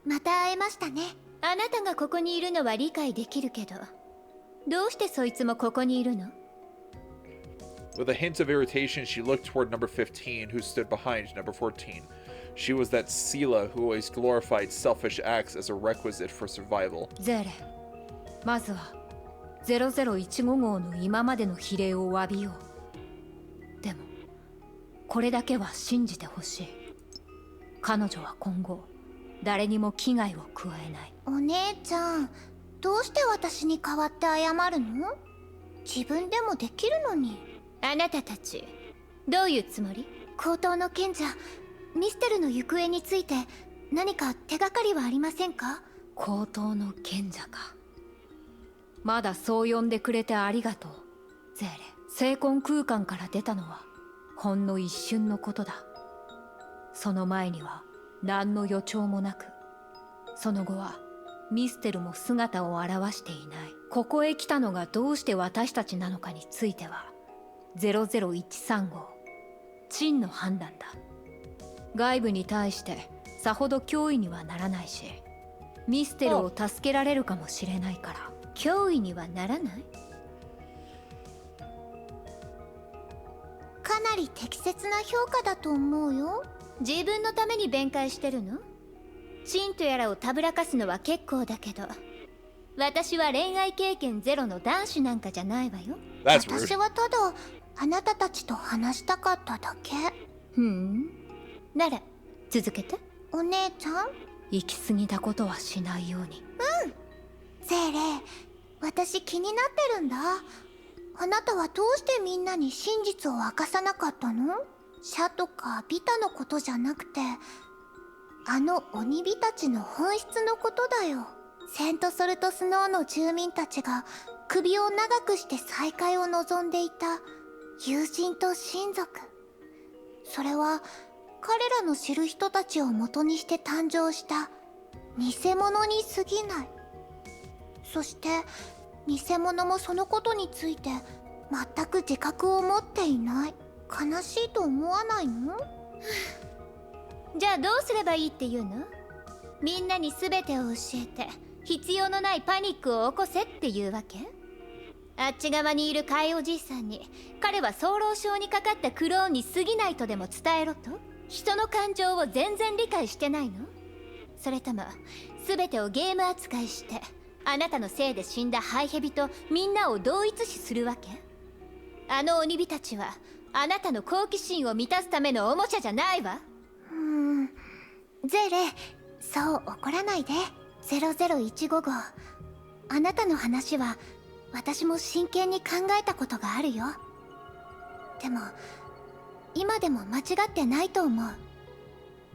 Speaker 3: また会えましたね。
Speaker 5: あなたがここにいるのは理解できるけど、どうしてそいつもここにいるの？
Speaker 1: With a hint of irritation, she looked toward number 15, who stood behind number 14. She was that Sela who always glorified selfish acts as a requisite for survival.
Speaker 12: ゼーレ、まずは0015号の今までの比例を詫びよう。でもこれだけは信じてほしい。彼女は今後誰にも危害を加えない。
Speaker 5: お姉ちゃん、どうして私に代わって謝るの？自分でもできるのに。
Speaker 2: あなたたちどういうつもり？
Speaker 5: 高等の賢者ミステルの行方について何か手がかりはありませんか？
Speaker 12: 高等の賢者か。まだそう呼んでくれてありがとうゼーレ。聖魂空間から出たのはほんの一瞬のことだ。その前には何の予兆もなく、その後はミステルも姿を現していない。ここへ来たのがどうして私たちなのかについては0013号チンの判断だ。外部に対してさほど脅威にはならないし、ミステルを助けられるかもしれないから。
Speaker 2: 脅威にはならない？
Speaker 5: かなり適切な評価だと思うよ。
Speaker 2: 自分のために弁解してるの？チンとやらをたぶらかすのは結構だけど、私は恋愛経験ゼロの男子なんかじゃないわよ。
Speaker 5: 私はただあなたたちと話したかっただけ。
Speaker 2: なら続けて。
Speaker 5: お姉ちゃん、
Speaker 12: 行き過ぎたことはしないように。
Speaker 5: ゼーレ、私気になってるんだ。あなたはどうしてみんなに真実を明かさなかったの？シャとかビタのことじゃなくて、あの鬼火たちの本質のことだよ。セントソルトスノーの住民たちが首を長くして再会を望んでいた友人と親族。それは彼らの知る人たちを元にして誕生した偽物に過ぎない。そして偽物もそのことについて全く自覚を持っていない。悲しいと思わないの？
Speaker 2: じゃあどうすればいいっていうの？みんなに全てを教えて必要のないパニックを起こせっていうわけ？あっち側にいるカイおじいさんに彼は早漏症にかかったクローンに過ぎないとでも伝えろと？人の感情を全然理解してないの？それとも全てをゲーム扱いしてあなたのせいで死んだハイヘビとみんなを同一視するわけ？あの鬼火たちはあなたの好奇心を満たすためのおもちゃじゃないわ。
Speaker 5: ゼレ、そう怒らないで。0015号、あなたの話は私も真剣に考えたことがあるよ。でも今でも間違ってないと思う。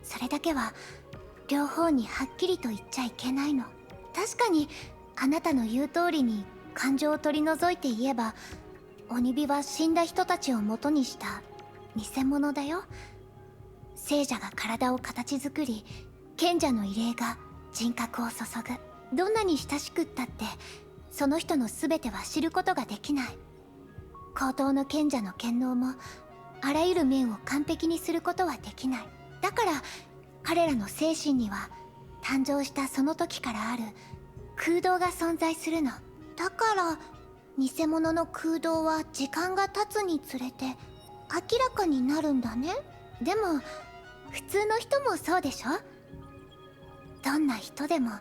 Speaker 5: それだけは両方にはっきりと言っちゃいけないの。確かにあなたの言う通りに感情を取り除いて言えば、鬼火は死んだ人たちを元にした偽物だよ。聖者が体を形作り、賢者の異霊が人格を注ぐ。どんなに親しくったってその人の全ては知ることができない。高等の賢者の権能もあらゆる面を完璧にすることはできない。だから彼らの精神には誕生したその時からある空洞が存在するの。だから偽物の空洞は時間が経つにつれて明らかになるんだね。でも普通の人もそうでしょ？どんな人でも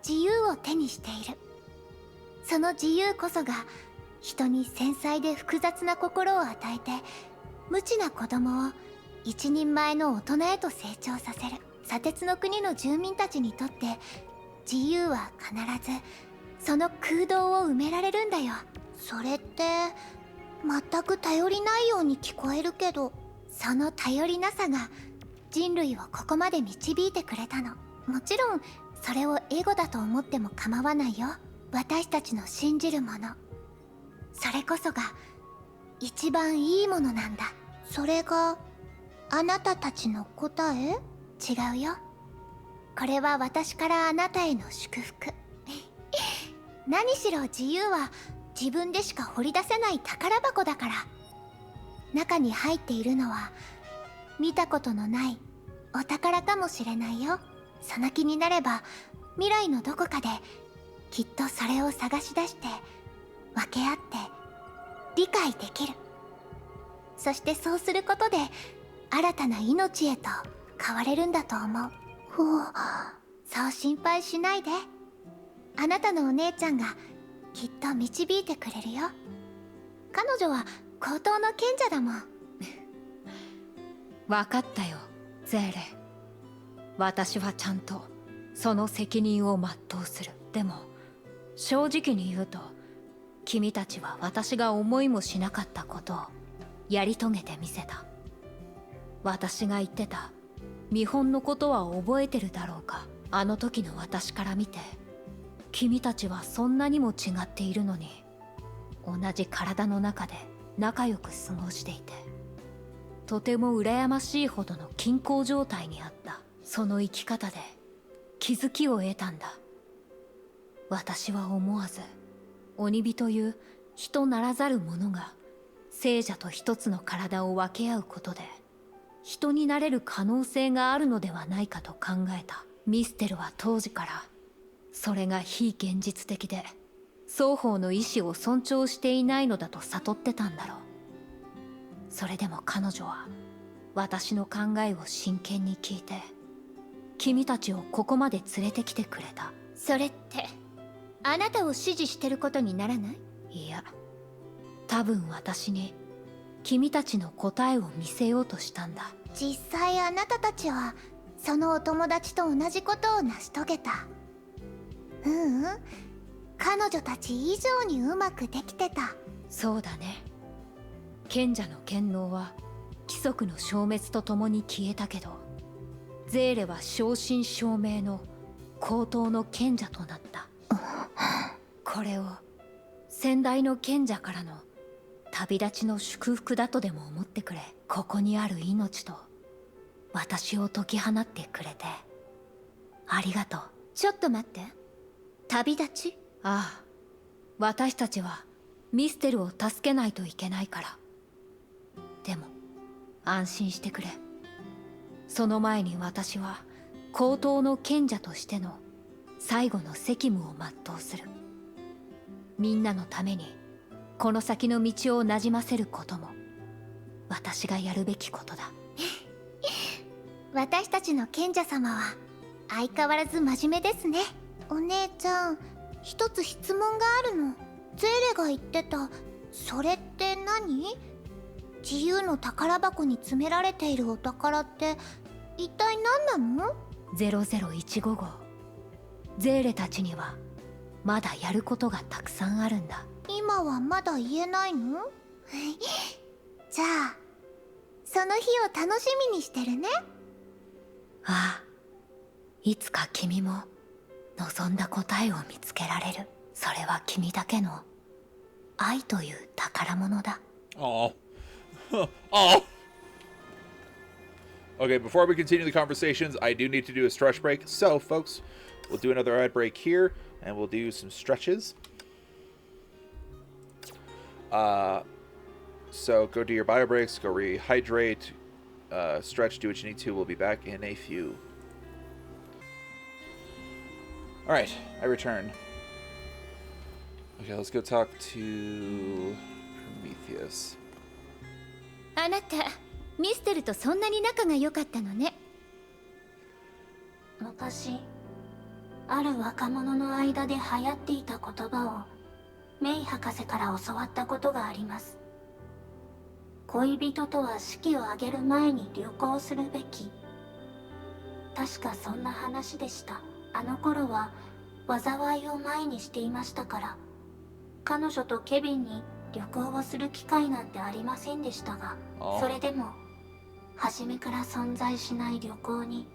Speaker 5: 自由を手にしている。その自由こそが人に繊細で複雑な心を与えて、無知な子供を一人前の大人へと成長させる。砂鉄の国の住民たちにとって自由は必ずその空洞を埋められるんだよ。それって全く頼りないように聞こえるけど、その頼りなさが人類をここまで導いてくれたの。もちろんそれをエゴだと思っても構わないよ。私たちの信じるもの、それこそが一番いいものなんだ。それがあなたたちの答え？違うよ。これは私からあなたへの祝福。何しろ自由は自分でしか掘り出せない宝箱だから。中に入っているのは見たことのないお宝かもしれないよ。その気になれば未来のどこかできっとそれを探し出して分け合って理解できる。そしてそうすることで新たな命へと変われるんだと思う。そう心配しないで。あなたのお姉ちゃんがきっと導いてくれるよ。彼女は高等の賢者だもん。
Speaker 12: 分かったよゼーレ。私はちゃんとその責任を全うする。でも正直に言うと、君たちは私が思いもしなかったことをやり遂げてみせた。私が言ってた見本のことは覚えてるだろうか。あの時の私から見て、君たちはそんなにも違っているのに、同じ体の中で仲良く過ごしていて、とても羨ましいほどの均衡状態にあった。その生き方で気づきを得たんだ。私は思わず鬼火という人ならざる者が聖者と一つの体を分け合うことで人になれる可能性があるのではないかと考えた。ミステルは当時からそれが非現実的で双方の意思を尊重していないのだと悟ってたんだろう。それでも彼女は私の考えを真剣に聞いて、君たちをここまで連れてきてくれた。
Speaker 5: それってあなたを支持してることにならない？
Speaker 12: いや、多分私に君たちの答えを見せようとしたんだ。
Speaker 3: 実際あなたたちはそのお友達と同じことを成し遂げた。彼女たち以上にうまくできてた。
Speaker 12: そうだね。賢者の権能は規則の消滅とともに消えたけど、ゼーレは正真正銘の高等の賢者となった。これを先代の賢者からの旅立ちの祝福だとでも思ってくれ。ここにある命と私を解き放ってくれてありがとう。
Speaker 5: ちょっと待って、旅立ち？
Speaker 12: ああ、私たちはミステルを助けないといけないから。でも安心してくれ。その前に私は高等の賢者としての最後の責務を全うする。みんなのためにこの先の道をなじませることも私がやるべきことだ。
Speaker 3: 私たちの賢者様は相変わらず真面目ですね。お姉ちゃん、一つ質問があるの。ゼーレが言ってたそれって何？自由の宝箱に詰められているお宝って一体何なの
Speaker 12: ？0015号、ゼーレたちにはまだやることがたくさんあるんだ。
Speaker 3: 今はまだ言えないの？じゃあその日を楽しみにしてるね。
Speaker 12: ああ、いつか君も望んだ答えを見つけられる。それは君だけの愛という宝物だ。
Speaker 1: Oh. Oh. Okay, before we continue the conversations, I do need to do a stretch break. So, folks, we'll do another ad break here, and we'll do some stretches. So go do your bio breaks, go rehydrate, stretch, do what you need to. We'll be back in a few. Alright, I return. Okay, let's go talk to Prometheus.
Speaker 5: あなた、ミステルとそんなに仲が良かったのね。
Speaker 13: 昔、ある若者の間で流行っていた言葉をメイ博士から教わったことがあります。恋人とは式を挙げる前に旅行するべき。確かそんな話でした。あの頃は災いを前にしていましたから、彼女とケビンに旅行をする機会なんてありませんでしたが、それでも初めから存在しない旅行に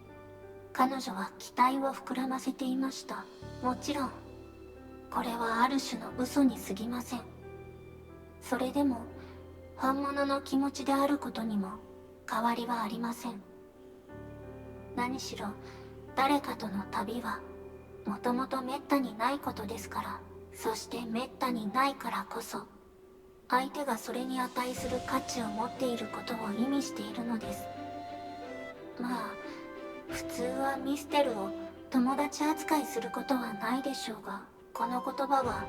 Speaker 13: 彼女は期待を膨らませていました。もちろんこれはある種の嘘に過ぎません。それでも本物の気持ちであることにも変わりはありません。何しろ誰かとの旅はもともとめったにないことですから、そしてめったにないからこそ相手がそれに値する価値を持っていることを意味しているのです。まあ普通はミステルを友達扱いすることはないでしょうが、この言葉は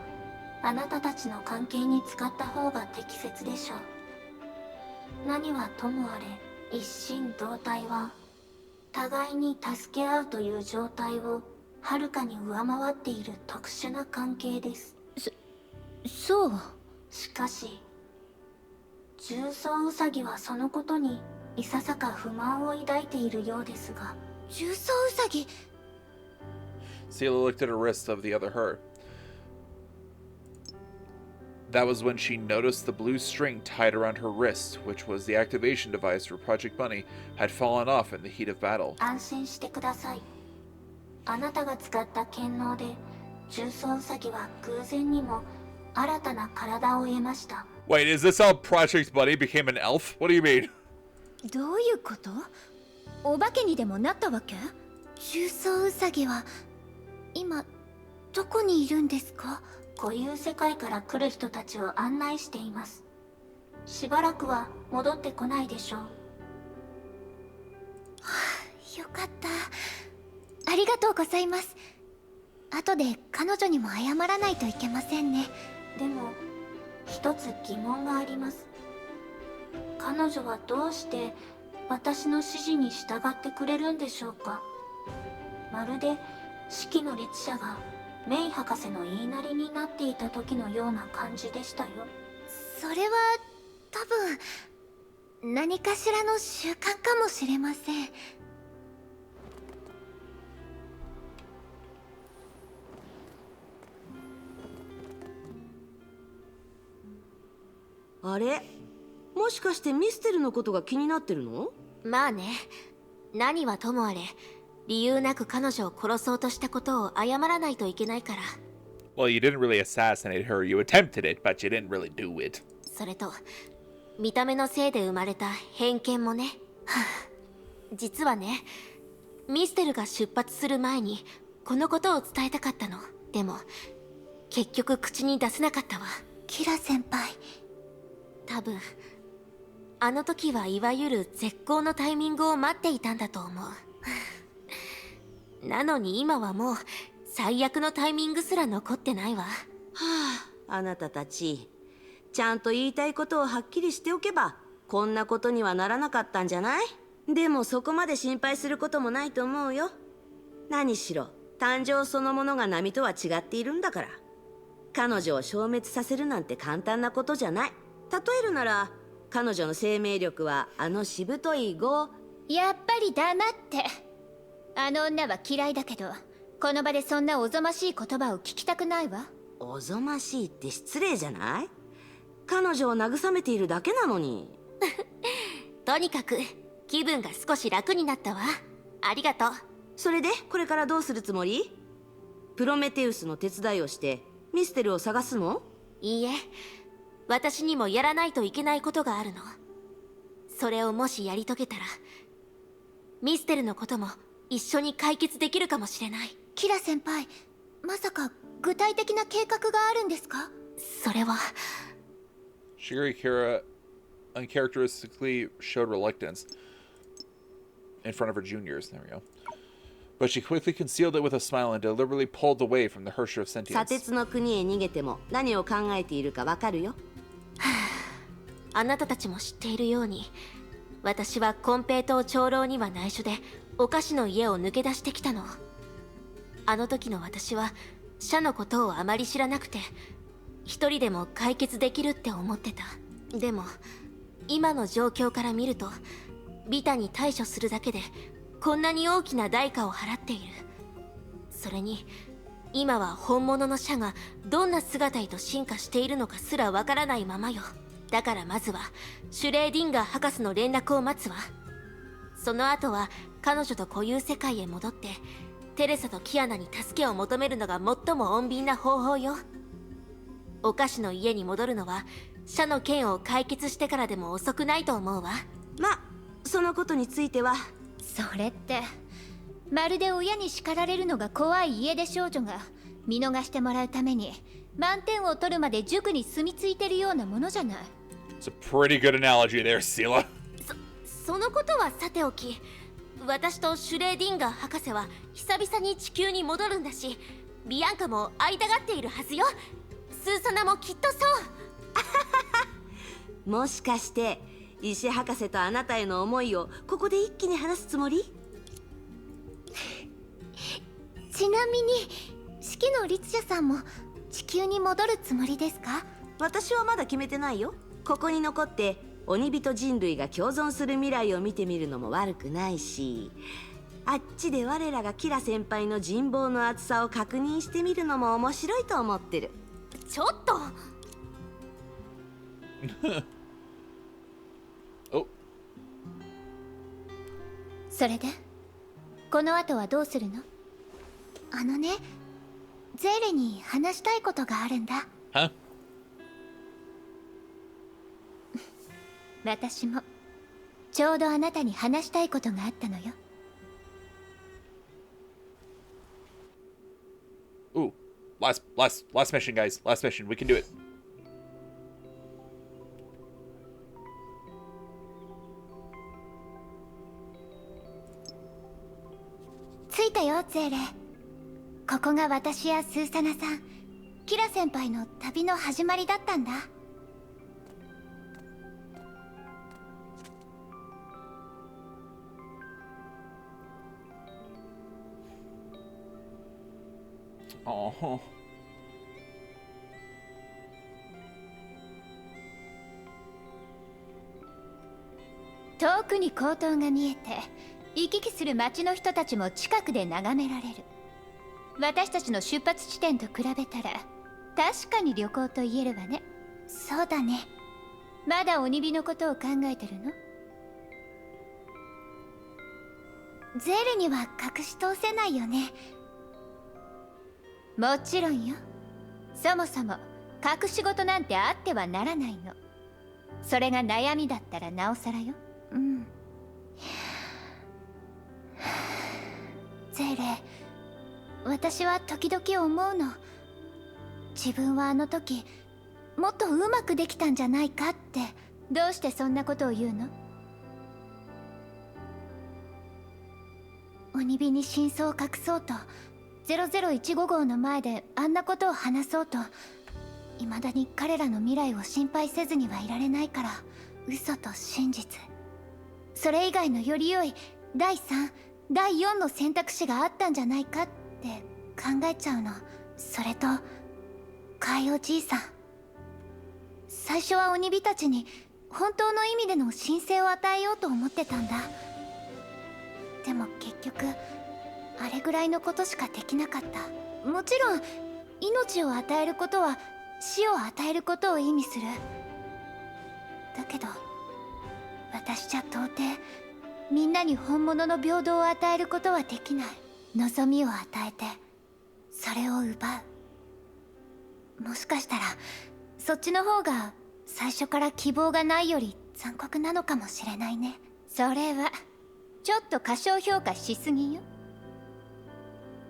Speaker 13: あなたたちの関係に使った方が適切でしょう。何はともあれ一心同体は互いに助け合うという状態をはるかに上回っている特殊な関係です。
Speaker 5: そう。
Speaker 13: しかし重曹ウサギはそのことにいささか不満を抱いているようですが、
Speaker 5: 重曹ウサギ。
Speaker 1: Sela looked at her wrist of the other her. That was when she noticed the blue string tied around her wrist, which was the activation device for Project Bunny, had fallen off in the heat of battle.
Speaker 13: 安心してください。あなたが使った剣能で重曹ウサギは偶然にも新たな体を得ました。
Speaker 1: Wait, is this how Project Bunny became an elf? What do you mean?
Speaker 2: どういうこと？お化けにでもなったわけ？
Speaker 5: 重曹ウサギは今どこにいるんですか？
Speaker 13: 固有世界から来る人たちを案内しています。しばらくは戻ってこないでしょう。
Speaker 5: よかった。ありがとうございます。後で彼女にも謝らないといけませんね。
Speaker 13: でも一つ疑問があります。彼女はどうして私の指示に従ってくれるんでしょうか。まるで四季の律者がメイ博士の言いなりになっていた時のような感じでしたよ。
Speaker 5: それは多分何かしらの習慣かもしれません。
Speaker 9: あれ、もしかしてミステルのことが気になってるの？
Speaker 2: まあね。何はともあれ、理由なく彼女を殺そうとしたことを謝らないといけないから。
Speaker 1: Well, you didn't really assassinate her. You attempted it, but you didn't really do it.
Speaker 2: それと、見た目のせいで生まれた偏見もね。実はね、ミステルが出発する前にこのことを伝えたかったの。でも結局口に出せなかったわ。
Speaker 5: キラ先輩、
Speaker 2: 多分あの時はいわゆる絶好のタイミングを待っていたんだと思う。なのに今はもう最悪のタイミングすら残ってないわ。は
Speaker 9: あ、あなたたちちゃんと言いたいことをはっきりしておけばこんなことにはならなかったんじゃない？でもそこまで心配することもないと思うよ。何しろ誕生そのものが波とは違っているんだから。彼女を消滅させるなんて簡単なことじゃない。例えるなら彼女の生命力はあのしぶとい5。
Speaker 10: やっぱり黙って。あの女は嫌いだけど、この場でそんなおぞましい言葉を聞きたくないわ。
Speaker 9: おぞましいって失礼じゃない？彼女を慰めているだけなのに。
Speaker 2: とにかく気分が少し楽になったわ。ありがとう。
Speaker 9: それでこれからどうするつもり？プロメテウスの手伝いをしてミステルを探すの？
Speaker 2: いいえ、私にもやらないといけないことがあるの。それをもしやり遂げたらミステルのことも一緒に解決できるかもしれない。
Speaker 5: キラ先輩、まさか具体的な計画があるんですか？
Speaker 2: それは。
Speaker 1: Shigeri Kira uncharacteristically showed reluctance in front of her juniors. There we go. But she quickly concealed it with a smile and deliberately pulled away from the Hersher of
Speaker 9: 砂
Speaker 1: sentience.
Speaker 9: 鉄の国へ逃げても何を考えているかわかるよ。
Speaker 2: あなたたちも知っているように、私は金平糖長老には内緒でお菓子の家を抜け出してきたの。あの時の私は社のことをあまり知らなくて、一人でも解決できるって思ってた。でも今の状況から見ると、ビタに対処するだけでこんなに大きな代価を払っている。それに今は本物の社がどんな姿へと進化しているのかすらわからないままよ。だからまずはシュレーディンガー博士の連絡を待つわ。その後は彼女と固有世界へ戻ってテレサとキアナに助けを求めるのが最も穏便な方法よ。お菓子の家に戻るのは社の件を解決してからでも遅くないと思うわ。
Speaker 9: ま、そのことについては。
Speaker 10: それってまるで親に叱られるのが怖い家出少女が見逃してもらうために満点を取るまで塾に住み着いてるようなものじゃない。
Speaker 1: It's a pretty good analogy there, Sela.
Speaker 2: そのことはさておき、私とシュレーディンガー博士は久々に地球に戻るんだし、ビアンカも会いたがっているはずよ。スーサナもきっとそう。
Speaker 9: もしかして石博士とあなたへの思いをここで一気に話すつもり？
Speaker 5: ちなみに四季の律者さんも地球に戻るつもりですか？
Speaker 9: 私はまだ決めてないよ。ここに残って鬼人人類が共存する未来を見てみるのも悪くないし、あっちで我らがキラ先輩の人望の厚さを確認してみるのも面白いと思ってる。
Speaker 4: ちょっと
Speaker 1: お、
Speaker 5: それでこの後はどうするの？あのね、ゼーレに話したいことがあるんだ。
Speaker 1: は？
Speaker 5: 私もちょうどあなたに話したいことがあったのよ。
Speaker 1: Ooh, last mission, guys. Last mission. We can do it.
Speaker 5: 着いたよ、ゼーレ。ここが私やスーサナさん、キラ先輩の旅の始まりだったんだ。
Speaker 1: Oh.
Speaker 5: 遠くに高塔が見えて行き来する町の人たちも近くで眺められる。私たちの出発地点と比べたら確かに旅行と言えるわね。そうだね。まだ鬼火のことを考えてるの？ゼールには隠し通せないよね。もちろんよ。そもそも隠し事なんてあってはならないの。それが悩みだったらなおさらよ。うん。ゼーレ、私は時々思うの。自分はあの時もっとうまくできたんじゃないかって。どうしてそんなことを言うの？鬼火に真相を隠そうと0015号の前であんなことを話そうと、未だに彼らの未来を心配せずにはいられないから、嘘と真実、それ以外のより良い第3、第4の選択肢があったんじゃないかって考えちゃうの。それと海おじいさん、最初は鬼火たちに本当の意味での神聖を与えようと思ってたんだ。でも結局あれぐらいのことしかできなかった。もちろん命を与えることは死を与えることを意味する。だけど私じゃ到底みんなに本物の平等を与えることはできない。望みを与えてそれを奪う。もしかしたらそっちの方が最初から希望がないより残酷なのかもしれないね。それはちょっと過小評価しすぎよ。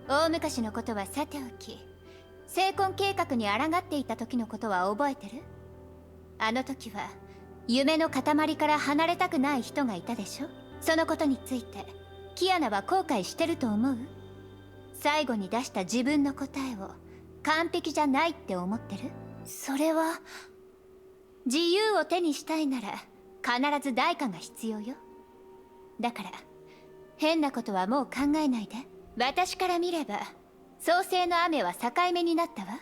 Speaker 5: 大昔のことはさておき、成婚計画に抗っていた時のことは覚えてる？あの時は夢の塊から離れたくない人がいたでしょ。そのことについてキアナは後悔してると思う？最後に出した自分の答えを完璧じゃないって思ってる？それは自由を手にしたいなら必ず代価が必要よ。だから変なことはもう考えないで。私から見れば創世の雨は境目になったわ。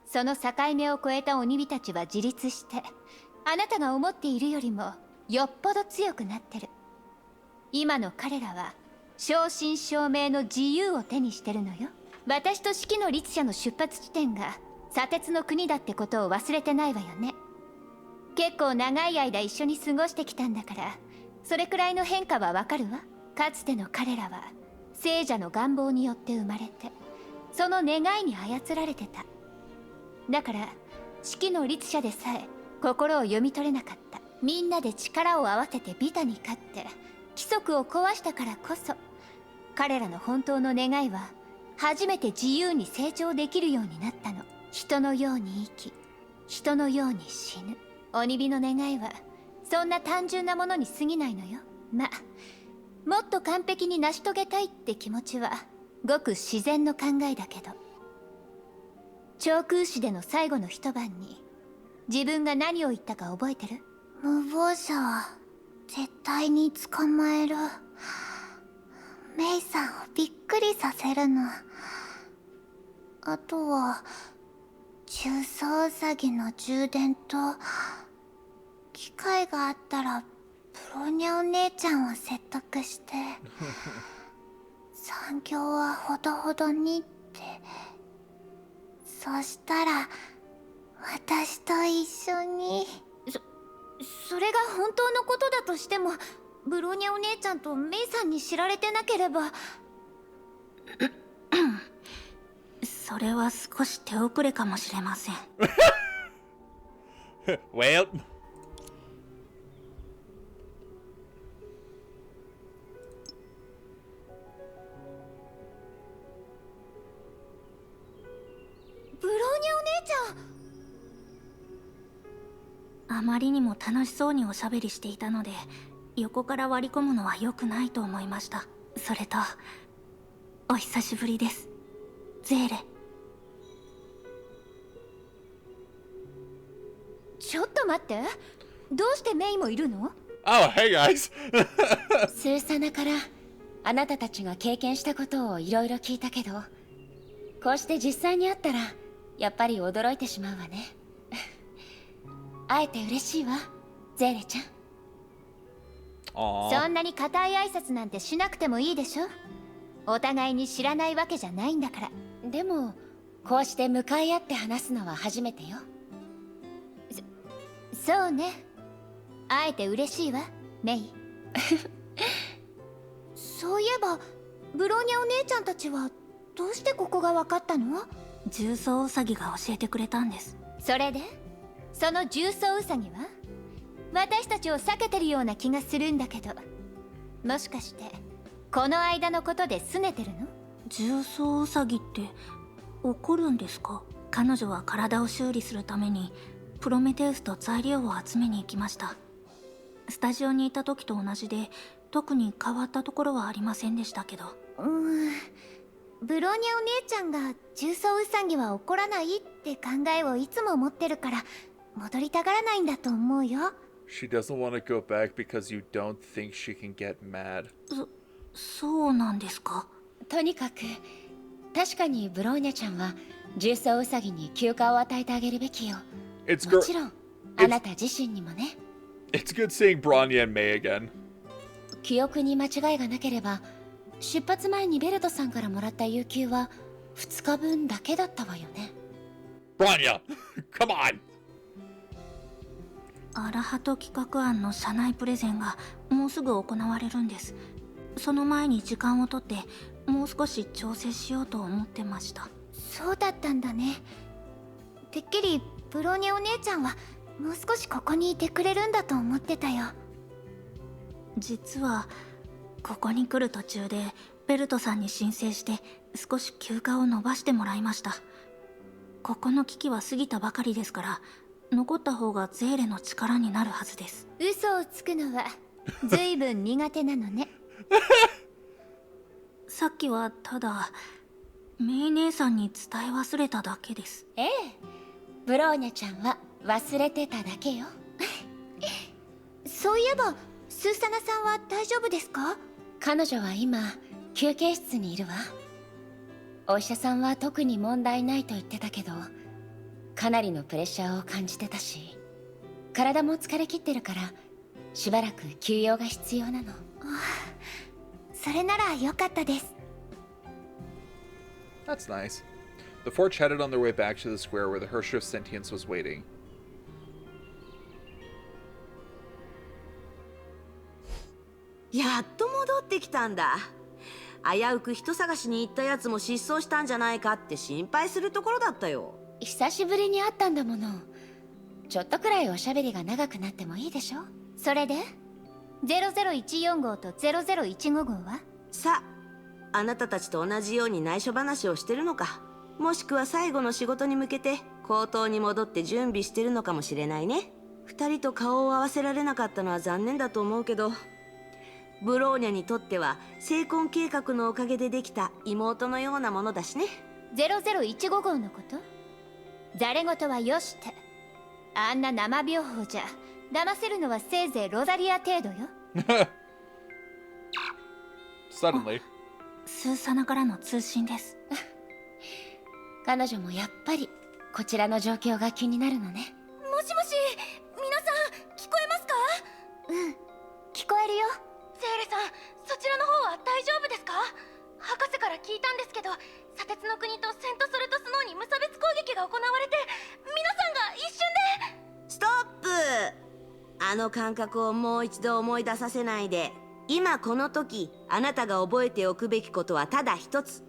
Speaker 5: その境目を越えた鬼火たちは自立して、あなたが思っているよりもよっぽど強くなってる。今の彼らは正真正銘の自由を手にしてるのよ。私と四季の律者の出発地点が砂鉄の国だってことを忘れてないわよね。結構長い間一緒に過ごしてきたんだから、それくらいの変化はわかるわ。かつての彼らは聖者の願望によって生まれて、その願いに操られてた。だから四季の律者でさえ心を読み取れなかった。みんなで力を合わせてビタに勝って規則を壊したからこそ、彼らの本当の願いは初めて自由に成長できるようになったの。人のように生き、人のように死ぬ。鬼火の願いはそんな単純なものに過ぎないのよ。もっと完璧に成し遂げたいって気持ちはごく自然の考えだけど、長空市での最後の一晩に自分が何を言ったか覚えてる？無謀者は絶対に捕まえる。メイさんをびっくりさせるの。あとは中層ウサギの充電と、機会があったらプロニャお姉ちゃんを説得して
Speaker 13: 残業はほどほどにって。そしたら私と一緒に。
Speaker 5: それが本当のことだとしても、ブローニャお姉ちゃんとメイさんに知られてなければ。
Speaker 6: それは少し手遅れかもしれません。
Speaker 1: Well.
Speaker 5: ブローニャお姉ちゃん。
Speaker 6: あまりにも楽しそうにおしゃべりしていたので、横から割り込むのは良くないと思いました。それと、お久しぶりです、ゼーレ。
Speaker 5: ちょっと待って、どうしてメイもいるの？
Speaker 1: Oh, hey guys.
Speaker 14: スーサナからあなたたちが経験したことをいろいろ聞いたけど、こうして実際に会ったらやっぱり驚いてしまうわね。会えて嬉しいわ、ゼーレちゃん。
Speaker 5: そんなに固い挨拶なんてしなくてもいいでしょ。お互いに知らないわけじゃないんだから。
Speaker 14: でもこうして向かい合って話すのは初めてよ。
Speaker 5: そうね、会えて嬉しいわ、メイ。そういえばブローニャお姉ちゃんたちはどうしてここが分かったの？
Speaker 6: 重曹ウサギが教えてくれたんです。
Speaker 5: それでその重曹ウサギは私たちを避けてるような気がするんだけど、もしかしてこの間のことで拗ねてるの？
Speaker 6: 重曹ウサギって怒るんですか？彼女は体を修理するためにプロメテウスと材料を集めに行きました。スタジオにいた時と同じで、特に変わったところはありませんでしたけど。
Speaker 5: ブローニャお姉ちゃんが重曹ウサギは怒らないって考えをいつも持ってるから戻りたがらないんだと思うよ。
Speaker 1: She doesn't want to go back because you don't think she can get mad.
Speaker 6: そうなんですか。
Speaker 14: とにかく確かにブローニャちゃんは重曹ウサギに休暇を与えてあげるべきよ。もちろんあなた自身にもね。
Speaker 1: It's good seeing Bronya and May again.
Speaker 14: 記憶に間違いがなければ、出発前にベルトさんからもらった有給は2日分だけだったわよね。
Speaker 1: Bronya, come on.
Speaker 6: アラハト企画案の社内プレゼンがもうすぐ行われるんです。その前に時間をとってもう少し調整しようと思ってました。
Speaker 5: そうだったんだね。てっきりブローニャお姉ちゃんはもう少しここにいてくれるんだと思ってたよ。
Speaker 6: 実はここに来る途中でベルトさんに申請して少し休暇を延ばしてもらいました。ここの危機は過ぎたばかりですから、残った方がゼーレの力になるはずです。
Speaker 5: 嘘をつくのはずいぶん苦手なのね。
Speaker 6: さっきはただメイ姉さんに伝え忘れただけです。
Speaker 14: ええ、ブローニャちゃんは忘れてただけよ。
Speaker 5: そういえばスーサナさんは大丈夫ですか？
Speaker 14: 彼女は今休憩室にいるわ。お医者さんは特に問題ないと言ってたけど、かなりのプレッシャーを感じてたし、体も疲れ切ってるからしばらく休養が必要なの。
Speaker 5: それなら良かったです。
Speaker 1: That's nice. The four chatted on their way back to the square where the Herrscher of Sentience was waiting.
Speaker 9: やっと戻ってきたんだ。危うく人探しに行ったやつも失踪したんじゃないかって心配するところだったよ。
Speaker 14: 久しぶりに会ったんだもの。ちょっとくらいおしゃべりが長くなってもいいでしょ。
Speaker 5: それで0014号と0015号は？
Speaker 9: さあ、あなたたちと同じように内緒話をしてるのか、もしくは最後の仕事に向けて口頭に戻って準備してるのかもしれないね。二人と顔を合わせられなかったのは残念だと思うけど、ブローニャにとっては成婚計画のおかげでできた妹のようなものだしね。
Speaker 5: 0015号のこと？ざれ言はよして、あんな生病法じゃ騙せるのはせいぜいロザリア程度よ。
Speaker 1: Suddenly.
Speaker 6: スーサナからの通信です。
Speaker 14: 彼女もやっぱりこちらの状況が気になるのね。
Speaker 5: もしもし、皆さん聞こえますか？聞こえるよ。
Speaker 10: セーレさん、そちらの方は大丈夫ですか？博
Speaker 9: あの感覚をもう一度思い出させないで。今この時、あなたが覚えておくべきことはただ一つ。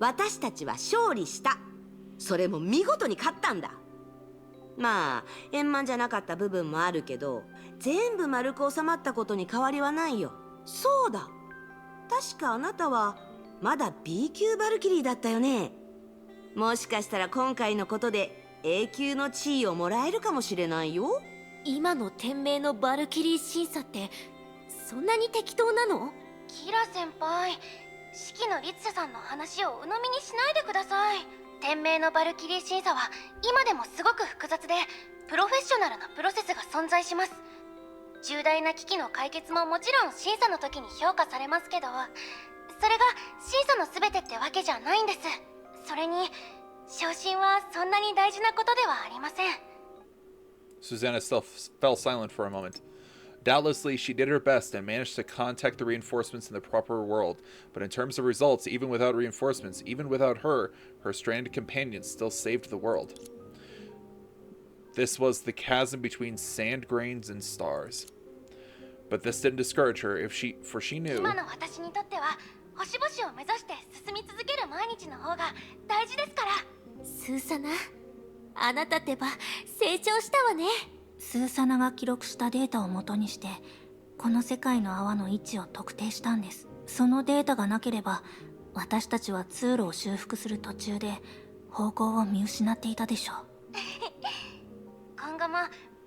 Speaker 9: 私たちは勝利した。それも見事に勝ったんだ。まあ円満じゃなかった部分もあるけど、全部丸く収まったことに変わりはないよ。そうだ、確かあなたはまだ B 級バルキリーだったよね。もしかしたら今回のことで A 級の地位をもらえるかもしれないよ。
Speaker 2: 今の天命のバルキリー審査ってそんなに適当なの？
Speaker 10: キラ先輩、式の律者さんの話を鵜呑みにしないでください。天命のバルキリー審査は今でもすごく複雑でプロフェッショナルなプロセスが存在します。重大な危機の解決ももちろん審査の時に評価されますけど、それが審査の全てってわけじゃないんです。それに昇進はそんなに大事なことではありません。
Speaker 1: Susanna still fell silent for a moment. Doubtlessly, she did her best and managed to contact the reinforcements in the proper world, but in terms of results, even without reinforcements, even without her, her stranded companions still saved the world. This was the chasm between sand grains and stars. But this didn't discourage her, for she knew...
Speaker 10: 今の私にとっては星々を目指して進み続ける毎日の方が大事ですから。
Speaker 2: スーサナ、あなたってば成長したわね。
Speaker 6: スーサナが記録したデータを元にしてこの世界の泡の位置を特定したんです。そのデータがなければ私たちは通路を修復する途中で方向を見失っていたでしょう。
Speaker 10: 今後も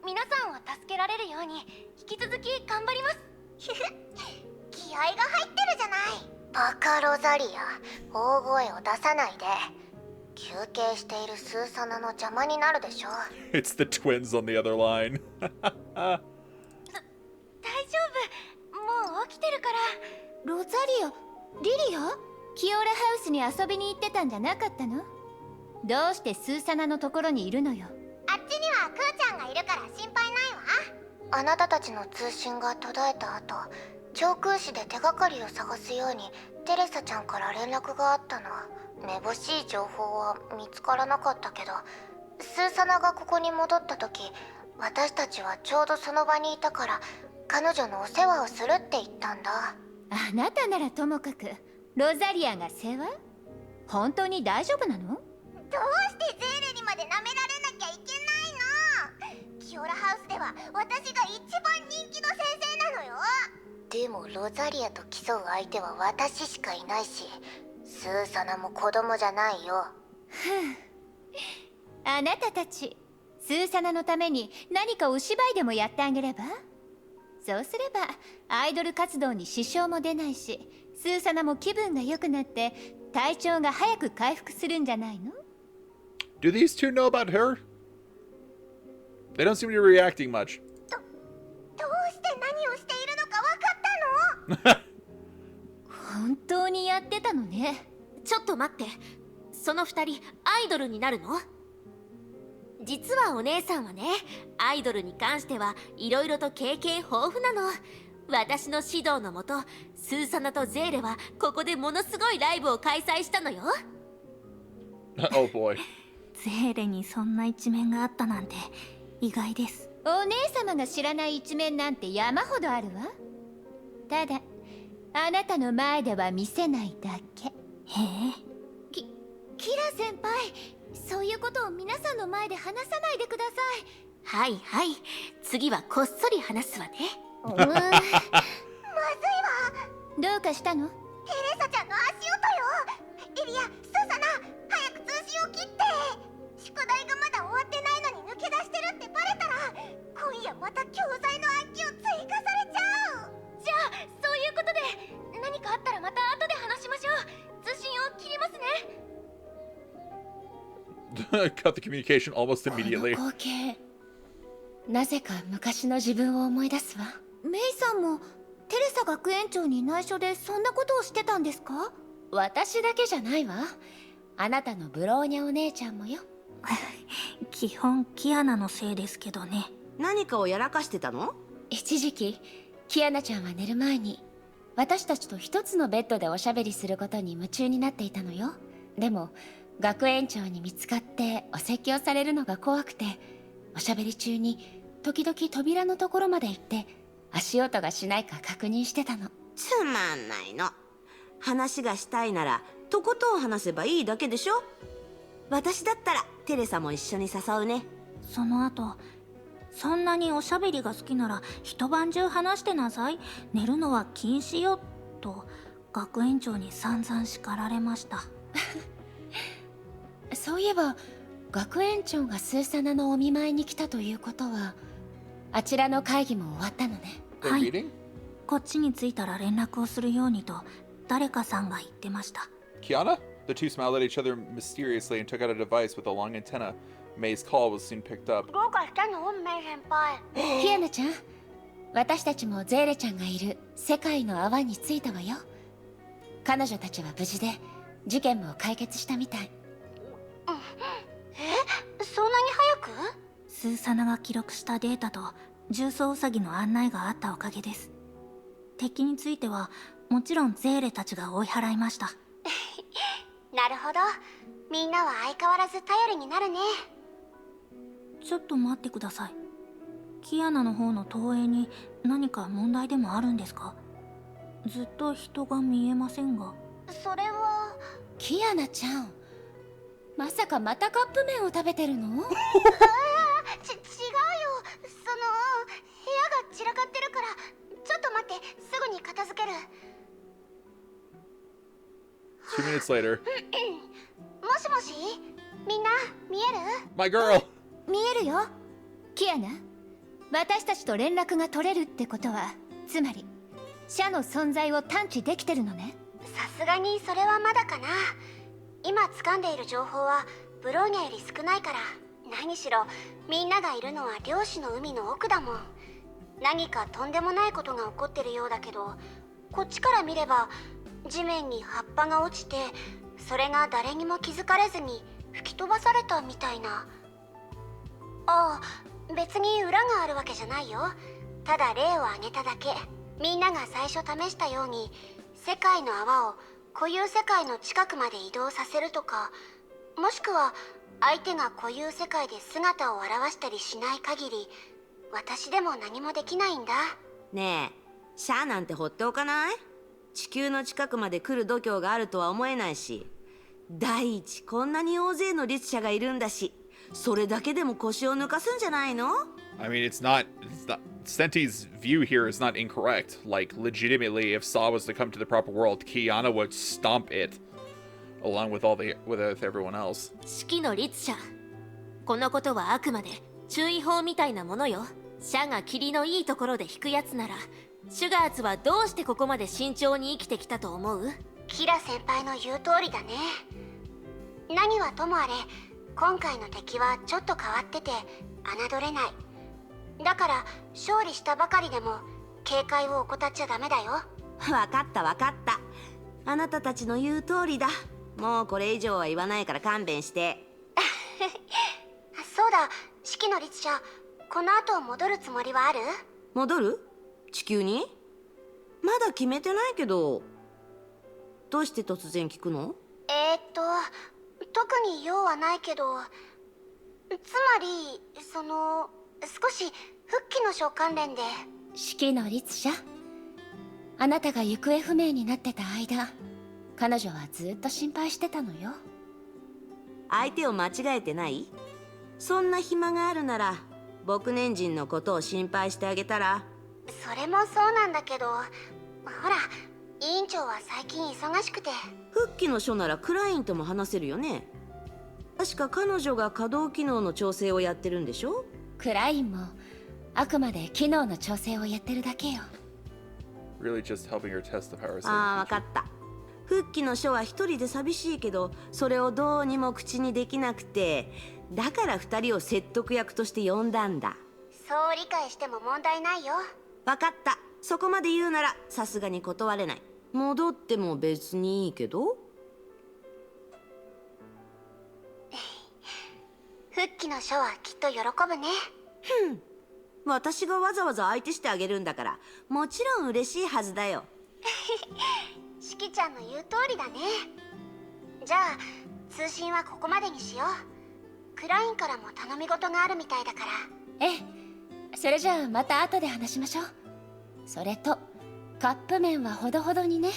Speaker 10: 皆さんを助けられるように引き続き頑張ります。
Speaker 3: 気合が入ってるじゃない。バカロザリア、大声を出さないで。休憩しているスーサナの邪魔になるでしょ。
Speaker 1: It's the twins on the other line.
Speaker 10: 大丈夫、もう起きてるから。
Speaker 5: ロザリア、リリア、キオラハウスに遊びに行ってたんじゃなかったの？どうしてスーサナのところにいるのよ。
Speaker 3: あっちにはクーちゃんがいるから心配ないわ。あなたたちの通信が途絶えた後、長空市で手がかりを探すようにテレサちゃんから連絡があったの。めぼしい情報は見つからなかったけど、スーサナがここに戻った時、私たちはちょうどその場にいたから彼女のお世話をするって言ったんだ。
Speaker 5: あなたならともかくロザリアが世話？本当に大丈夫なの？
Speaker 3: どうしてゼーレにまで舐められなきゃいけないの？キオラハウスでは私が一番人気の先生なのよ。でもロザリアと競う相手は私しかいないし、スーサナも子供じゃないよ。
Speaker 5: あなたたちスーサナのために何かお芝居でもやってあげれば？そうすればアイドル活動に支障も出ないし、スーサナも気分が良くなって体調が早く回復するんじゃないの？
Speaker 1: Do these two know about her? They don't seem to be reacting much.
Speaker 3: どうして何をしているのか分かったの？
Speaker 5: 本当にやってたのね。
Speaker 2: ちょっと待って、その二人アイドルになるの？実はお姉さんはね、アイドルに関してはいろいろと経験豊富なの。私の指導のもと、スーサナとゼーレはここでものすごいライブを開催したのよ。
Speaker 1: Oh boy.
Speaker 6: ゼーレにそんな一面があったなんて意外です。
Speaker 5: お姉様が知らない一面なんて山ほどあるわ。ただあなたの前では見せないだけ。
Speaker 6: へえ。
Speaker 5: キラ先輩、そういうことを皆さんの前で話さないでください。
Speaker 2: はいはい、次はこっそり話すわね。
Speaker 3: まずいわ。
Speaker 5: どうかしたの？
Speaker 3: テレサちゃんの足音よ。リリア、スーサナ、早く通信を切って。宿題がまだ終わってないのに抜け出してるってバレたら、今夜また教材の暗記を追加されちゃう。
Speaker 5: じゃあそういうことで、何かあったらまた後で話しましょう。通信を切りますね。
Speaker 1: Cut the communication almost
Speaker 14: こ
Speaker 1: immediately.
Speaker 14: の光景、なぜか昔の自分を思い出すわ。
Speaker 5: メイさんもテレサ学園長に内緒でそんなことをしてたんですか？
Speaker 14: 私だけじゃないわ。あなたのブローニャお姉ちゃんもよ。
Speaker 6: 基本キアナのせいですけどね。
Speaker 9: 何かをやらかしてたの？
Speaker 14: 一時期キアナちゃんは寝る前に私たちと一つのベッドでおしゃべりすることに夢中になっていたのよ。でも学園長に見つかってお説教されるのが怖くて、おしゃべり中に時々扉のところまで行って足音がしないか確認してたの。
Speaker 15: つまんないの。話がしたいならとことん話せばいいだけでしょ。私だったらテレサも一緒に誘うね。
Speaker 6: その後、そんなにおしゃべりが好きなら一晩中話してなさい、寝るのは禁止よと学園長に散々叱られました。
Speaker 14: そういえば学園長がスーサナのお見舞いに来たということは、あちらの会議も終わったのね。
Speaker 1: They're
Speaker 6: はい、
Speaker 1: meeting?
Speaker 6: こっちに着いたら連絡をするようにと誰かさんが言ってました。
Speaker 1: Kiana? The two smiled at each other mysteriously and took out a device with a long antenna. May's call was soon picked up.
Speaker 3: どうかしたのメイ先輩。
Speaker 14: キアナちゃん、私たちもゼーレちゃんがいる世界の泡に着いたわよ。彼女たちは無事で事件も解決したみたい。
Speaker 3: そんなに早く？
Speaker 6: スーサナが記録したデータと重曹ウサギの案内があったおかげです。敵についてはもちろんゼーレたちが追い払いました。
Speaker 3: なるほど。みんなは相変わらず頼りになるね。
Speaker 6: ちょっと待ってください。キアナの方の投影に何か問題でもあるんですか？ずっと人が見えませんが。
Speaker 3: それは。
Speaker 14: キアナちゃん、まさかまたカップ麺を食べてるの？
Speaker 3: 違うよ。部屋が散らかってるから、ちょっと待って、すぐに片付ける。
Speaker 1: 2 minutes later.
Speaker 3: もしもし、みんな見える？
Speaker 1: My girl!
Speaker 5: 見えるよ。キアナ、私たちと連絡が取れるってことは、つまり社の存在を探知できてるのね。
Speaker 3: さすがにそれはまだかな。今掴んでいる情報はブローニャより少ないから。何しろみんながいるのは漁師の海の奥だもん。何かとんでもないことが起こってるようだけど、こっちから見れば地面に葉っぱが落ちて、それが誰にも気づかれずに吹き飛ばされたみたいな。ああ、別に裏があるわけじゃないよ。ただ例を挙げただけ。みんなが最初試したように世界の泡を固有世界の近くまで移動させるとか、もしくは相手が固有世界で姿を現したりしない限り、私でも何もできないんだ。
Speaker 15: ねえ、シャアなんて放っておかない？地球の近くまで来る度胸があるとは思えないし、第一こんなに大勢の律者がいるんだし、それだけでも腰を抜かすんじゃないの？
Speaker 1: I mean, it's not Senti's view here is not incorrect. Like, legitimately, if Saw was to come to the proper world, Kiana would stomp it, along with everyone else.
Speaker 2: 式の律者、このことはあくまで注意報みたいなものよ。社が霧のいいところで引くやつなら、シュガーツはどうしてここまで慎重に生きてきたと思う？
Speaker 3: キラ先輩の言う通りだね。何はともあれ、今回の敵はちょっと変わってて侮れない。だから勝利したばかりでも警戒を怠っちゃダメだよ。
Speaker 15: わかったわかった。あなたたちの言う通りだ。もうこれ以上は言わないから勘弁して。
Speaker 3: そうだ、式の律者、この後戻るつもりはある？
Speaker 15: 戻る？地球に？まだ決めてないけど。どうして突然聞くの？
Speaker 3: 特に用はないけど、つまり少し復帰の書関連で。
Speaker 14: 式の律者、あなたが行方不明になってた間、彼女はずっと心配してたのよ。
Speaker 15: 相手を間違えてない？そんな暇があるなら僕年人のことを心配してあげたら。
Speaker 3: それもそうなんだけど、ほら委員長は最近忙しくて。
Speaker 15: 復帰の書ならクラインとも話せるよね。確か彼女が稼働機能の調整をやってるんでしょ？
Speaker 14: クラインもあくまで機能の調整をやってるだけよ。
Speaker 1: Really just helping her test the powers.
Speaker 15: ああ、わかった。復帰の書は一人で寂しいけど、それをどうにも口にできなくて、だから二人を説得役として呼んだんだ。
Speaker 3: そう理解しても問題ないよ。
Speaker 15: わかった。そこまで言うならさすがに断れない。戻っても別にいいけど。
Speaker 3: 復帰の書はきっと喜ぶね。
Speaker 15: 私がわざわざ相手してあげるんだから、もちろん嬉しいはずだよ。
Speaker 3: しきちゃんの言う通りだね。じゃあ通信はここまでにしよう。クラインからも頼み事があるみたいだから。
Speaker 14: ええ、それじゃあまた後で話しましょう。それとカップ麺はほどほどにね。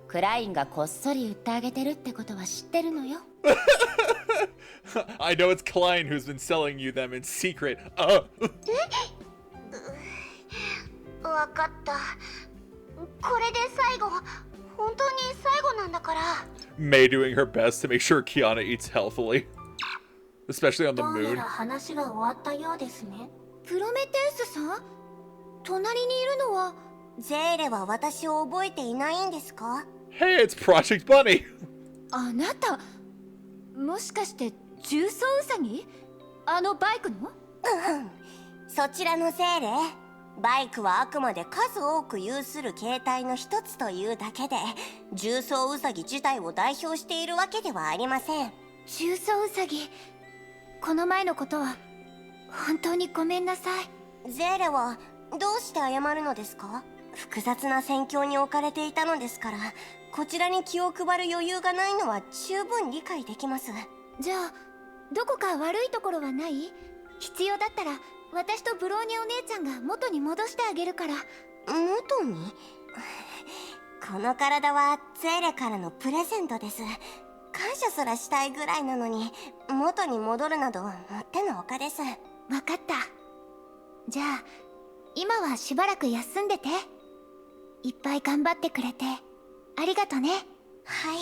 Speaker 14: クラインがこっそり売ってあげてるってことは知ってるのよ。
Speaker 1: I know it's Klein who's been selling you them in secret.
Speaker 3: わかった。これで最後、本当に最後なんだから。
Speaker 1: May doing her best to make sure Kiana eats healthily, especially on the
Speaker 13: どうや
Speaker 1: moon.
Speaker 13: ら話が終わったようですね。
Speaker 5: プロメテウスさん、隣にいるのは
Speaker 3: ゼーレは私を覚えていないんですか？
Speaker 1: Hey, it's Project Bunny.
Speaker 2: あなた、もしかして重曹ウサギ？あのバイクの？
Speaker 3: そちらのゼーレ。バイクはあくまで数多く有する形態の一つというだけで、重曹ウサギ自体を代表しているわけではありません。
Speaker 5: 重曹ウサギ、この前のことは本当にごめんなさい。
Speaker 3: ゼーレはどうして謝るのですか？複雑な戦況に置かれていたのですから、こちらに気を配る余裕がないのは十分理解できます。
Speaker 5: じゃあどこか悪いところはない？必要だったら私とブローニャお姉ちゃんが元に戻してあげるから。
Speaker 3: 元に？この体はゼーレからのプレゼントです。感謝すらしたいぐらいなのに、元に戻るなどもってのほかです。
Speaker 5: わかった。じゃあ今はしばらく休んでて。いっぱい頑張ってくれてありがとね。
Speaker 3: はい、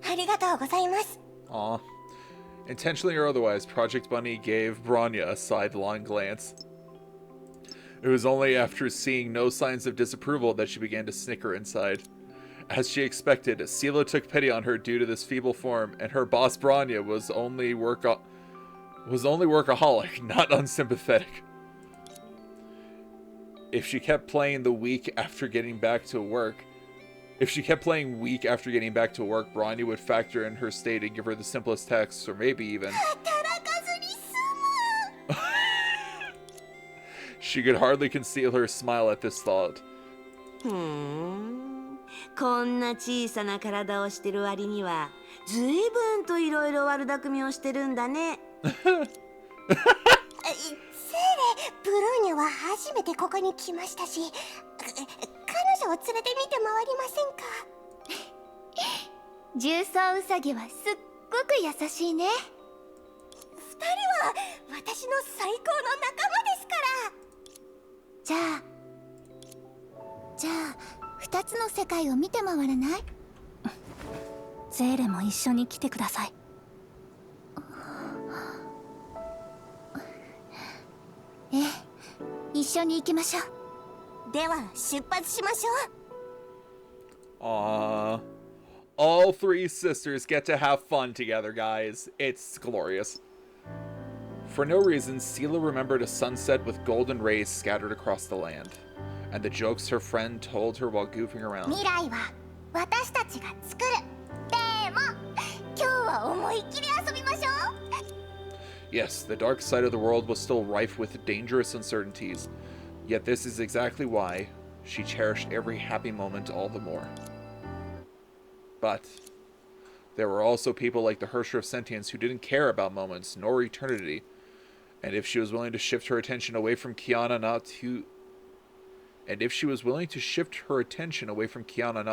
Speaker 3: ありがとうございます。
Speaker 1: Aw. Intentionally or otherwise, Project Bunny gave Bronya a sidelong glance. It was only after seeing no signs of disapproval that she began to snicker inside. As she expected, Silo took pity on her due to this feeble form, and her boss Bronya was only workaholic, not unsympathetic. If she kept playing weak after getting back to work, Bronya would factor in her state and give her the simplest texts, or maybe even... She could hardly conceal her smile at this thought.
Speaker 15: こんな小さな体をしてる割には、ずいぶんといろいろ悪巧みをしてるんだね。
Speaker 3: ゼーレ、ブローニャは初めてここに来ましたし、彼女を連れてみて回りませんか？
Speaker 5: 重曹ウサギはすっごく優しいね。
Speaker 3: 二人は私の最高の仲間ですから。
Speaker 5: じゃあ二つの世界を見て回らない？
Speaker 6: ゼーレも一緒に来てください。
Speaker 5: ええ、一緒に行きましょう。
Speaker 3: では出発しましょう。
Speaker 1: Aww. All three sisters get to have fun together, guys. It's glorious. For no reason, Sela remembered a sunset with golden rays scattered across the land, and the jokes her friend told her while goofing around.
Speaker 3: 未来は私たちが作る。でも今日は思いっきり遊びましょう。
Speaker 1: Yes, the dark side of the world was still rife with dangerous uncertainties, yet this is exactly why she cherished every happy moment all the more. But there were also people like the Hersher of Sentience who didn't care about moments nor eternity, and if she was willing to shift her attention away from Kiana not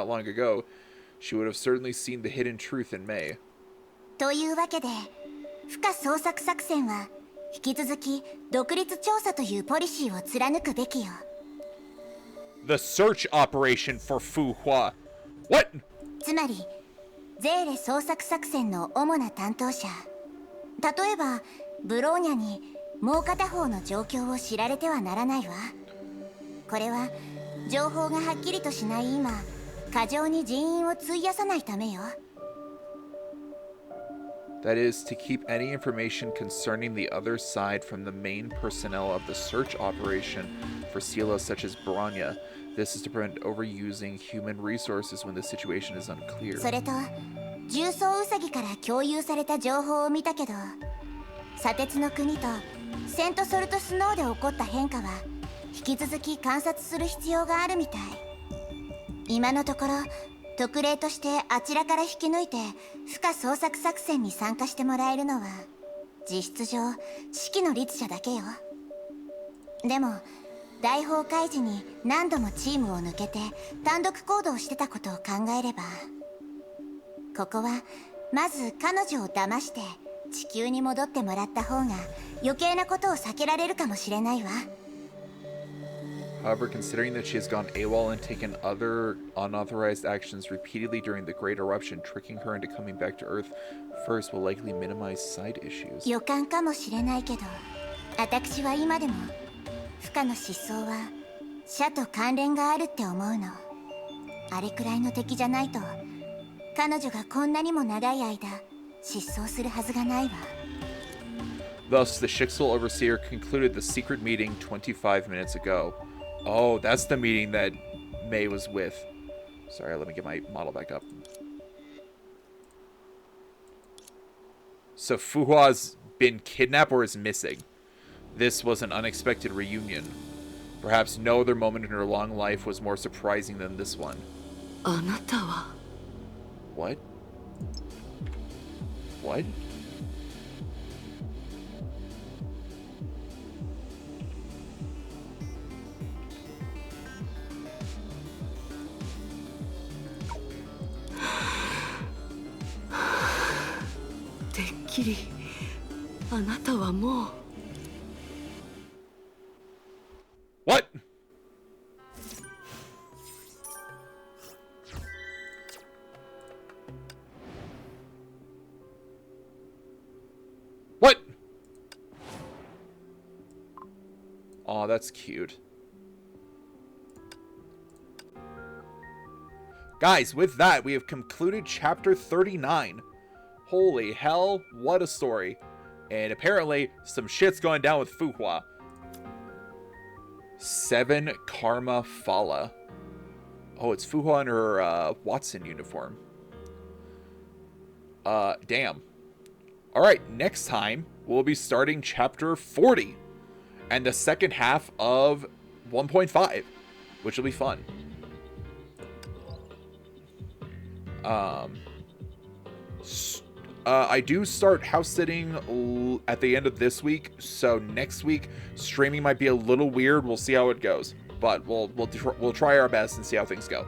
Speaker 1: long ago, she would have certainly seen the hidden truth in May.
Speaker 3: というわけで、負荷捜索作戦は引き続き独立調査というポリシーを貫くべきよ。
Speaker 1: The search operation for Fu Hua. What?
Speaker 3: つまり、ゼーレ捜索作戦の主な担当者。例えば、ブローニャにもう片方の状況を知られてはならないわ。これは、情報がはっきりとしない今、過剰に人員を費やさないためよ。
Speaker 1: That is, to keep any information concerning the other side from the main personnel of the search operation for silos such as Bronya. This is to prevent overusing human resources when the situation is unclear.
Speaker 3: それと、重曹ウサギから共有された情報を見たけど、砂鉄の国とセントソルトスノーで起こった変化は引き続き観察する必要があるみたい。今のところ特例としてあちらから引き抜いて負荷捜索作戦に参加してもらえるのは実質上指揮の律者だけよ。でも大崩壊時に何度もチームを抜けて単独行動してたことを考えれば、ここはまず彼女を騙して地球に戻ってもらった方が余計なことを避けられるかもしれないわ。
Speaker 1: However, considering that she has gone AWOL and taken other unauthorized actions repeatedly during the Great Eruption, tricking her into coming back to Earth first will likely minimize side issues.
Speaker 3: 予感かもしれないけど、私は今でも負荷の失踪は社と関連があるって思うの。あれくらいの敵じゃないと彼女がこんなにも長い間失踪するはずがないわ。
Speaker 1: Thus, the Shixel Overseer concluded the secret meeting 25 minutes ago. Oh, that's the meeting that May was with. Sorry, let me get my model back up. So Fuhua's been kidnapped or is missing. This was an unexpected reunion. Perhaps no other moment in her long life was more surprising than this one.
Speaker 15: あなたは
Speaker 1: What? What?
Speaker 15: Kiri, あなたはもう
Speaker 1: What? What? Aw, that's cute. Guys, with that, we have concluded chapter 39. Holy hell, what a story. And apparently, some shit's going down with Fuhua. 7 Karma Fala. Oh, it's Fuhua in her Watson uniform. Damn. Alright, next time, we'll be starting chapter 40. And the second half of 1.5. Which will be fun. I do start house sitting at the end of this week, so next week streaming might be a little weird. We'll see how it goes, but we'll try our best and see how things go.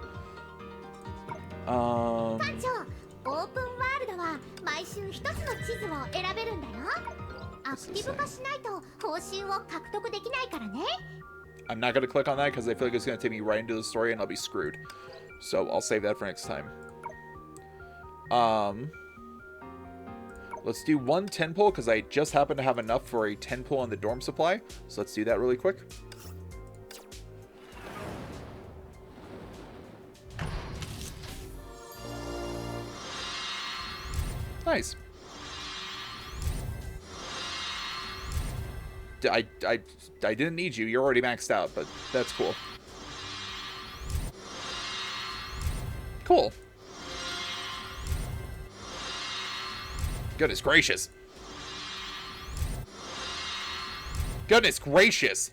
Speaker 3: 館長、オープンワールドは毎週一つの地図を選べるんだよ。アクティブ化しないと報酬を獲得できないからね。
Speaker 1: I'm not gonna click on that because I feel like it's gonna take me right into the story and I'll be screwed. So I'll save that for next time. Let's do one 10 pull because I just happen to have enough for a 10 pull on the dorm supply. So let's do that really quick. Nice. I didn't need you. You're already maxed out, but that's cool. Cool. Goodness gracious. Goodness gracious.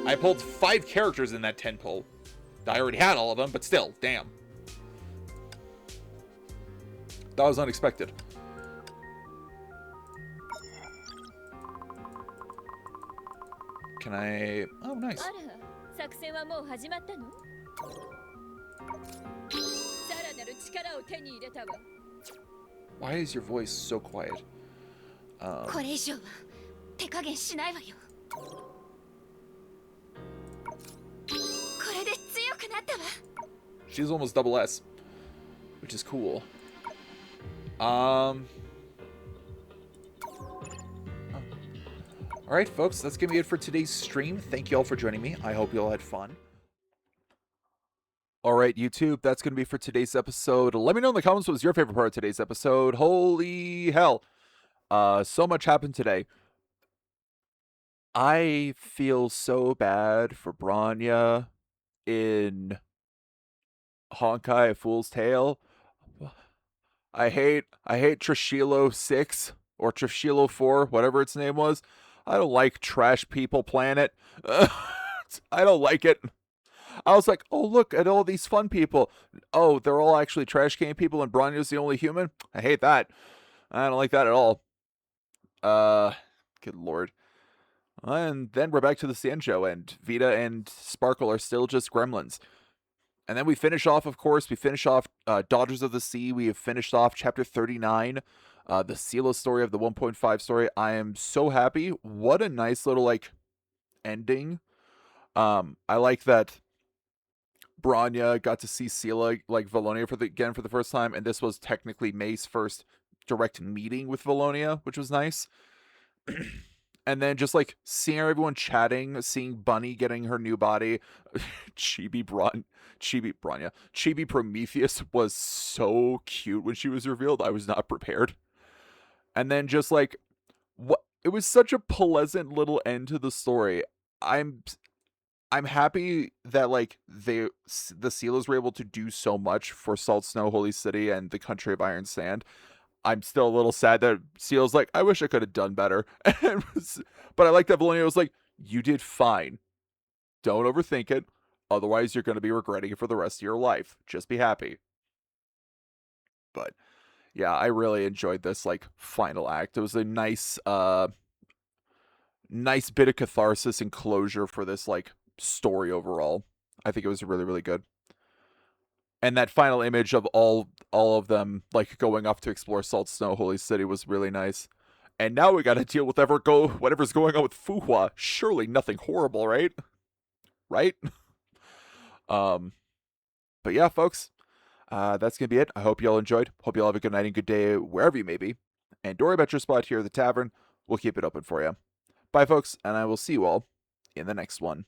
Speaker 1: I pulled 5 characters in that 10 pull. I already had all of them, but still, damn. That was unexpected. Can I... Oh, nice. Why is your voice so quiet?
Speaker 10: これ以上は手加減しないわよ。これで強くなったわ。
Speaker 1: She's almost double S, which is cool. Alright, folks, that's gonna be it for today's stream. Thank you all for joining me. I hope you all had fun. Alright, YouTube, that's gonna be for today's episode. Let me know in the comments what was your favorite part of today's episode. Holy hell. So much happened today. I feel so bad for Branya in Honkai A Fool's Tale. I hate Trishilo 6 or Trishilo 4, whatever its name was. I don't like Trash People Planet. I don't like it. I was like, oh, look at all these fun people. Oh, they're all actually trash can people and Branya's the only human? I hate that. I don't like that at all. Good lord. And then we're back to the Sanjo, and Vita and Sparkle are still just gremlins. And then we finish off, of course, Daughters of the Sea. We have finished off chapter 39, the Silo story of the 1.5 story. I am so happy. What a nice little, like, ending. I like that Branya got to see Sela, like, Valonia for the first time, and this was technically May's first direct meeting with Valonia, which was nice. And then just, like, seeing everyone chatting, seeing Bunny getting her new body, Chibi Prometheus was so cute when she was revealed. I was not prepared. And then just, like, it was such a pleasant little end to the story. I'm happy that, like, the Sealers were able to do so much for Salt Snow, Holy City, and the Country of Iron Sand. I'm still a little sad that Seal's like, I wish I could have done better. But I like that Valonia was like, you did fine. Don't overthink it. Otherwise, you're going to be regretting it for the rest of your life. Just be happy. But yeah, I really enjoyed this, like, final act. It was a nice bit of catharsis and closure for this, like, story overall. I think it was really, really good. And that final image of all of them, like, going off to explore Salt Snow Holy City was really nice. And now we gotta deal with whatever's going on with Fuhua. Surely nothing horrible, right? Right? But yeah, folks. That's gonna be it. I hope y'all enjoyed. Hope y'all have a good night and good day wherever you may be. And don't worry about your spot here at the tavern. We'll keep it open for you. Bye, folks, and I will see you all in the next one.